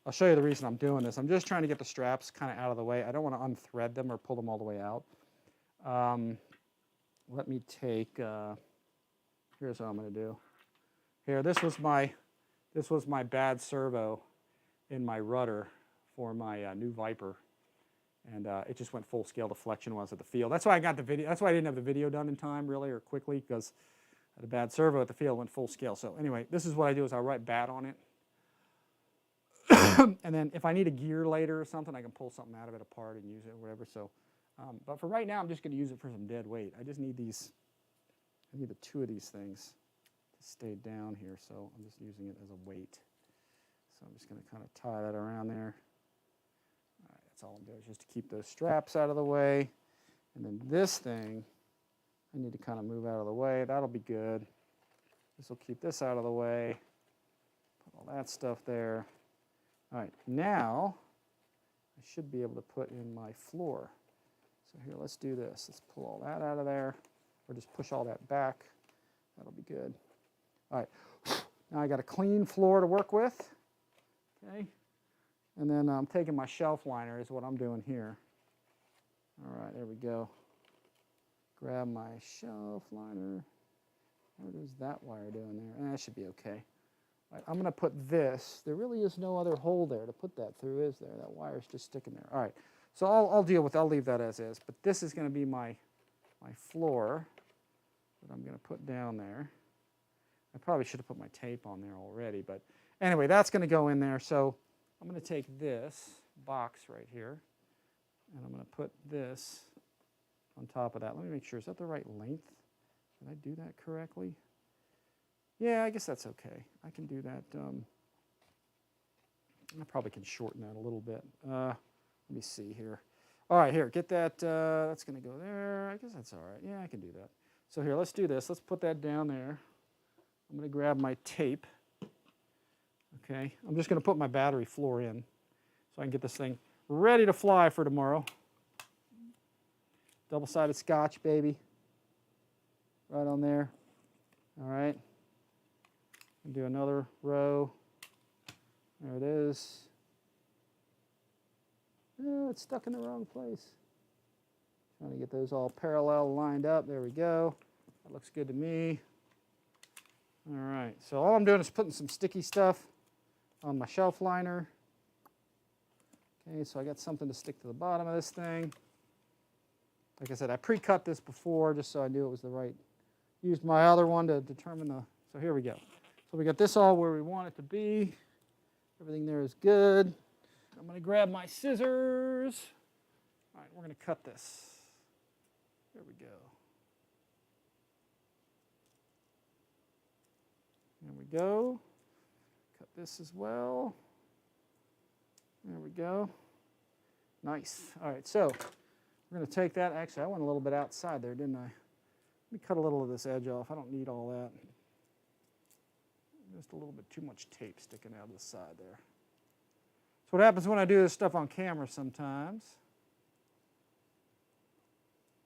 I'll show you the reason I'm doing this. I'm just trying to get the straps kind of out of the way. I don't want to unthread them or pull them all the way out. let me take, here's what I'm going to do. Here, this was my bad servo in my rudder for my new Viper. And it just went full scale deflection was at the field. That's why I got the video. That's why I didn't have the video done in time, really, or quickly, because I had a bad servo at the field, went full scale. So anyway, this is what I do is I write bad on it. And then if I need a gear later or something, I can pull something out of it apart and use it or whatever. So, but for right now, I'm just going to use it for some dead weight. I just need these, I need the 2 of these things to stay down here. So I'm just using it as a weight. So I'm just going to kind of tie that around there. All right, that's all I'm doing is just to keep those straps out of the way. And then this thing, I need to kind of move out of the way. That'll be good. This will keep this out of the way. Put all that stuff there. All right, now I should be able to put in my floor. So here, let's do this. Let's pull all that out of there, or just push all that back. That'll be good. All right, now I got a clean floor to work with. Okay, and then I'm taking my shelf liner is what I'm doing here. All right, there we go. Grab my shelf liner. What is that wire doing there? That should be okay. Right, I'm going to put this. There really is no other hole there to put that through, is there? That wire's just sticking there. All right, so I'll deal with. I'll leave that as is. But this is going to be my floor that I'm going to put down there. I probably should have put my tape on there already, but anyway, that's going to go in there. So I'm going to take this box right here, and I'm going to put this on top of that. Let me make sure. Is that the right length? Did I do that correctly? Yeah, I guess that's okay. I can do that. I probably can shorten that a little bit. Let me see here. All right, here, get that. That's going to go there. I guess that's all right. Yeah, I can do that. So here, let's do this. Let's put that down there. I'm going to grab my tape. Okay, I'm just going to put my battery floor in so I can get this thing ready to fly for tomorrow. Double-sided Scotch, baby. Right on there. All right. Do another row. There it is. Oh, it's stuck in the wrong place. Trying to get those all parallel lined up. There we go. That looks good to me. All right, so all I'm doing is putting some sticky stuff on my shelf liner. Okay, so I got something to stick to the bottom of this thing. Like I said, I pre-cut this before just so I knew it was the right. Used my other one to determine the, so here we go. So we got this all where we want it to be. Everything there is good. I'm going to grab my scissors. All right, we're going to cut this. There we go. There we go. Cut this as well. There we go. Nice. All right, so we're going to take that. Actually, I went a little bit outside there, didn't I? Let me cut a little of this edge off. I don't need all that. Just a little bit too much tape sticking out of the side there. That's what happens when I do this stuff on camera sometimes.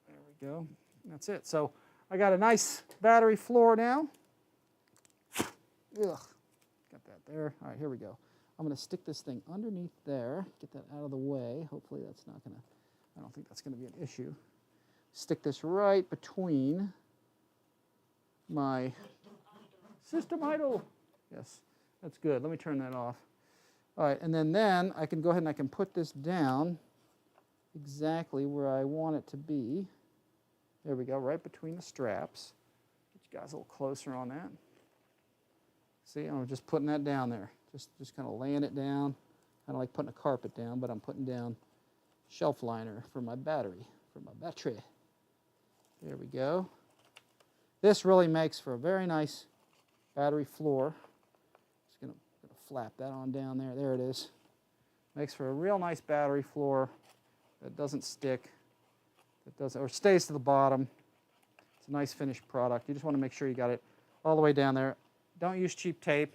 There we go. That's it. So I got a nice battery floor now. Ugh. Got that there. All right, here we go. I'm going to stick this thing underneath there. Get that out of the way. Hopefully that's not going to, I don't think that's going to be an issue. Stick this right between my system idle. Yes, that's good. Let me turn that off. All right, and then I can go ahead and I can put this down exactly where I want it to be. There we go, right between the straps. Get you guys a little closer on that. See, I'm just putting that down there. Just kind of laying it down. Kind of like putting a carpet down, but I'm putting down shelf liner for my battery, for my battery. There we go. This really makes for a very nice battery floor. Just gonna flap that on down there. There it is. Makes for a real nice battery floor that doesn't stick, that doesn't, or stays to the bottom. It's a nice finished product. You just want to make sure you got it all the way down there. Don't use cheap tape.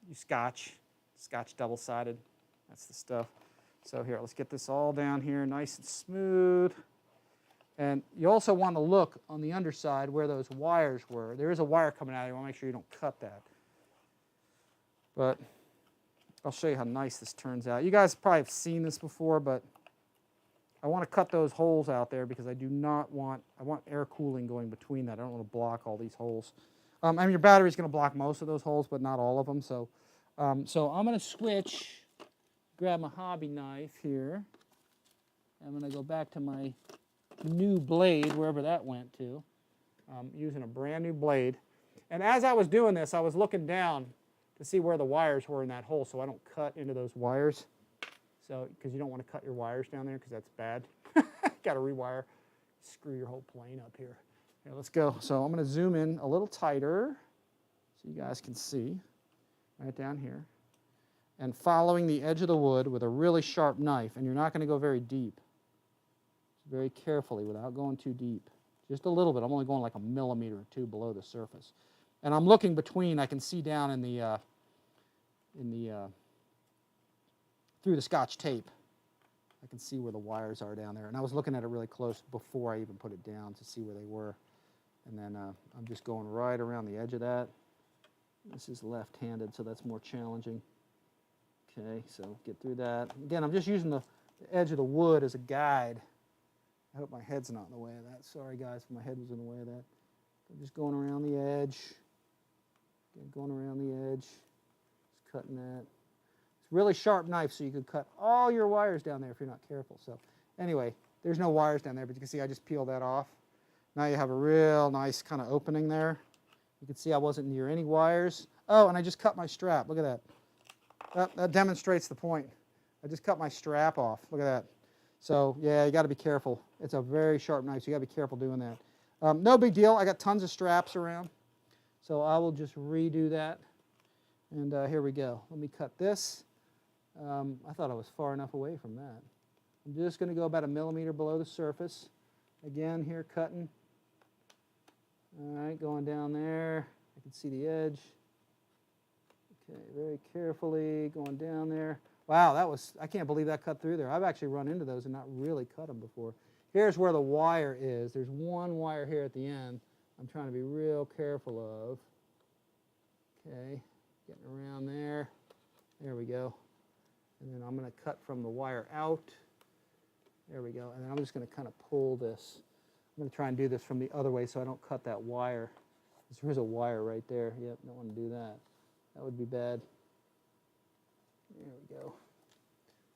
Use Scotch. Scotch double-sided. That's the stuff. So here, let's get this all down here, nice and smooth. And you also want to look on the underside where those wires were. There is a wire coming out. You want to make sure you don't cut that. But I'll show you how nice this turns out. You guys probably have seen this before, but I want to cut those holes out there because I do not want, I want air cooling going between that. I don't want to block all these holes. I mean, your battery's going to block most of those holes, but not all of them. So, so I'm going to switch, grab my hobby knife here. I'm going to go back to my new blade, wherever that went to. I'm using a brand new blade. And as I was doing this, I was looking down to see where the wires were in that hole so I don't cut into those wires. So, because you don't want to cut your wires down there because that's bad. Got to rewire. Screw your whole plane up here. Here, let's go. So I'm going to zoom in a little tighter so you guys can see right down here. And following the edge of the wood with a really sharp knife, and you're not going to go very deep. Very carefully without going too deep. Just a little bit. I'm only going like 1 millimeter or 2 below the surface. And I'm looking between, I can see down in the through the Scotch tape. I can see where the wires are down there. And I was looking at it really close before I even put it down to see where they were. And then I'm just going right around the edge of that. This is left-handed, so that's more challenging. Okay, so get through that. Again, I'm just using the edge of the wood as a guide. I hope my head's not in the way of that. Sorry, guys, if my head was in the way of that. I'm just going around the edge. Again, going around the edge. Just cutting that. It's a really sharp knife, so you could cut all your wires down there if you're not careful. So anyway, there's no wires down there, but you can see I just peeled that off. Now you have a real nice kind of opening there. You can see I wasn't near any wires. Oh, and I just cut my strap. Look at that. That demonstrates the point. I just cut my strap off. Look at that. So yeah, you got to be careful. It's a very sharp knife, so you got to be careful doing that. No big deal. I got tons of straps around, so I will just redo that. And here we go. Let me cut this. I thought I was far enough away from that. I'm just going to go about 1 millimeter below the surface. Again, here cutting. All right, going down there. I can see the edge. Okay, very carefully going down there. Wow, that was, I can't believe that cut through there. I've actually run into those and not really cut them before. Here's where the wire is. There's one wire here at the end I'm trying to be real careful of. Okay, getting around there. There we go. And then I'm going to cut from the wire out. There we go. And then I'm just going to kind of pull this. I'm going to try and do this from the other way so I don't cut that wire. There's a wire right there. Yep, don't want to do that. That would be bad. There we go.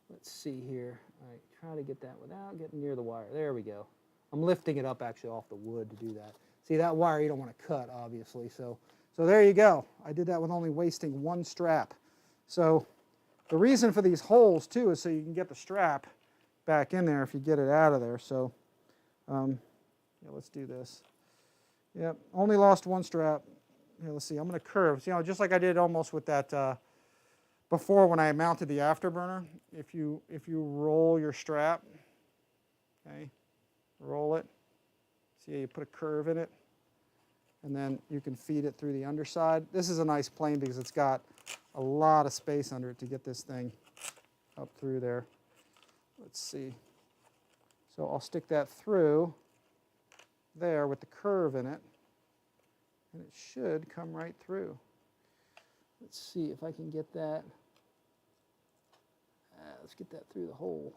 Let's see here. All right, try to get that without getting near the wire. There we go. I'm lifting it up actually off the wood to do that. See, that wire you don't want to cut, obviously. So there you go. I did that with only wasting one strap. So the reason for these holes, too, is so you can get the strap back in there if you get it out of there. So yeah, let's do this. Yep, only lost one strap. Here, let's see. I'm going to curve. So, just like I did almost with that before when I mounted the afterburner. If you roll your strap, okay, roll it. See how you put a curve in it, and then you can feed it through the underside. This is a nice plane because it's got a lot of space under it to get this thing up through there. Let's see. So I'll stick that through there with the curve in it, and it should come right through. Let's see if I can get that. Let's get that through the hole.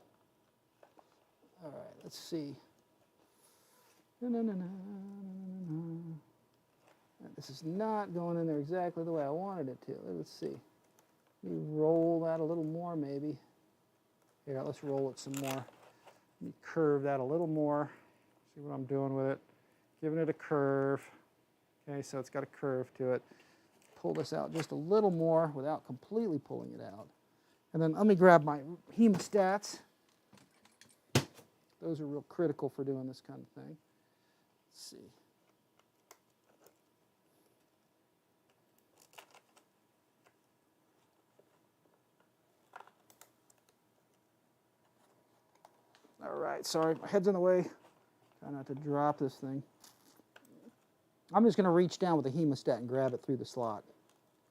All right, let's see. This is not going in there exactly the way I wanted it to. Let's see. Let me roll that a little more maybe. Here, let's roll it some more. Let me curve that a little more. See what I'm doing with it. Giving it a curve. Okay, so it's got a curve to it. Pull this out just a little more without completely pulling it out. And then let me grab my hemostats. Those are real critical for doing this kind of thing. Let's see. All right, sorry, my head's in the way. Try not to drop this thing. I'm just going to reach down with the hemostat and grab it through the slot.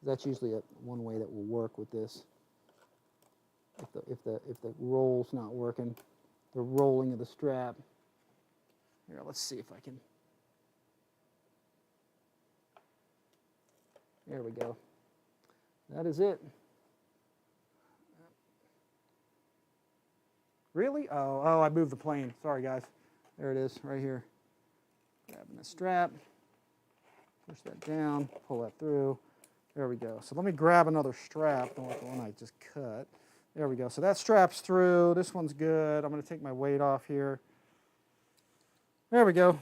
That's usually one way that will work with this. If the roll's not working, the rolling of the strap. Here, let's see if I can. There we go. That is it. Really? Oh, I moved the plane. Sorry, guys. There it is, right here. Grabbing the strap. Push that down, pull that through. There we go. So let me grab another strap, not like the one I just cut. There we go. So that strap's through. This one's good. I'm going to take my weight off here. There we go.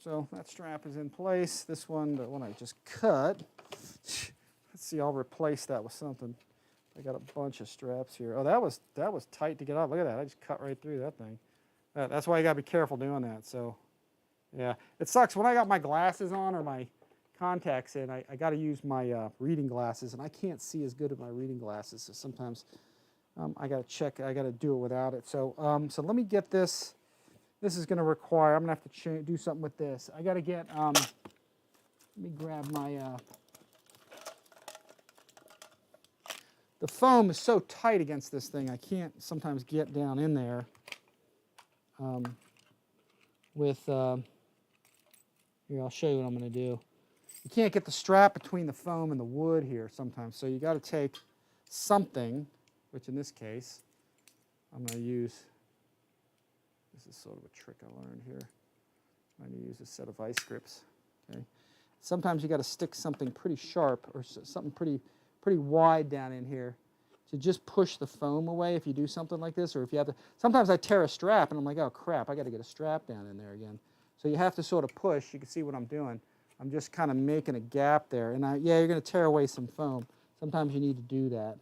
So that strap is in place. This one, the one I just cut. Let's see, I'll replace that with something. I got a bunch of straps here. Oh, that was tight to get off. Look at that. I just cut right through that thing. That's why you got to be careful doing that. So, yeah. It sucks. When I got my glasses on or my contacts in, I got to use my reading glasses, and I can't see as good with my reading glasses. So sometimes I got to check. I got to do it without it. So, so let me get this. This is going to require. I'm going to have to do something with this. I got to get. Let me grab my. The foam is so tight against this thing, I can't sometimes get down in there with, here, I'll show you what I'm going to do. You can't get the strap between the foam and the wood here sometimes, so you got to take something, which in this case, I'm going to use, this is sort of a trick I learned here. I'm going to use a set of vice grips, okay? Sometimes you got to stick something pretty sharp or something pretty wide down in here to just push the foam away if you do something like this, or if you have to. Sometimes I tear a strap and I'm like, oh crap, I got to get a strap down in there again. So you have to sort of push. You can see what I'm doing. I'm just kind of making a gap there, and yeah, you're going to tear away some foam. Sometimes you need to do that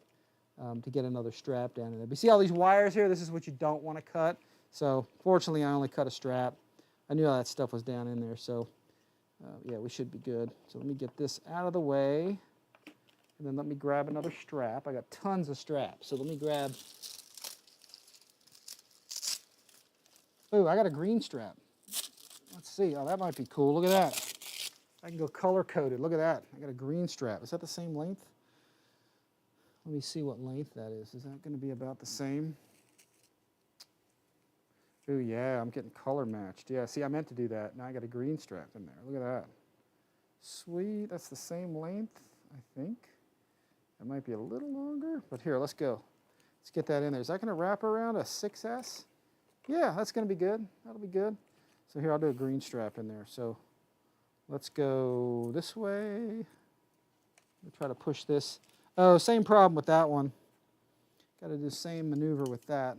to get another strap down in there. But you see all these wires here? This is what you don't want to cut. So fortunately, I only cut a strap. I knew all that stuff was down in there, so yeah, we should be good. So let me get this out of the way. And then let me grab another strap. I got tons of straps. So let me grab. Ooh, I got a green strap. Let's see. Oh, that might be cool. Look at that. I can go color coded. Look at that. I got a green strap. Is that the same length? Let me see what length that is. Is that going to be about the same? Ooh, yeah, I'm getting color matched. Yeah, see, I meant to do that. Now I got a green strap in there. Look at that. Sweet. That's the same length, I think. It might be a little longer, but here, let's go. Let's get that in there. Is that going to wrap around a 6S? Yeah, that's going to be good. That'll be good. So here, I'll do a green strap in there. So let's go this way. We'll try to push this. Oh, same problem with that one. Got to do the same maneuver with that.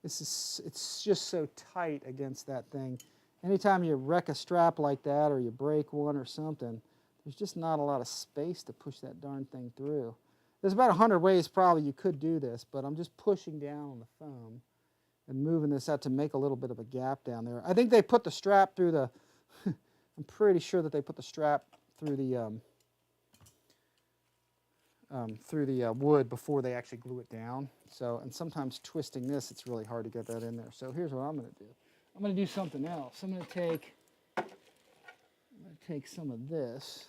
It's just so tight against that thing. Anytime you wreck a strap like that or you break one or something, there's just not a lot of space to push that darn thing through. There's about 100 ways probably you could do this, but I'm just pushing down on the foam and moving this out to make a little bit of a gap down there. I think they put the strap through the, I'm pretty sure that they put the strap through the wood before they actually glue it down. So, and sometimes twisting this, it's really hard to get that in there. So here's what I'm going to do. I'm going to do something else. I'm going to take some of this.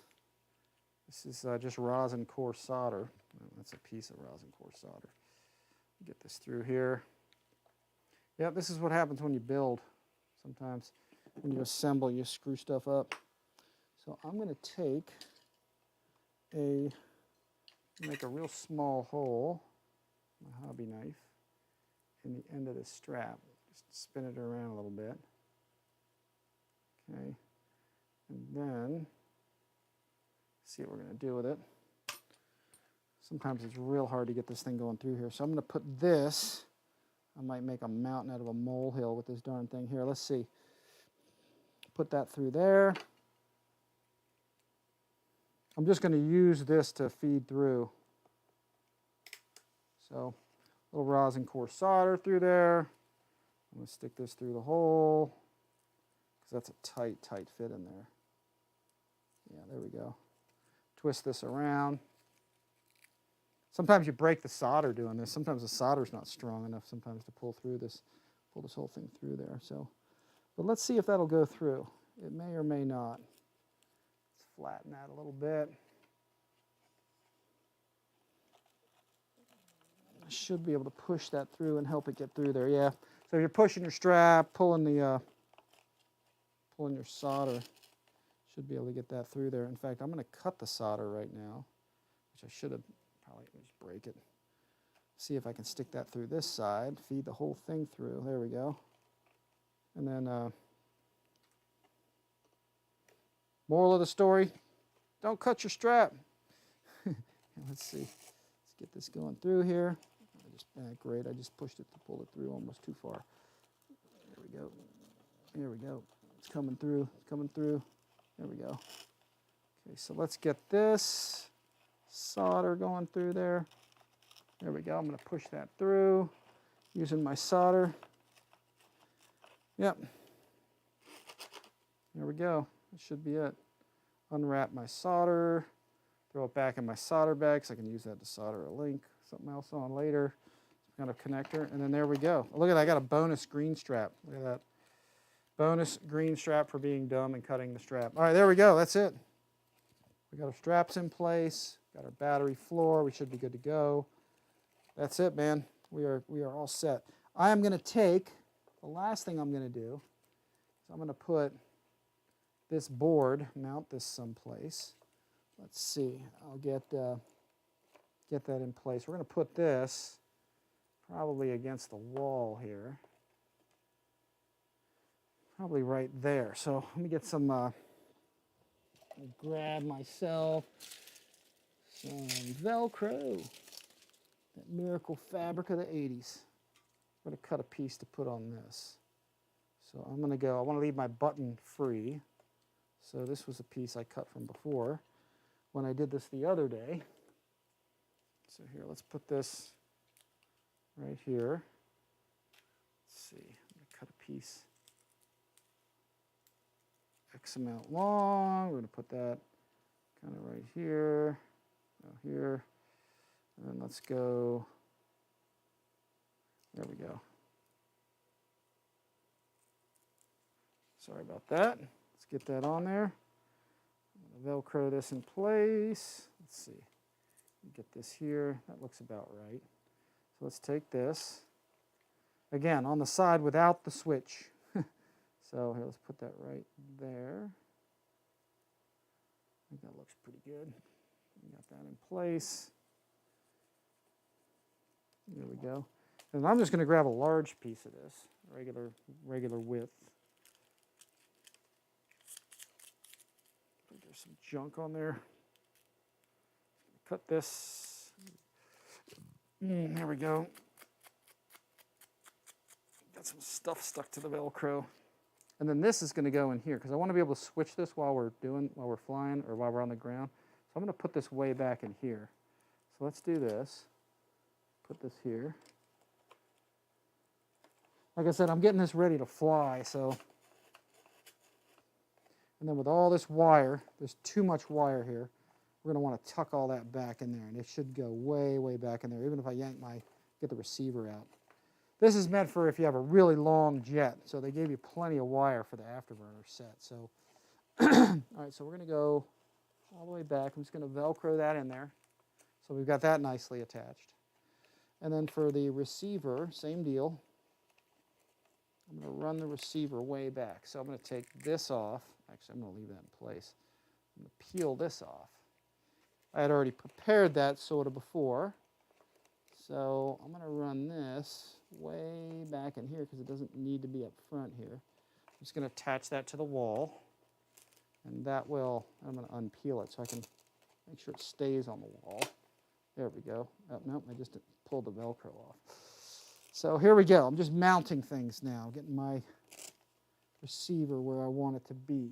This is just rosin core solder. That's a piece of rosin core solder. Get this through here. Yeah, this is what happens when you build. Sometimes when you assemble, you screw stuff up. So I'm going to make a real small hole, my hobby knife, in the end of this strap. Just spin it around a little bit. Okay. And then, see what we're going to do with it. Sometimes it's real hard to get this thing going through here. So I'm going to put this, I might make a mountain out of a molehill with this darn thing here. Let's see. Put that through there. I'm just going to use this to feed through. So, a little rosin core solder through there. I'm going to stick this through the hole, because that's a tight, tight fit in there. Yeah, there we go. Twist this around. Sometimes you break the solder doing this. Sometimes the solder's not strong enough sometimes to pull this whole thing through there. So, but let's see if that'll go through. It may or may not. Let's flatten that a little bit. I should be able to push that through and help it get through there. Yeah. So you're pushing your strap, pulling your solder. Should be able to get that through there. In fact, I'm going to cut the solder right now, which I should have probably just break it. See if I can stick that through this side, feed the whole thing through. There we go. And then moral of the story, don't cut your strap. Let's see. Let's get this going through here. Great, I just pushed it to pull it through almost too far. There we go. Here we go. It's coming through, it's coming through. There we go. Okay, so let's get this solder going through there. There we go. I'm going to push that through using my solder. Yep. There we go. That should be it. Unwrap my solder. Throw it back in my solder bag so I can use that to solder a link, something else on later. Some kind of connector. And then there we go. Look at that. I got a bonus green strap. Look at that. Bonus green strap for being dumb and cutting the strap. All right, there we go. That's it. We got our straps in place. Got our battery floor. We should be good to go. That's it, man. We are all set. I am going to take, the last thing I'm going to do is I'm going to put this board, mount this someplace. Let's see. I'll get that in place. We're going to put this probably against the wall here. Probably right there. So let me get some, grab myself some Velcro. That miracle fabric of the 80s. I'm going to cut a piece to put on this. So I'm going to go, I want to leave my button free. So this was a piece I cut from before when I did this the other day. So here, let's put this right here. Let's see, I'm going to cut a piece X amount long. We're going to put that kind of right here, here. And then let's go, there we go. Sorry about that. Let's get that on there. I'm going to Velcro this in place. Let's see. Get this here. That looks about right. So let's take this. Again, on the side without the switch. So here, let's put that right there. I think that looks pretty good. We got that in place. There we go. And I'm just going to grab a large piece of this, regular width. I think there's some junk on there. Cut this. There we go. Got some stuff stuck to the Velcro. And then this is going to go in here because I want to be able to switch this while we're flying or while we're on the ground. So I'm going to put this way back in here. So let's do this. Put this here. Like I said, I'm getting this ready to fly, so. And then with all this wire, there's too much wire here. We're going to want to tuck all that back in there, and it should go way, way back in there, even if I get the receiver out. This is meant for if you have a really long jet, so they gave you plenty of wire for the afterburner set. So, all right, so we're going to go all the way back. I'm just going to Velcro that in there. So we've got that nicely attached. And then for the receiver, same deal. I'm going to run the receiver way back. So I'm going to take this off. Actually, I'm going to leave that in place. I'm going to peel this off. I had already prepared that sort of before. So I'm going to run this way back in here because it doesn't need to be up front here. I'm just going to attach that to the wall. And that will, I'm going to unpeel it so I can make sure it stays on the wall. There we go. Oh, no, I just pulled the Velcro off. So here we go. I'm just mounting things now, getting my receiver where I want it to be.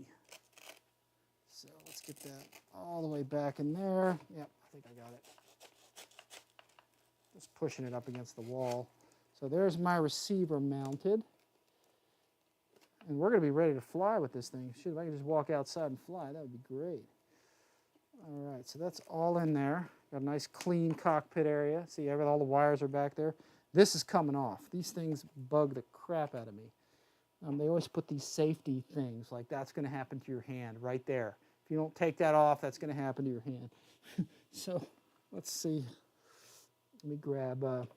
So let's get that all the way back in there. Yep, I think I got it. Just pushing it up against the wall. So there's my receiver mounted. And we're going to be ready to fly with this thing. Shoot, if I could just walk outside and fly, that would be great. All right, so that's all in there. Got a nice clean cockpit area. See, all the wires are back there. This is coming off. These things bug the crap out of me. They always put these safety things, like that's going to happen to your hand right there. If you don't take that off, that's going to happen to your hand. So let's see. Let me grab a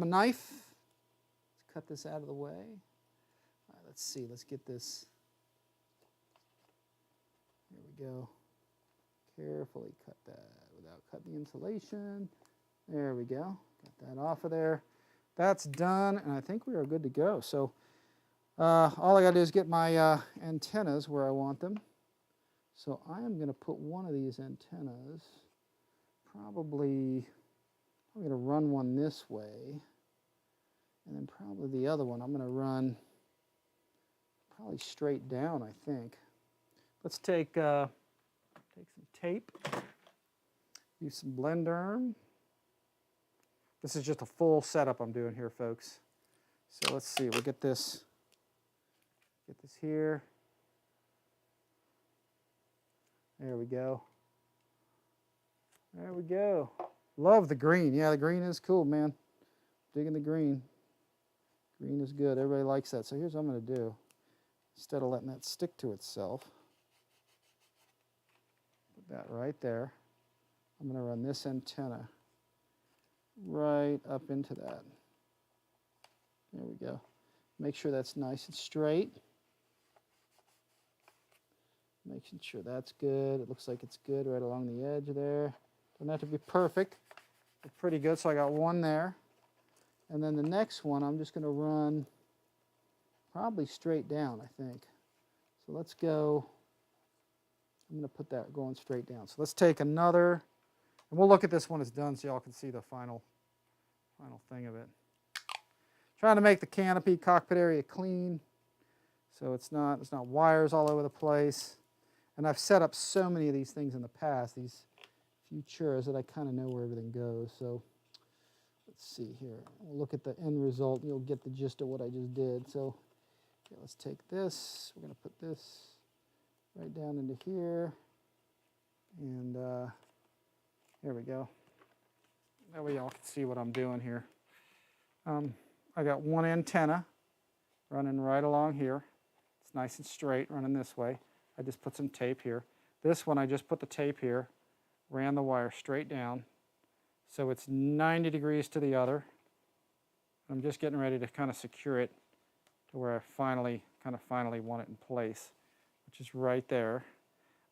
knife. Let's cut this out of the way. All right, let's see. Let's get this. Here we go. Carefully cut that without cutting the insulation. There we go. Get that off of there. That's done, and I think we are good to go. So all I got to do is get my antennas where I want them. So I am going to put one of these antennas, probably, I'm going to run one this way, and then probably the other one I'm going to run probably straight down, I think. Let's take some tape, use some Blenderm. This is just a full setup I'm doing here, folks. So let's see, we'll get this here. There we go. There we go. Love the green. Yeah, the green is cool, man. Digging the green. Green is good. Everybody likes that. So here's what I'm going to do. Instead of letting that stick to itself, put that right there. I'm going to run this antenna right up into that. There we go. Make sure that's nice and straight. Making sure that's good. It looks like it's good right along the edge there. Doesn't have to be perfect, but pretty good. So I got one there. And then the next one I'm just going to run probably straight down, I think. So let's go, I'm going to put that going straight down. So let's take another, and we'll look at this when it's done so y'all can see the final thing of it. Trying to make the canopy cockpit area clean so it's not wires all over the place. And I've set up so many of these things in the past, these FUTURAs, that I kind of know where everything goes. So let's see here. We'll look at the end result and you'll get the gist of what I just did. So okay, let's take this. We're going to put this right down into here. And there we go. That way y'all can see what I'm doing here. I got one antenna running right along here. It's nice and straight, running this way. I just put some tape here. This one, I just put the tape here, ran the wire straight down, so it's 90 degrees to the other. I'm just getting ready to kind of secure it to where I finally want it in place, which is right there.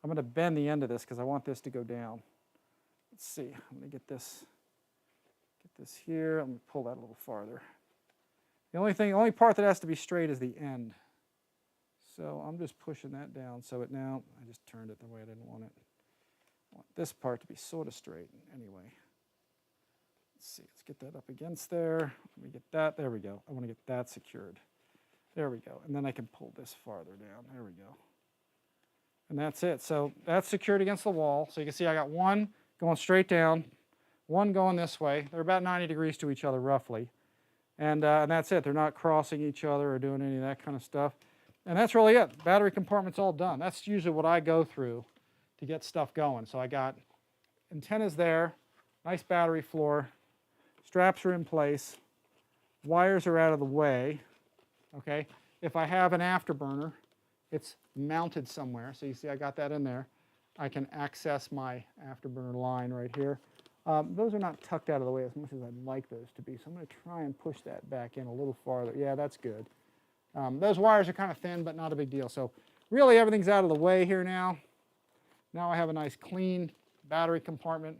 I'm going to bend the end of this because I want this to go down. Let's see. I'm going to get this here. I'm going to pull that a little farther. The only part that has to be straight is the end. So I'm just pushing that down. So now, I just turned it the way I didn't want it. I want this part to be sort of straight anyway. Let's see, let's get that up against there. Let me get that, there we go. I want to get that secured. There we go. And then I can pull this farther down. There we go. And that's it. So that's secured against the wall. So you can see I got one going straight down, one going this way. They're about 90 degrees to each other roughly. And that's it. They're not crossing each other or doing any of that kind of stuff. And that's really it. Battery compartment's all done. That's usually what I go through to get stuff going. So I got antennas there, nice battery floor, straps are in place, wires are out of the way, okay? If I have an afterburner, it's mounted somewhere. So you see I got that in there. I can access my afterburner line right here. Those are not tucked out of the way as much as I'd like those to be. So I'm going to try and push that back in a little farther. Yeah, that's good. Those wires are kind of thin, but not a big deal. So really everything's out of the way here now. Now I have a nice clean battery compartment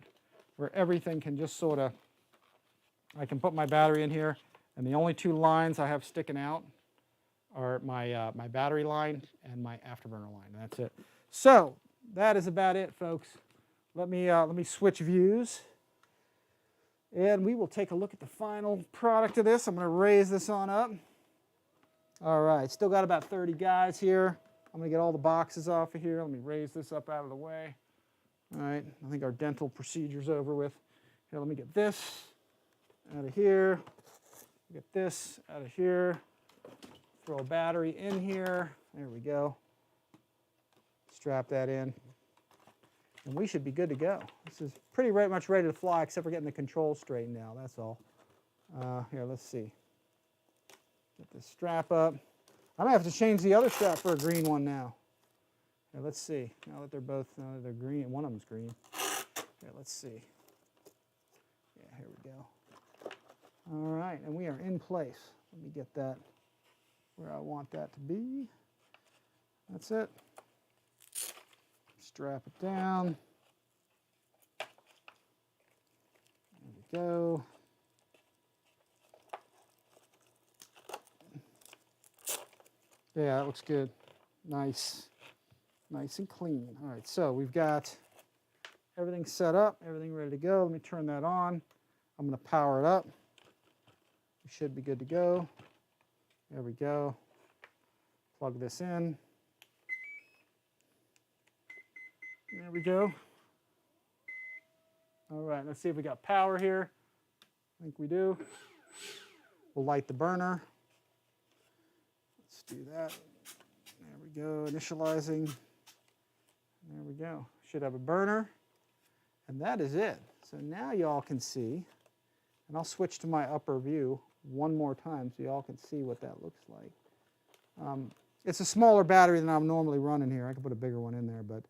where everything can just sort of, I can put my battery in here, and the only two lines I have sticking out are my, my battery line and my afterburner line. That's it. So that is about it, folks. Let me switch views, and we will take a look at the final product of this. I'm going to raise this on up. All right, still got about 30 guys here. I'm going to get all the boxes off of here. Let me raise this up out of the way. All right, I think our dental procedure's over with. Here, let me get this out of here. Get this out of here. Throw a battery in here. There we go. Strap that in. And we should be good to go. This is pretty much ready to fly, except for getting the controls straightened out, that's all. Here, let's see. Get this strap up. I'm going to have to change the other strap for a green one now. Here, let's see. Now that they're both, they're green, one of them's green. Here, let's see. Yeah, here we go. All right, and we are in place. Let me get that where I want that to be. That's it. Strap it down. There we go. Yeah, that looks good. Nice. Nice and clean. All right, so we've got everything set up, everything ready to go. Let me turn that on. I'm going to power it up. We should be good to go. There we go. Plug this in. There we go. All right, let's see if we got power here. I think we do. We'll light the burner. Let's do that. There we go, initializing. There we go. Should have a burner. And that is it. So now y'all can see, and I'll switch to my upper view one more time so y'all can see what that looks like. It's a smaller battery than I'm normally running here. I could put a bigger one in there, but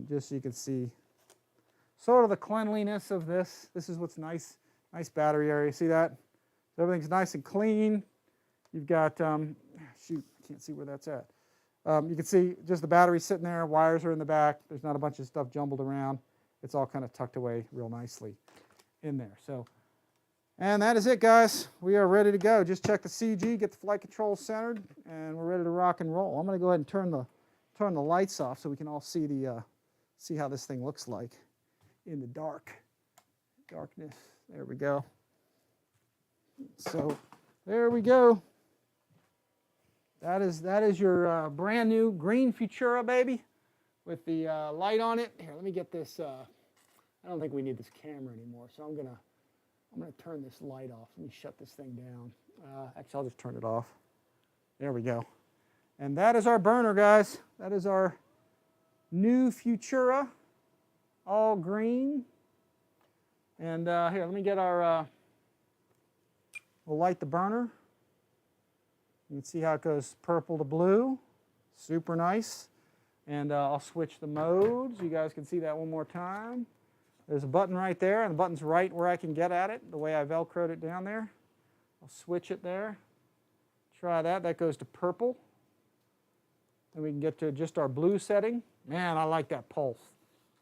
just so you can see sort of the cleanliness of this. This is what's nice. Nice battery area. See that? So everything's nice and clean. You've got, shoot, I can't see where that's at. You can see just the battery sitting there. Wires are in the back. There's not a bunch of stuff jumbled around. It's all kind of tucked away real nicely in there. So, and that is it, guys. We are ready to go. Just check the CG, get the flight controls centered, and we're ready to rock and roll. I'm going to go ahead and turn the lights off so we can all see see how this thing looks like in the darkness. There we go. So there we go. That is your brand new green Futura, baby, with the light on it. Here, let me get this. I don't think we need this camera anymore, so I'm gonna turn this light off. Let me shut this thing down. Actually, I'll just turn it off. There we go. And that is our burner, guys. That is our new Futura, all green. And here, let me get our. We'll light the burner. You can see how it goes purple to blue. Super nice. And I'll switch the modes. You guys can see that one more time. There's a button right there, and the button's right where I can get at it, the way I Velcroed it down there. I'll switch it there. Try that. That goes to purple. And we can get to just our blue setting. Man, I like that pulse.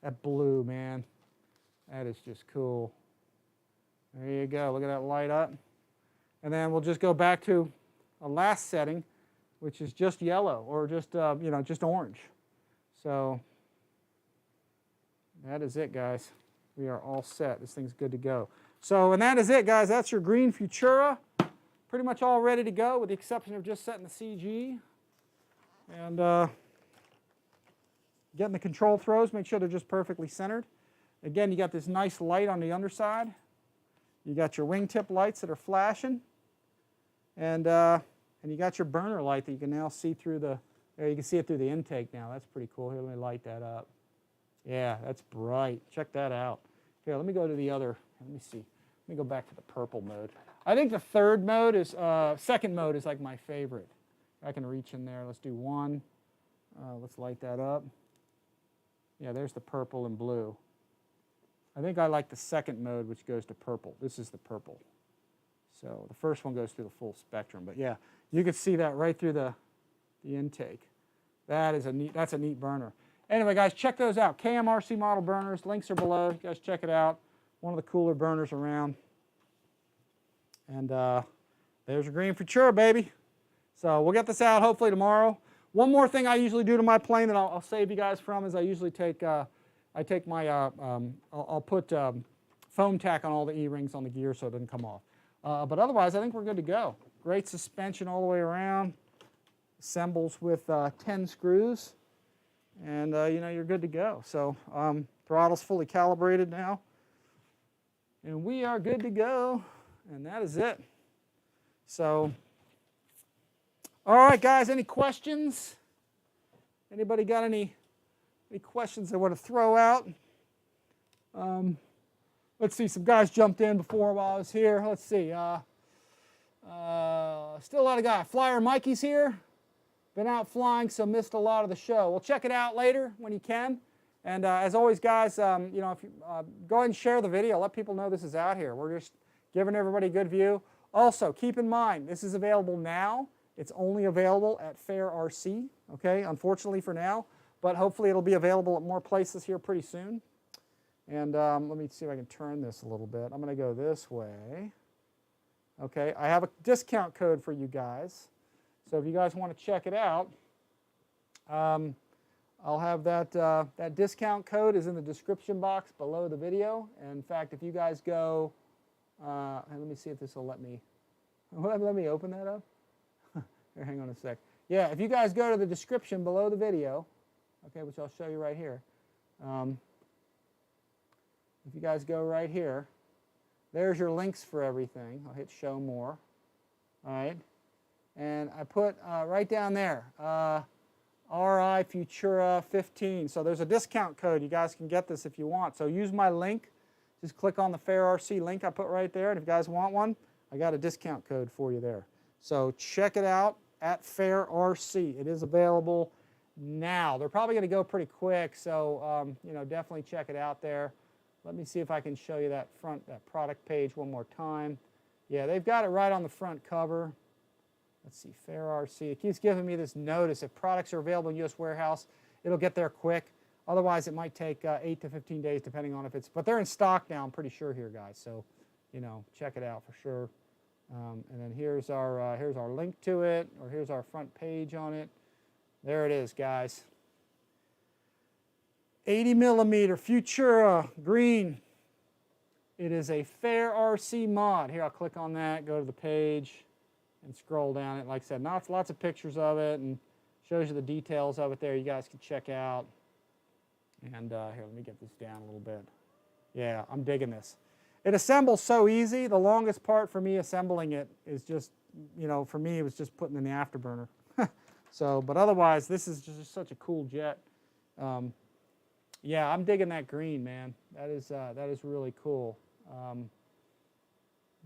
That blue, man. That is just cool. There you go. Look at that light up. And then we'll just go back to a last setting, which is just yellow or just just orange. So that is it, guys. We are all set. This thing's good to go. So, and that is it, guys. That's your green Futura. Pretty much all ready to go, with the exception of just setting the CG and getting the control throws. Make sure they're just perfectly centered. Again, you got this nice light on the underside. You got your wingtip lights that are flashing. And you got your burner light that you can now see through the, there you can see it through the intake now. That's pretty cool. Here, let me light that up. Yeah, that's bright. Check that out. Here, let me go to the other, let me see. Let me go back to the purple mode. I think the third mode is, second mode is like my favorite. I can reach in there. Let's do one. Let's light that up. Yeah, there's the purple and blue. I think I like the second mode, which goes to purple. This is the purple. So the first one goes through the full spectrum. But yeah, you can see that right through the intake. That's a neat burner. Anyway, guys, check those out. KMRC model burners. Links are below. You guys check it out. One of the cooler burners around. And there's your green Futura, baby. So we'll get this out hopefully tomorrow. One more thing I usually do to my plane that I'll save you guys from is I usually take I'll put foam tack on all the E-rings on the gear so it doesn't come off. But otherwise, I think we're good to go. Great suspension all the way around. Assembles with 10 screws. And you're good to go. So throttle's fully calibrated now. And we are good to go. And that is it. So, all right, guys, any questions? Anybody got any questions they want to throw out? Let's see, some guys jumped in before while I was here. Let's see. Still a lot of guys. Flyer Mikey's here. Been out flying, so missed a lot of the show. Well, check it out later when you can. And as always, guys, if you go ahead and share the video. Let people know this is out here. We're just giving everybody a good view. Also, keep in mind, this is available now. It's only available at Fair RC, okay, unfortunately for now. But hopefully it'll be available at more places here pretty soon. And let me see if I can turn this a little bit. I'm going to go this way. Okay, I have a discount code for you guys. So if you guys want to check it out, I'll have that, that discount code is in the description box below the video. And in fact, if you guys go, and let me see if this will let me open that up. Here, hang on a sec. Yeah, if you guys go to the description below the video, okay, which I'll show you right here. If you guys go right here, there's your links for everything. I'll hit show more. All right. And I put right down there, RI FUTURA 15. So there's a discount code. You guys can get this if you want. So use my link. Just click on the Fair RC link I put right there. And if you guys want one, I got a discount code for you there. So check it out at Fair RC. It is available now. They're probably going to go pretty quick. So you know, definitely check it out there. Let me see if I can show you that product page one more time. Yeah, they've got it right on the front cover. Let's see, Fair RC. It keeps giving me this notice. If products are available in U.S. warehouse, it'll get there quick. Otherwise, it might take 8 to 15 days, depending on if it's. But they're in stock now, I'm pretty sure here, guys. So, you know, check it out for sure. And then here's our link to it, or here's our front page on it. There it is, guys. 80 millimeter FUTURA green. It is a Fair RC mod. Here, I'll click on that, go to the page, and scroll down it. Like I said, lots of pictures of it, and shows you the details of it there. You guys can check out. And here, let me get this down a little bit. Yeah, I'm digging this. It assembles so easy. The longest part for me assembling it is just, you know, for me it was just putting in the afterburner. So, but otherwise, this is just such a cool jet. Yeah, I'm digging that green, man. That is really cool.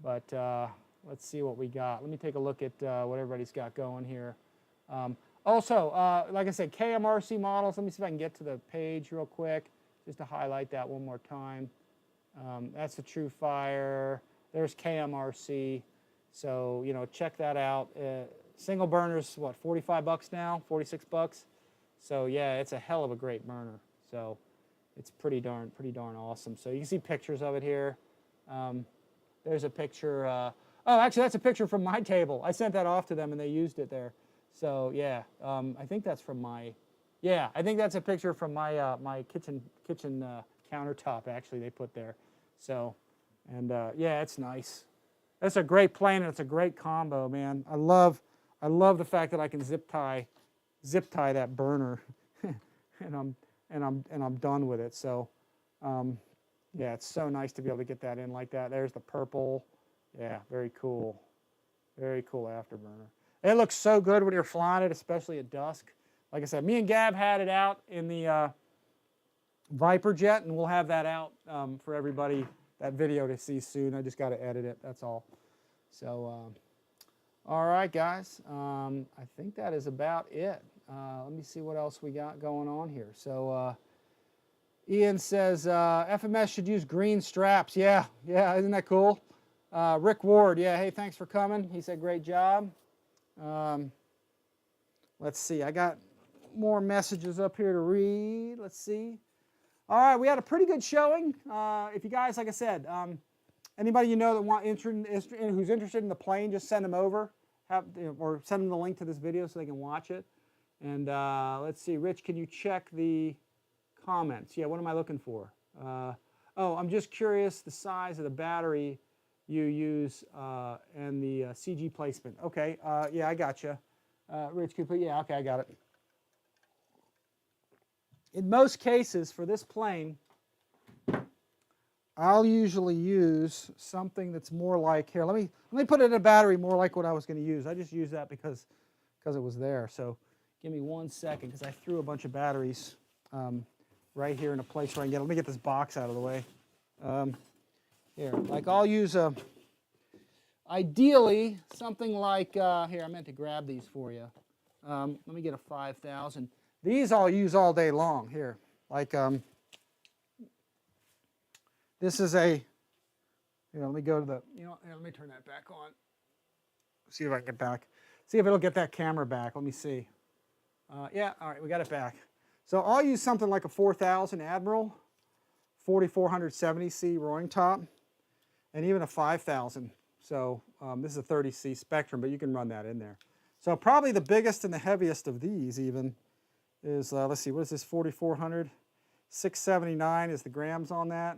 Let's see what we got. Let me take a look at what everybody's got going here. Also, like I said, KMRC models. Let me see if I can get to the page real quick, just to highlight that one more time. That's the True Fire. There's KMRC. So, you know, check that out. Single burner's what, 45 bucks now, 46 bucks. So yeah, it's a hell of a great burner. So it's pretty darn awesome. So you can see pictures of it here. There's a picture. Oh, actually, that's a picture from my table. I sent that off to them, and they used it there. So yeah, I think that's from my. Yeah, I think that's a picture from my my kitchen countertop. Actually, they put there. So, and yeah, it's nice. That's a great plane, and it's a great combo, man. I love the fact that I can zip tie that burner, and I'm done with it. So, yeah, it's so nice to be able to get that in like that. There's the purple. Yeah, very cool. Very cool afterburner. It looks so good when you're flying it, especially at dusk. Like I said, me and Gab had it out in the Viper jet, and we'll have that out for everybody, that video to see soon. I just got to edit it, that's all. So, all right, guys. I think that is about it. Let me see what else we got going on here. So, Ian says, FMS should use green straps. Yeah, isn't that cool? Rick Ward, yeah, hey, thanks for coming. He said, great job. Let's see, I got more messages up here to read. Let's see. All right, we had a pretty good showing. If you guys, like I said, anybody you know that who's interested in the plane, just send them over, or send them the link to this video so they can watch it. And let's see, Rich, can you check the comments? Yeah, what am I looking for? Oh, I'm just curious the size of the battery you use and the CG placement. Okay, yeah, I got you. Rich, can you put, yeah, okay, I got it. In most cases, for this plane, I'll usually use something that's more like, here, let me put it in a battery more like what I was going to use. I just used that because it was there. So give me 1 second, because I threw a bunch of batteries right here in a place where I can get it. Let me get this box out of the way. Here, like I'll use ideally something like, here, I meant to grab these for you. Let me get a 5,000. These I'll use all day long here. Like, this is a, here, let me go to the, you know, here, let me turn that back on. See if I can get back. See if it'll get that camera back. Let me see. Yeah, all right, we got it back. So I'll use something like a 4000 Admiral 4470C rolling top, and even a 5000. So this is a 30C Spectrum, but you can run that in there. So probably the biggest and the heaviest of these even is, let's see, what is this, 4400? 679 is the grams on that.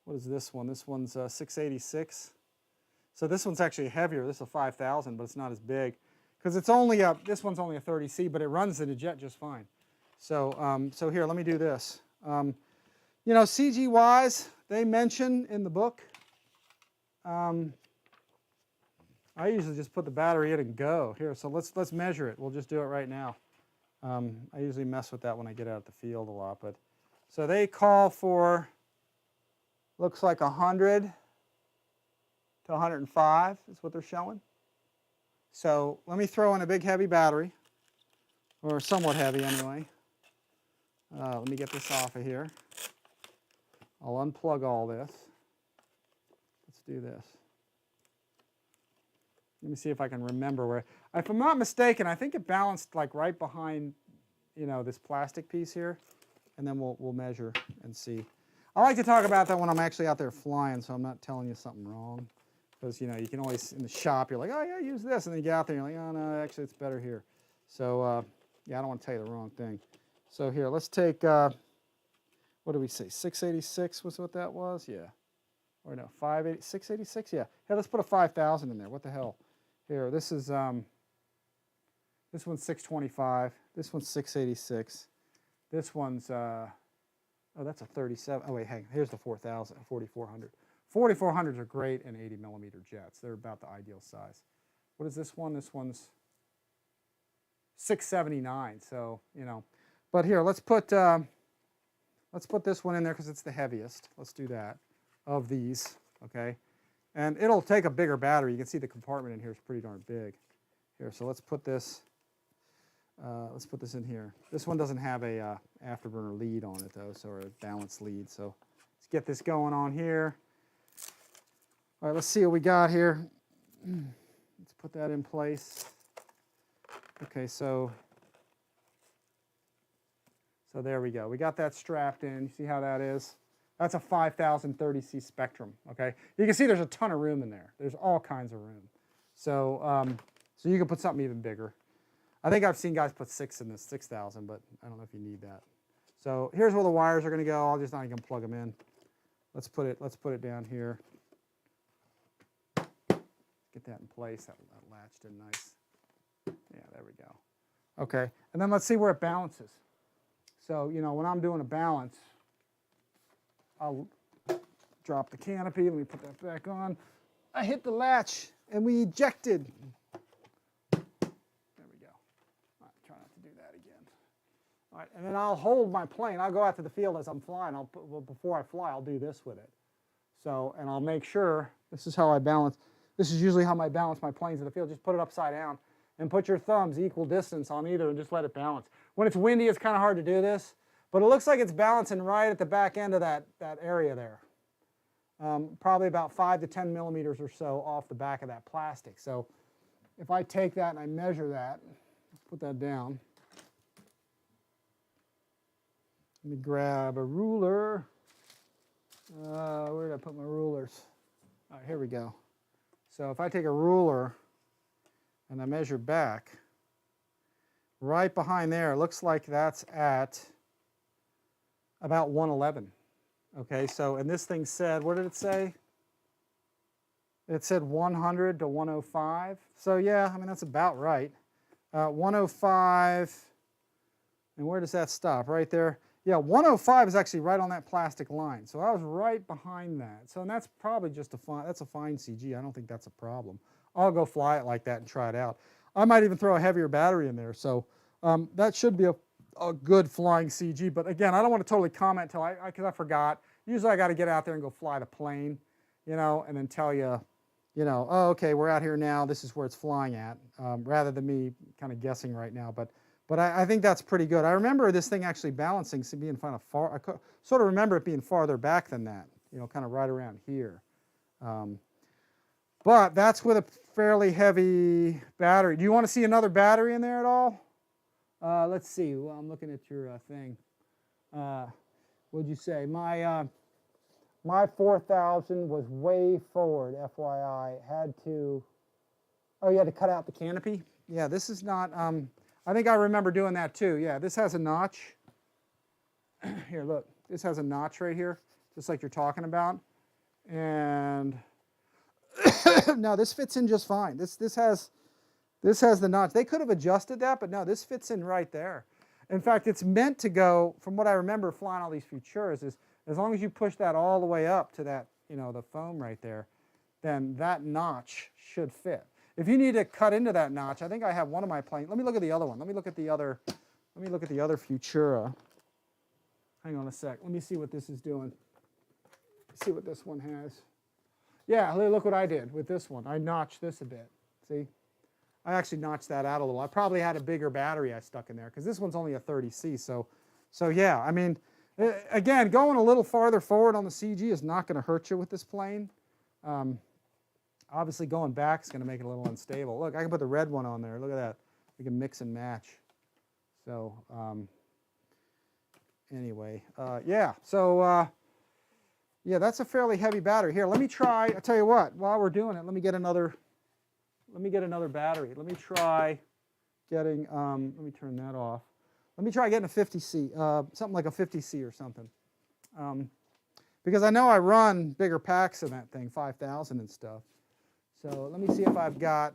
What is this one? This one's 686. So this one's actually heavier. This is a 5000, but it's not as big. Because it's only a, this one's only a 30C, but it runs in a jet just fine. So, so here, let me do this. You know, CG-wise, they mention in the book, I usually just put the battery in and go. Here, so let's measure it. We'll just do it right now. I usually mess with that when I get out of the field a lot. But so they call for, looks like 100 to 105 is what they're showing. So let me throw in a big heavy battery, or somewhat heavy anyway. Let me get this off of here. I'll unplug all this. Let's do this. Let me see if I can remember where. If I'm not mistaken, I think it balanced like right behind, you know, this plastic piece here, and then we'll measure and see. I like to talk about that when I'm actually out there flying, so I'm not telling you something wrong. Because, you know, you can always, in the shop, you're like, oh, yeah, use this. And then you get out there and you're like, oh, no, actually, it's better here. So, yeah, I don't want to tell you the wrong thing. So here, let's take, what do we say, 686 was what that was? Yeah. Or no, 686? Yeah. Hey, let's put a 5000 in there. What the hell? Here, this is, this one's 625. This one's 686. This one's, oh, that's a 37. Oh, wait, hang on. Here's the 4400. 4400s are great in 80 millimeter jets. They're about the ideal size. What is this one? This one's 679. So, you know, but here, let's put this one in there because it's the heaviest. Let's do that of these, okay? And it'll take a bigger battery. You can see the compartment in here is pretty darn big. Here, so let's put this in here. This one doesn't have a afterburner lead on it though, so or a balanced lead. So let's get this going on here. All right, let's see what we got here. Let's put that in place. Okay, so there we go. We got that strapped in. You see how that is? That's a 5030C Spectrum, okay? You can see there's a ton of room in there. There's all kinds of room. So, so you can put something even bigger. I think I've seen guys put 6 in this, 6000, but I don't know if you need that. So here's where the wires are going to go. I'll just not even plug them in. Let's put it down here. Get that in place. That latched in nice. Yeah, there we go. Okay, and then let's see where it balances. So, you know, when I'm doing a balance, I'll drop the canopy. Let me put that back on. I hit the latch, and we ejected. There we go. All right, try not to do that again. All right, and then I'll hold my plane. I'll go out to the field as I'm flying. Well, before I fly, I'll do this with it. So, and I'll make sure, this is how I balance. This is usually how I balance my planes in the field. Just put it upside down and put your thumbs equal distance on either and just let it balance. When it's windy, it's kind of hard to do this, but it looks like it's balancing right at the back end of that area there. Probably about 5 to 10 millimeters or so off the back of that plastic. So if I take that and I measure that, put that down. Let me grab a ruler. Where did I put my rulers? All right, here we go. So if I take a ruler and I measure back, right behind there, it looks like that's at about 111. Okay, so, and this thing said, what did it say? It said 100 to 105. So yeah, I mean, that's about right. 105, and where does that stop? Right there. Yeah, 105 is actually right on that plastic line. So I was right behind that. So and that's probably just that's a fine CG. I don't think that's a problem. I'll go fly it like that and try it out. I might even throw a heavier battery in there. So that should be a good flying CG. But again, I don't want to totally comment until because I forgot. Usually I got to get out there and go fly the plane, you know, and then tell you, you know, oh, okay, we're out here now. This is where it's flying at, rather than me kind of guessing right now. But I think that's pretty good. I remember this thing actually balancing, being kind of far. I sort of remember it being farther back than that, you know, kind of right around here. But that's with a fairly heavy battery. Do you want to see another battery in there at all? Let's see. Well, I'm looking at your thing. What'd you say? My 4000 was way forward, FYI. Had to, oh, you had to cut out the canopy? Yeah, this is not, I think I remember doing that too. Yeah, this has a notch. Here, look, this has a notch right here, just like you're talking about. And no, this fits in just fine. This has the notch. They could have adjusted that, but no, this fits in right there. In fact, it's meant to go, from what I remember flying all these Futuras, is as long as you push that all the way up to that, you know, the foam right there, then that notch should fit. If you need to cut into that notch, I think I have one of my planes. Let me look at the other one. Let me look at the other Futura. Hang on a sec. Let me see what this is doing. See what this one has. Yeah, look what I did with this one. I notched this a bit. See? I actually notched that out a little. I probably had a bigger battery I stuck in there because this one's only a 30C. So yeah, I mean, again, going a little farther forward on the CG is not going to hurt you with this plane. Obviously, going back is going to make it a little unstable. Look, I can put the red one on there. Look at that. We can mix and match. So anyway, yeah. So yeah, that's a fairly heavy battery. Here, let me try. I'll tell you what. While we're doing it, let me get another battery. Let me try getting. Let me turn that off. Let me try getting a 50C, something like a 50C or something. Because I know I run bigger packs than that thing, 5,000 and stuff. So let me see if I've got,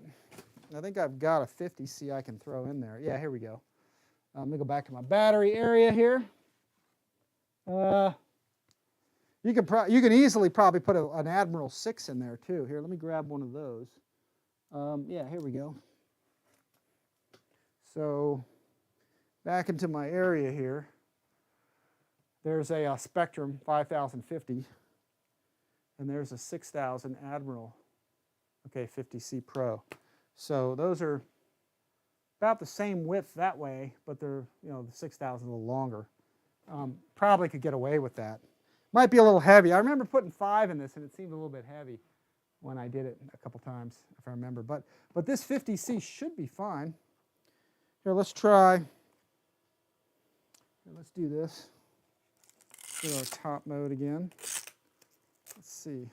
I think I've got a 50C I can throw in there. Yeah, here we go. Let me go back to my battery area here. You can easily probably put an Admiral 6 in there too. Here, let me grab one of those. Yeah, here we go. So back into my area here. There's a SPEKTRUM 5050, and there's a 6000 Admiral, okay, 50C Pro. So those are about the same width that way, but they're, you know, the 6000 a little longer. Probably could get away with that. Might be a little heavy. I remember putting 5 in this, and it seemed a little bit heavy when I did it a couple times, if I remember. But this 50C should be fine. Here, let's try. Here, let's do this. Go our top mode again. Let's see.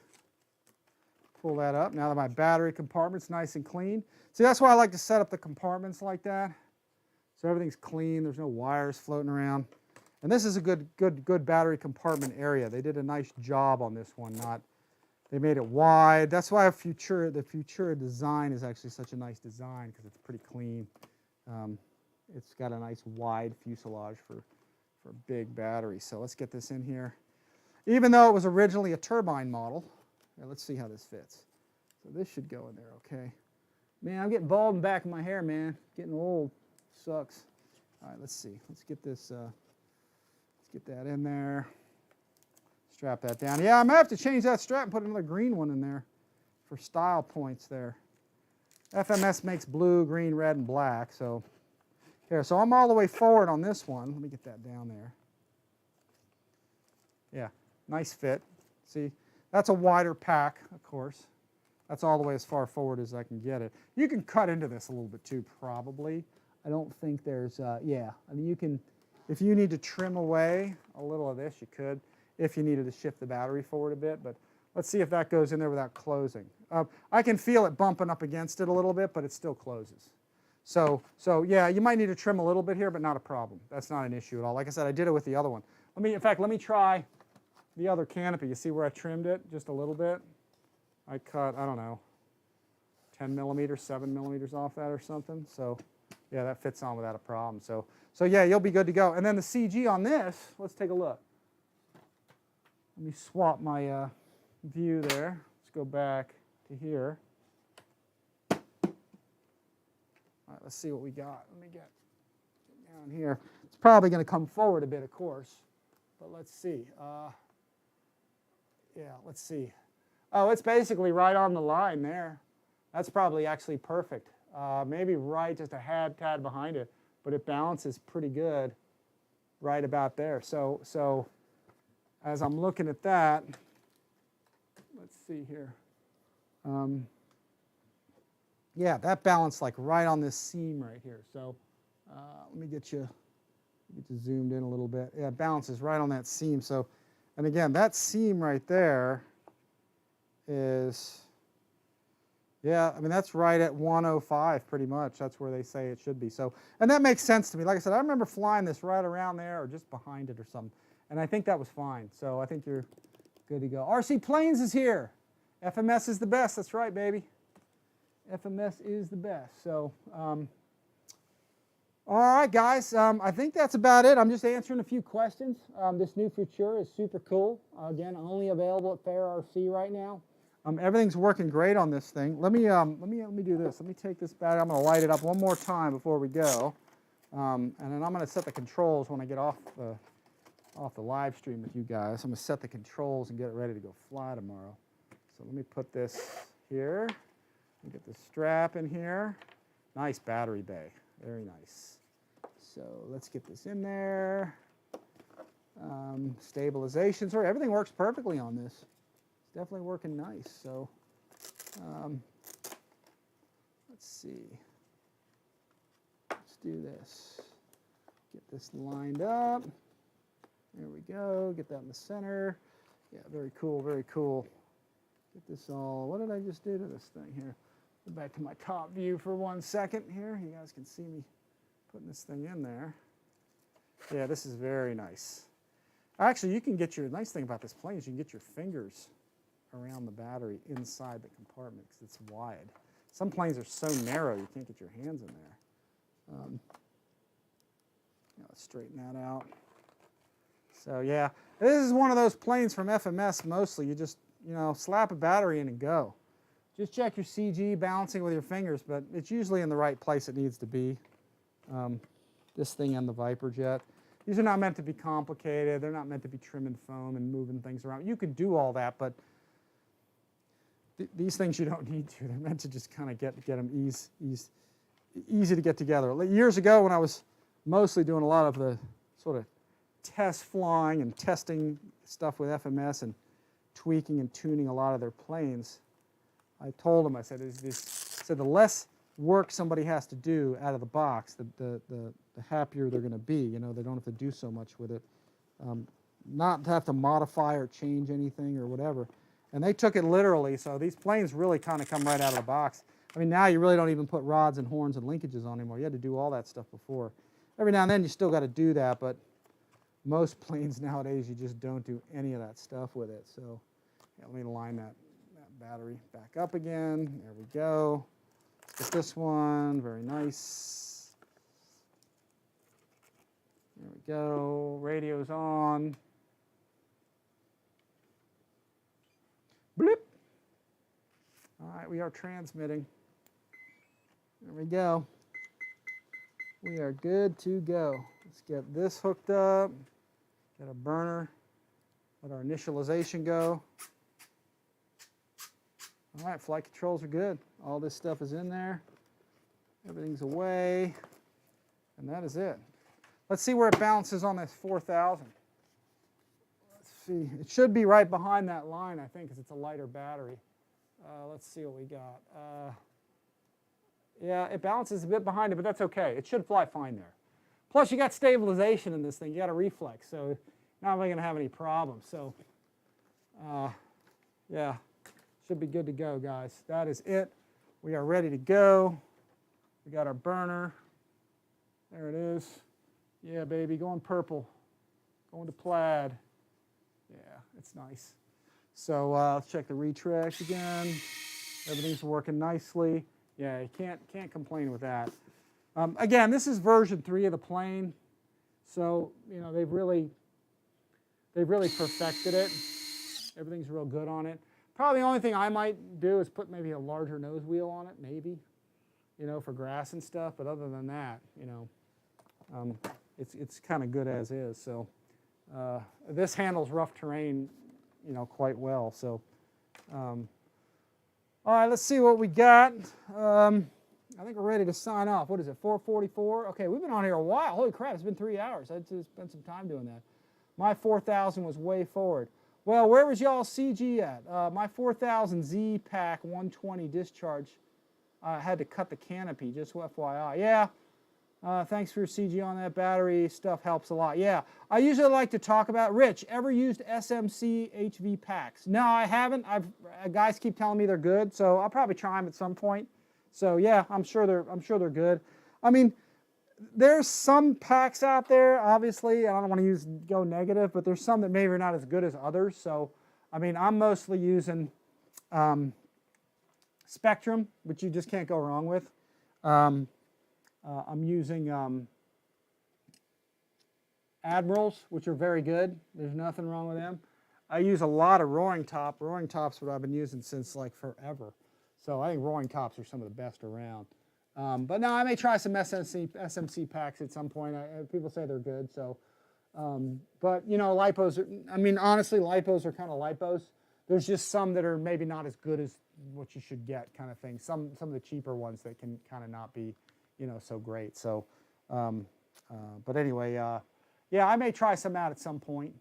Pull that up. Now that my battery compartment's nice and clean. See, that's why I like to set up the compartments like that. So everything's clean. There's no wires floating around. And this is a good battery compartment area. They did a nice job on this one. They made it wide. That's why the Futura design is actually such a nice design, because it's pretty clean. It's got a nice wide fuselage for a big battery. So let's get this in here. Even though it was originally a turbine model, let's see how this fits. So this should go in there, okay. Man, I'm getting bald in the back of my hair, man. Getting old. Sucks. All right, let's see. Let's get this, let's get that in there. Strap that down. Yeah, I might have to change that strap and put another green one in there for style points there. FMS makes blue, green, red, and black, so. Here, so I'm all the way forward on this one. Let me get that down there. Yeah, nice fit. See, that's a wider pack, of course. That's all the way as far forward as I can get it. You can cut into this a little bit too, probably. I don't think there's, yeah. I mean, you can, if you need to trim away a little of this, you could. If you needed to shift the battery forward a bit, but let's see if that goes in there without closing. I can feel it bumping up against it a little bit, but it still closes. So yeah, you might need to trim a little bit here, but not a problem. That's not an issue at all. Like I said, I did it with the other one. In fact, let me try the other canopy. You see where I trimmed it just a little bit? I cut, I don't know, 10 millimeters, 7 millimeters off that or something. So yeah, that fits on without a problem. So yeah, you'll be good to go. And then the CG on this, let's take a look. Let me swap my view there. Let's go back to here. All right, let's see what we got. Let me get down here. It's probably going to come forward a bit, of course, but let's see. Yeah, let's see. Oh, it's basically right on the line there. That's probably actually perfect. Maybe right just a tad behind it, but it balances pretty good right about there. So as I'm looking at that, let's see here. Yeah, that balanced like right on this seam right here. So let me get you zoomed in a little bit. Yeah, it balances right on that seam. So, and again, that seam right there is, yeah, I mean, that's right at 105 pretty much. That's where they say it should be. So, and that makes sense to me. Like I said, I remember flying this right around there or just behind it or something. And I think that was fine. So I think you're good to go. RC Planes is here. FMS is the best. That's right, baby. FMS is the best. So, all right, guys. I think that's about it. I'm just answering a few questions. This new FUTURA is super cool. Again, only available at Fair RC right now. Everything's working great on this thing. Let me do this. Let me take this battery. I'm going to light it up one more time before we go, and then I'm going to set the controls when I get off the live stream with you guys. I'm going to set the controls and get it ready to go fly tomorrow. So let me put this here. Get the strap in here. Nice battery bay. Very nice. So let's get this in there. Stabilization. Sorry, everything works perfectly on this. It's definitely working nice. So let's see. Let's do this. Get this lined up. There we go. Get that in the center. Yeah, very cool, very cool. Get this all, what did I just do to this thing here? Go back to my top view for 1 second here. You guys can see me putting this thing in there. Yeah, this is very nice. Actually, you can get your, nice thing about this plane is you can get your fingers around the battery inside the compartment because it's wide. Some planes are so narrow you can't get your hands in there. Let's straighten that out. So yeah, this is one of those planes from FMS mostly. You just, slap a battery in and go. Just check your CG, balancing with your fingers, but it's usually in the right place it needs to be. This thing and the Viper jet. These are not meant to be complicated. They're not meant to be trimming foam and moving things around. You can do all that, but these things you don't need to. They're meant to just kind of get them easy to get together. Years ago when I was mostly doing a lot of the sort of test flying and testing stuff with FMS and tweaking and tuning a lot of their planes, I told them, I said, the less work somebody has to do out of the box, the happier they're going to be. They don't have to do so much with it. Not to have to modify or change anything or whatever. And they took it literally, so these planes really kind of come right out of the box. I mean, now you really don't even put rods and horns and linkages on anymore. You had to do all that stuff before. Every now and then you still got to do that, but most planes nowadays you just don't do any of that stuff with it. So yeah, let me line that battery back up again. There we go. Let's get this one. Very nice. There we go. Radio's on. Bloop. All right, we are transmitting. There we go. We are good to go. Let's get this hooked up. Get a burner. Let our initialization go. All right, flight controls are good. All this stuff is in there. Everything's away. And that is it. Let's see where it balances on this 4,000. Let's see. It should be right behind that line, I think, because it's a lighter battery. Let's see what we got. Yeah, it balances a bit behind it, but that's okay. It should fly fine there. Plus, you got stabilization in this thing. You got a reflex, so not really going to have any problems. So, yeah, should be good to go, guys. That is it. We are ready to go. We got our burner. There it is. Yeah, baby, going purple. Going to plaid. Yeah, it's nice. So let's check the retract again. Everything's working nicely. Yeah, you can't complain with that. Again, this is version 3 of the plane, so they've really perfected it. Everything's real good on it. Probably the only thing I might do is put maybe a larger nose wheel on it, maybe, for grass and stuff. But other than that, it's kind of good as is. So this handles rough terrain, quite well. So. All right, let's see what we got. I think we're ready to sign off. What is it, 4:44? Okay, we've been on here a while. Holy crap, it's been 3 hours. I just spent some time doing that. My 4,000 was way forward. Well, where was y'all CG at? My 4,000 Z pack 120 discharge had to cut the canopy, just FYI. Yeah, Thanks for your CG on that battery. Stuff helps a lot. Yeah, I usually like to talk about. Rich, ever used SMC HV packs? No, I haven't. Guys keep telling me they're good, so I'll probably try them at some point. So yeah, I'm sure they're good. I mean, there's some packs out there. Obviously, I don't want to go negative, but there's some that maybe are not as good as others. So, I mean, I'm mostly using Spectrum, which you just can't go wrong with. I'm using Admirals, which are very good. There's nothing wrong with them. I use a lot of Roaring Top. Roaring Top's what I've been using since like forever. So I think Roaring Tops are some of the best around. But no, I may try some SMC packs at some point. People say they're good. So, but you know, LiPos are, I mean, honestly, LiPos are kind of LiPos. There's just some that are maybe not as good as what you should get, kind of thing. Some of the cheaper ones that can kind of not be, you know, so great. So, but anyway, yeah, I may try some out at some point.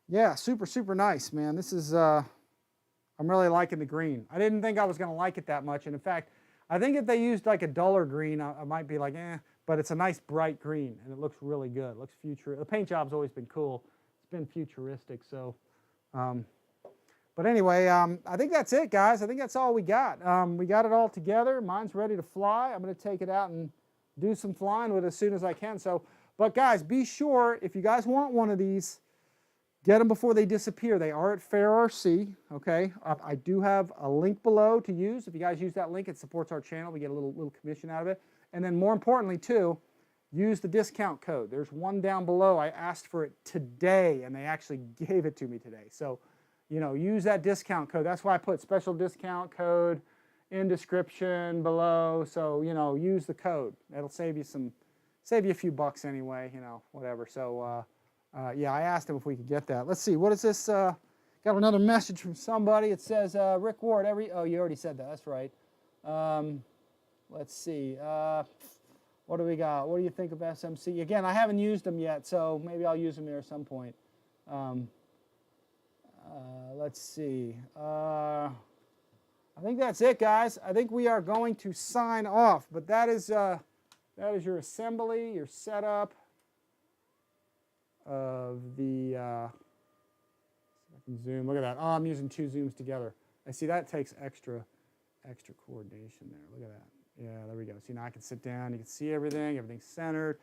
Yeah, super nice, man. This is, I'm really liking the green. I didn't think I was going to like it that much. And in fact, I think if they used like a duller green, I might be like, eh, but it's a nice bright green and it looks really good. It looks futuristic. The paint job's always been cool. It's been futuristic. So, but anyway, I think that's it, guys. I think that's all we got. We got it all together. Mine's ready to fly. I'm going to take it out and do some flying with it as soon as I can. So, but guys, be sure, if you guys want one of these, get them before they disappear. They are at Fair RC, okay? I do have a link below to use. If you guys use that link, it supports our channel. We get a little commission out of it. And then more importantly, too, use the discount code. There's one down below. I asked for it today, and they actually gave it to me today. So, you know, use that discount code. That's why I put special discount code in description below. So, you know, use the code. That'll save you a few bucks anyway, you know, whatever. So, yeah, I asked him if we could get that. Let's see, what is this? Got another message from somebody. It says, Rick Ward, oh, you already said that. That's right. Let's see. What do we got? What do you think of SMC? Again, I haven't used them yet, so maybe I'll use them here at some point. Let's see. I think that's it, guys. I think we are going to sign off. But that is your assembly, your setup of the. See if I can zoom. Look at that. Oh, I'm using two zooms together. I see that takes extra coordination there. Look at that. Yeah, there we go. See, now I can sit down. You can see everything. Everything's centered,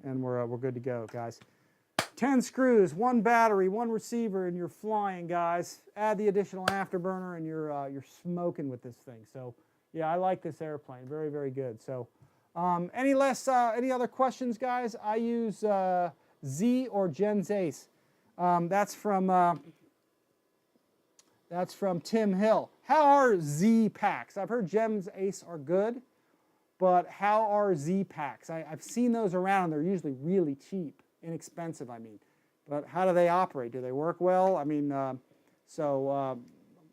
and we're good to go, guys. 10 screws, 1 battery, 1 receiver, and you're flying, guys. Add the additional afterburner, and you're smoking with this thing. So, yeah, I like this airplane. Very, very good. So, any other questions, guys? I use Z or Jen's Ace. That's from Tim Hill. How are Z packs? I've heard Gem's Ace are good, but how are Z packs? I've seen those around. They're usually really cheap. Inexpensive, I mean, but how do they operate? Do they work well? I mean, you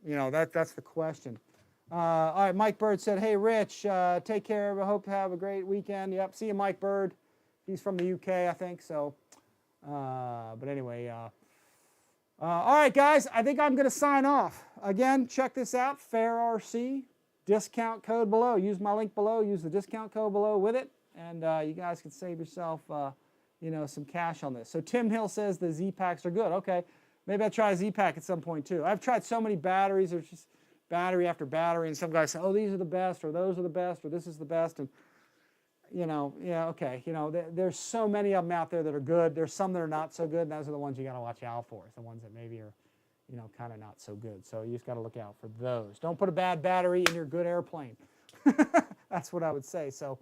know, that's the question. All right, Mike Bird said, "Hey, Rich, take care. I hope to have a great weekend." Yep, see you, Mike Bird. He's from the UK, I think. So, but anyway, all right, guys. I think I'm going to sign off. Again, check this out. Fair RC discount code below. Use my link below. Use the discount code below with it, and you guys can save yourself. You know, some cash on this. So Tim Hill says the Z-Packs are good. Okay, maybe I'll try a Z-Pack at some point too. I've tried so many batteries. There's just battery after battery, and some guys say, oh, these are the best, or those are the best, or this is the best. And, you know, yeah, okay. You know, there's so many of them out there that are good. There's some that are not so good, and those are the ones you got to watch out for. It's the ones that maybe are, you know, kind of not so good. So you just got to look out for those. Don't put a bad battery in your good airplane. That's what I would say. So,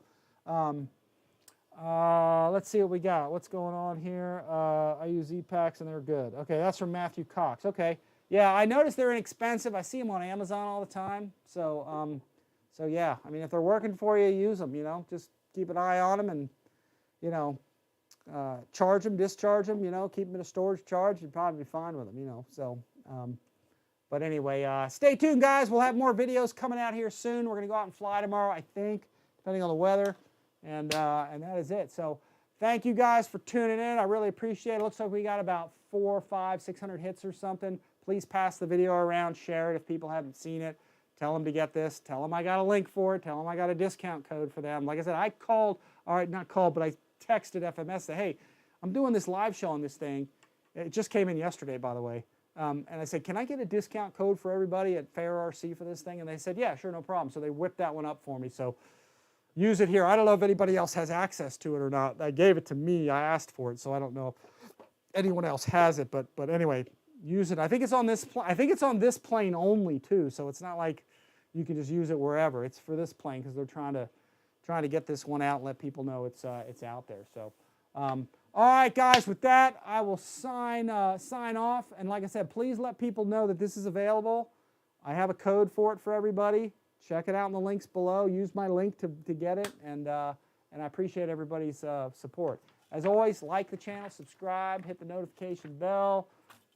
let's see what we got. What's going on here? I use Z-Packs and they're good. Okay, that's from Matthew Cox. Okay, yeah, I noticed they're inexpensive. I see them on Amazon all the time. So, so yeah, I mean, if they're working for you, use them. You know, just keep an eye on them and, you know, charge them, discharge them. You know, keep them in a storage charge. You'd probably be fine with them. You know, so. But anyway, stay tuned, guys. We'll have more videos coming out here soon. We're gonna go out and fly tomorrow, I think, depending on the weather. And that is it. So thank you guys for tuning in. I really appreciate it. Looks like we got about 400, 500, 600 hits or something. Please pass the video around, share it if people haven't seen it. Tell them to get this. Tell them I got a link for it. Tell them I got a discount code for them. Like I said, I called, all right, not called, but I texted FMS, said, hey, I'm doing this live show on this thing. It just came in yesterday, by the way. And I said, can I get a discount code for everybody at Fair RC for this thing? And they said, yeah, sure, no problem. So they whipped that one up for me. So use it here. I don't know if anybody else has access to it or not. They gave it to me. I asked for it, so I don't know if anyone else has it. But anyway, use it. I think it's on this. I think it's on this plane only too. So it's not like you can just use it wherever. It's for this plane because they're trying to get this one out and let people know it's out there. So. All right, guys, with that, I will sign off. And like I said, please let people know that this is available. I have a code for it for everybody. Check it out in the links below. Use my link to get it. And I appreciate everybody's support. As always, like the channel, subscribe, hit the notification bell.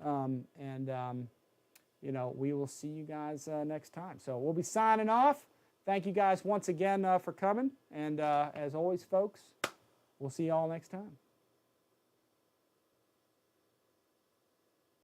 You know, we will see you guys next time. So we'll be signing off. Thank you guys once again for coming. And as always, folks, we'll see you all next time.